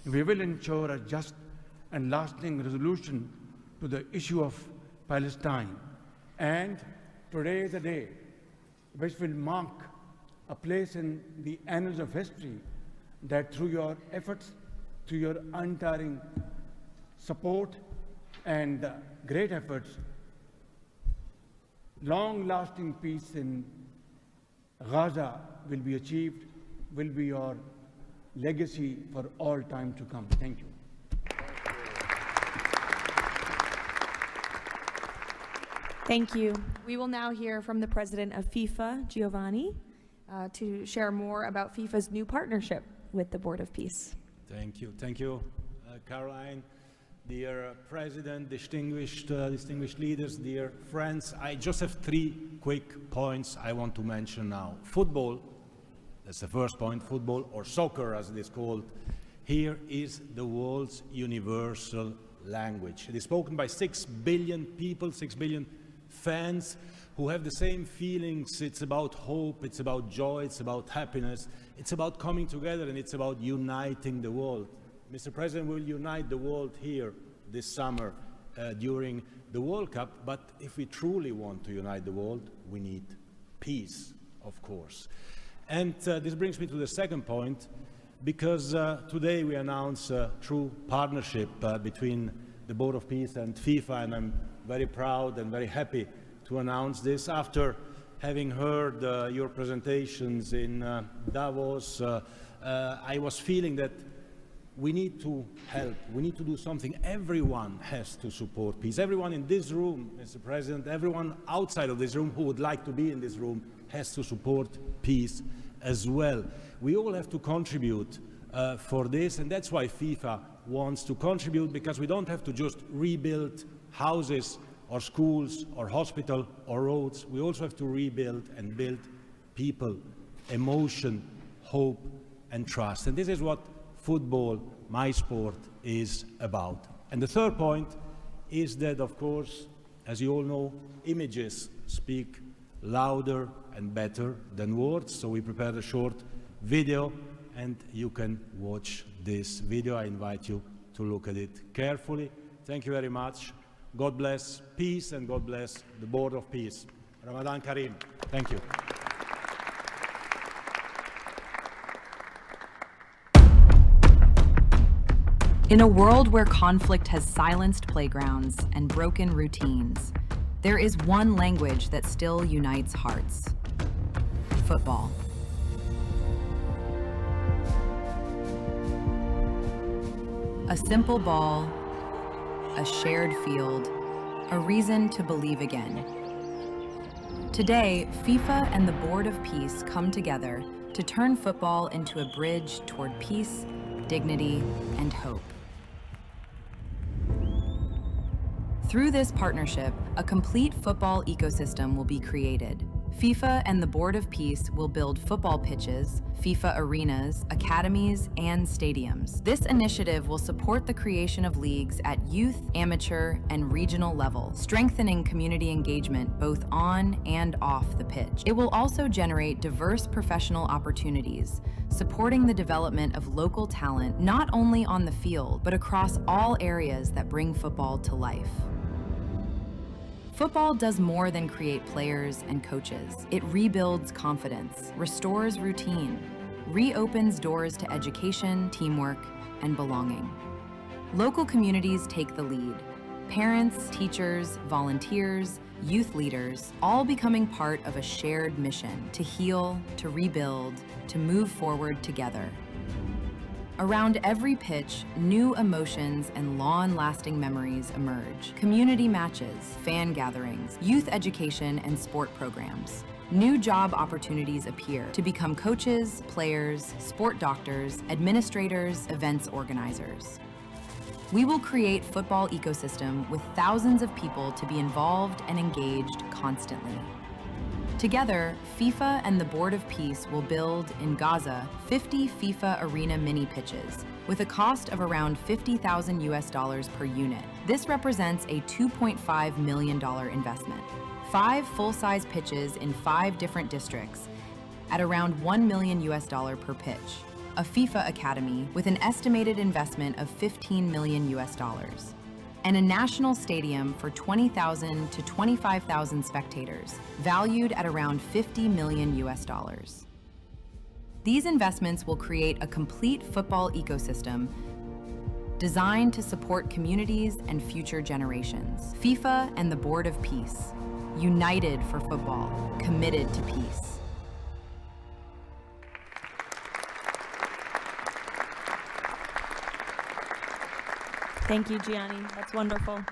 we will ensure a just and lasting resolution to the issue of Palestine. And today is a day which will mark a place in the annals of history that through your efforts, through your untiring support and great efforts, long-lasting peace in Gaza will be achieved, will be your legacy for all time to come. Thank you. Thank you. We will now hear from the president of FIFA, Giovanni, to share more about FIFA's new partnership with the Board of Peace. Thank you, Caroline. Dear President, distinguished leaders, dear friends, I just have 3 quick points I want to mention now. Football, that's the first point, football, or soccer as it is called, here is the world's universal language. It is spoken by 6 billion people, 6 billion fans who have the same feelings. It's about hope, it's about joy, it's about happiness, it's about coming together, and it's about uniting the world. Mr. President will unite the world here this summer during the World Cup, but if we truly want to unite the world, we need peace, of course. And this brings me to the second point, because today we announce a true partnership between the Board of Peace and FIFA, and I'm very proud and very happy to announce this. After having heard your presentations in Davos, I was feeling that we need to help, we need to do something. Everyone has to support peace. Everyone in this room, Mr. President, everyone outside of this room who would like to be in this room has to support peace as well. We all have to contribute for this, and that's why FIFA wants to contribute, because we don't have to just rebuild houses or schools or hospital or roads. We also have to rebuild and build people, emotion, hope and trust. And this is what football, my sport, is about. And the third point is that, of course, as you all know, images speak louder and better than words. So we prepared a short video, and you can watch this video. I invite you to look at it carefully. Thank you very much. God bless peace, and God bless the Board of Peace. Ramadan Kareem. Thank you. In a world where conflict has silenced playgrounds and broken routines, there is one language that still unites hearts: football. A simple ball, a shared field, a reason to believe again. Today, FIFA and the Board of Peace come together to turn football into a bridge toward peace, dignity, and hope. Through this partnership, a complete football ecosystem will be created. FIFA and the Board of Peace will build football pitches, FIFA arenas, academies, and stadiums. This initiative will support the creation of leagues at youth, amateur, and regional level, strengthening community engagement both on and off the pitch. It will also generate diverse professional opportunities, supporting the development of local talent not only on the field, but across all areas that bring football to life. Football does more than create players and coaches. It rebuilds confidence, restores routine, reopens doors to education, teamwork, and belonging. Local communities take the lead. Parents, teachers, volunteers, youth leaders, all becoming part of a shared mission to heal, to rebuild, to move forward together. Around every pitch, new emotions and long-lasting memories emerge. Community matches, fan gatherings, youth education, and sport programs. New job opportunities appear to become coaches, players, sport doctors, administrators, events organizers. We will create football ecosystem with thousands of people to be involved and engaged constantly. Together, FIFA and the Board of Peace will build, in Gaza, 50 FIFA arena mini pitches, with a cost of around $50,000 per unit. This represents a $2.5 million investment. 5 full-size pitches in 5 different districts at around $1 million per pitch. A FIFA academy with an estimated investment of $15 million. And a national stadium for 20,000 to 25,000 spectators, valued at around $50 million. These investments will create a complete football ecosystem designed to support communities and future generations. FIFA and the Board of Peace, united for football, committed to peace. Thank you, Gianni. That's wonderful.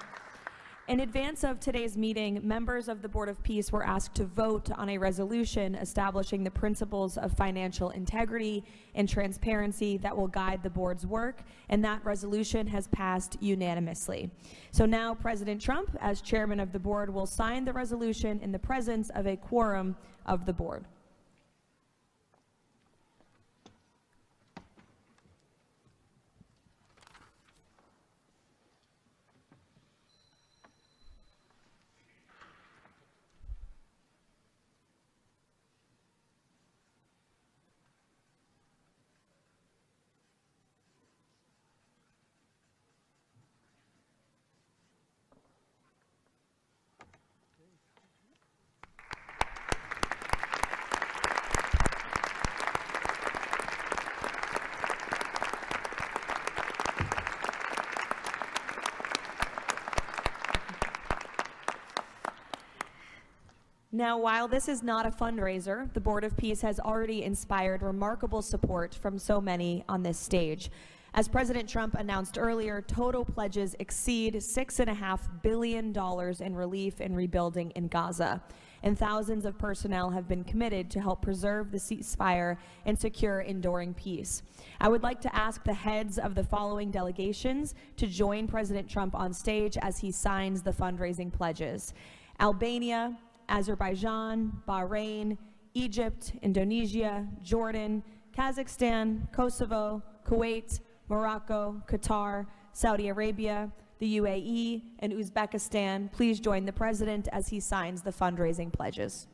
In advance of today's meeting, members of the Board of Peace were asked to vote on a resolution establishing the principles of financial integrity and transparency that will guide the board's work, and that resolution has passed unanimously. So now President Trump, as chairman of the board, will sign the resolution in the presence of a quorum of the board. Now, while this is not a fundraiser, the Board of Peace has already inspired remarkable support from so many on this stage. As President Trump announced earlier, total pledges exceed $6.5 billion in relief and rebuilding in Gaza, and thousands of personnel have been committed to help preserve the ceasefire and secure enduring peace. I would like to ask the heads of the following delegations to join President Trump on stage as he signs the fundraising pledges: Albania, Azerbaijan, Bahrain, Egypt, Indonesia, Jordan, Kazakhstan, Kosovo, Kuwait, Morocco, Qatar, Saudi Arabia, the UAE, and Uzbekistan. Please join the President as he signs the fundraising pledges.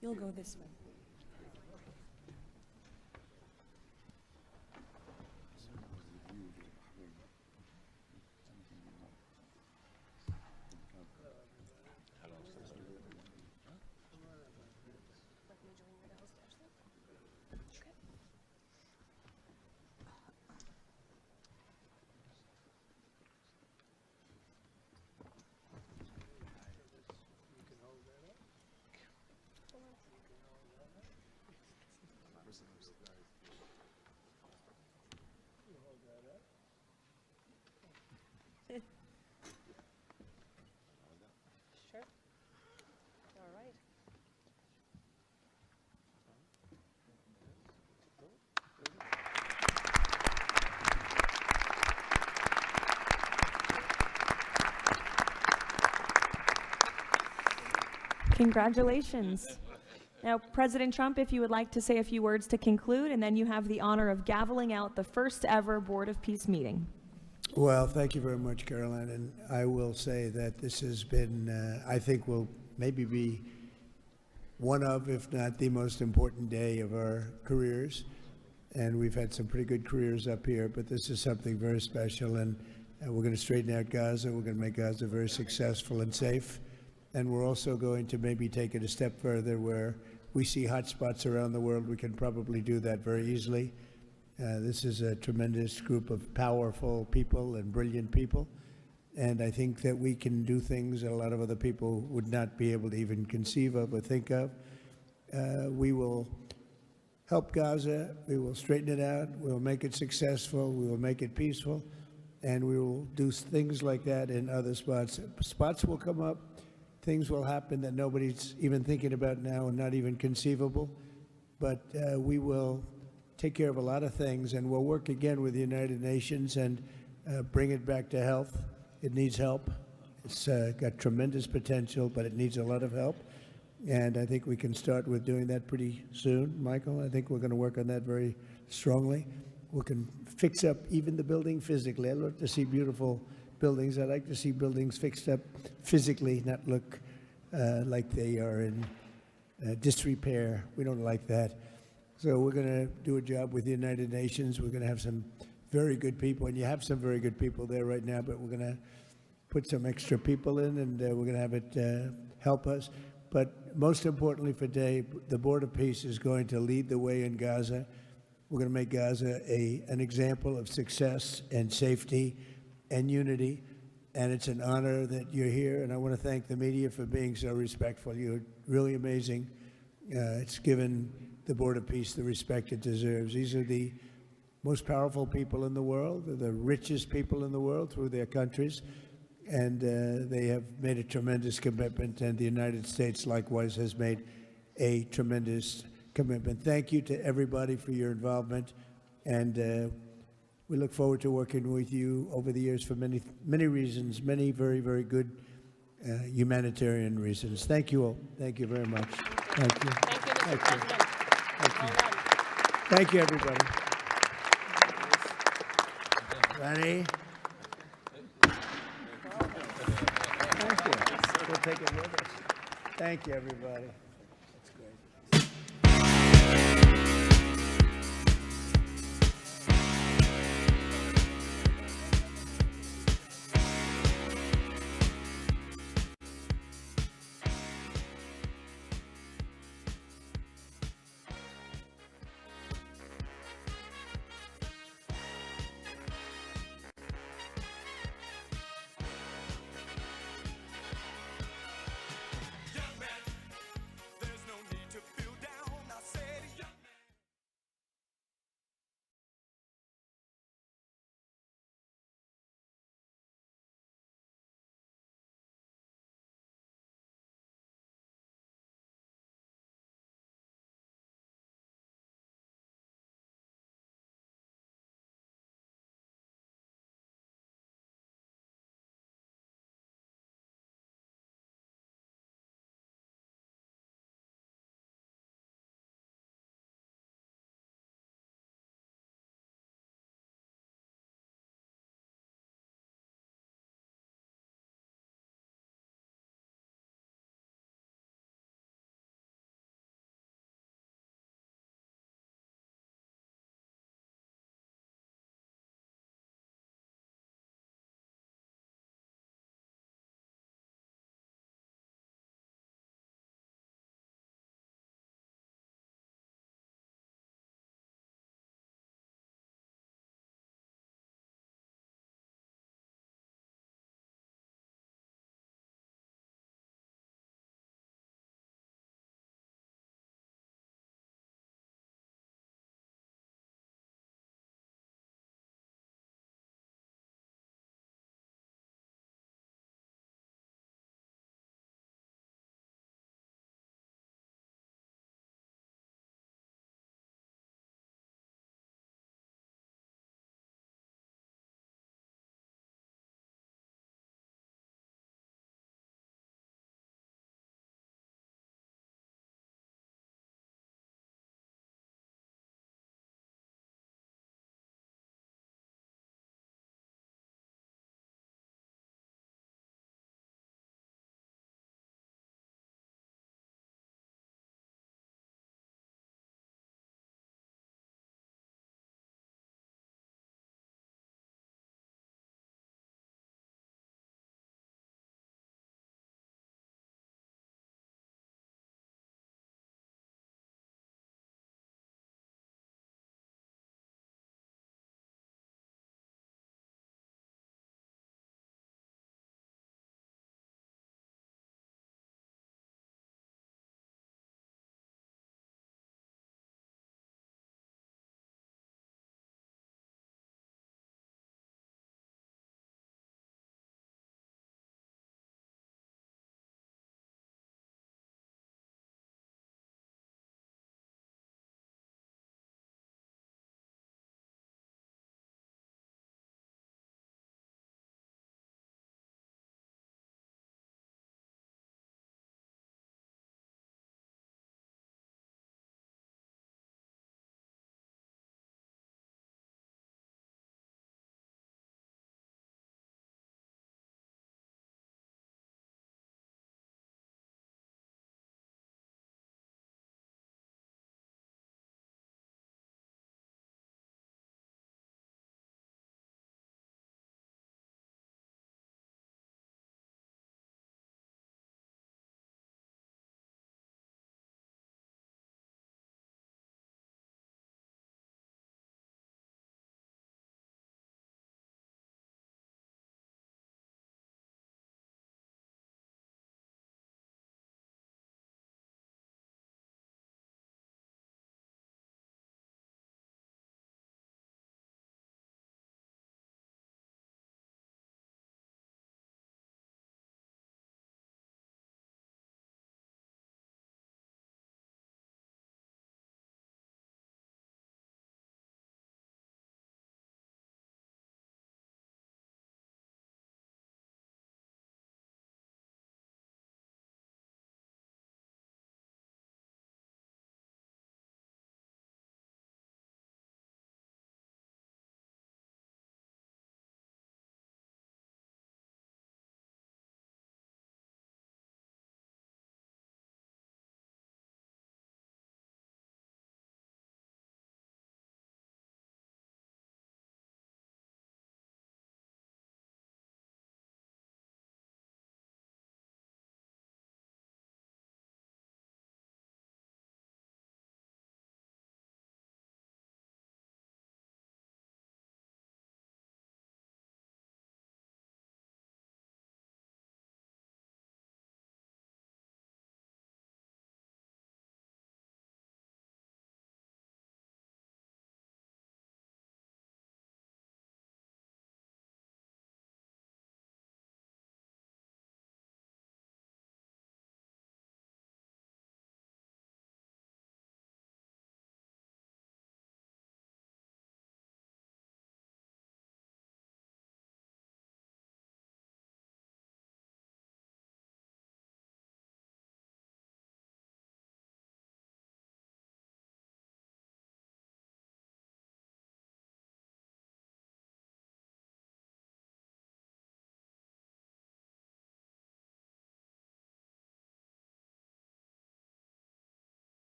You'll go this way. Sure. All right. Congratulations. Now, President Trump, if you would like to say a few words to conclude, and then you have the honor of gaveling out the first ever Board of Peace meeting. Well, thank you very much, Caroline. And I will say that this has been, I think, will maybe be one of, if not the most important day of our careers. And we've had some pretty good careers up here, but this is something very special. And we're going to straighten out Gaza. We're going to make Gaza very successful and safe. And we're also going to maybe take it a step further where we see hot spots around the world. We can probably do that very easily. This is a tremendous group of powerful people and brilliant people. And I think that we can do things that a lot of other people would not be able to even conceive of or think of. We will help Gaza. We will straighten it out. We'll make it successful. We will make it peaceful. And we will do things like that in other spots. Spots will come up. Things will happen that nobody's even thinking about now and not even conceivable. But we will take care of a lot of things, and we'll work again with the United Nations and bring it back to health. It needs help. It's got tremendous potential, but it needs a lot of help. And I think we can start with doing that pretty soon, Michael. I think we're going to work on that very strongly. We can fix up even the building physically. I love to see beautiful buildings. I like to see buildings fixed up physically, not look like they are in disrepair. We don't like that. So we're going to do a job with the United Nations. We're going to have some very good people, and you have some very good people there right now, but we're going to put some extra people in, and we're going to have it help us. But most importantly for today, the Board of Peace is going to lead the way in Gaza. We're going to make Gaza an example of success and safety and unity. And it's an honor that you're here. And I want to thank the media for being so respectful. You're really amazing. It's given the Board of Peace the respect it deserves. These are the most powerful people in the world. They're the richest people in the world through their countries. And they have made a tremendous commitment. And the United States likewise has made a tremendous commitment. Thank you to everybody for your involvement. And we look forward to working with you over the years for many, many reasons, many very, very good humanitarian reasons. Thank you all. Thank you very much. Thank you. Thank you, Mr. President. Thank you. Thank you, everybody. Ready? Thank you. We'll take it with us. Thank you, everybody.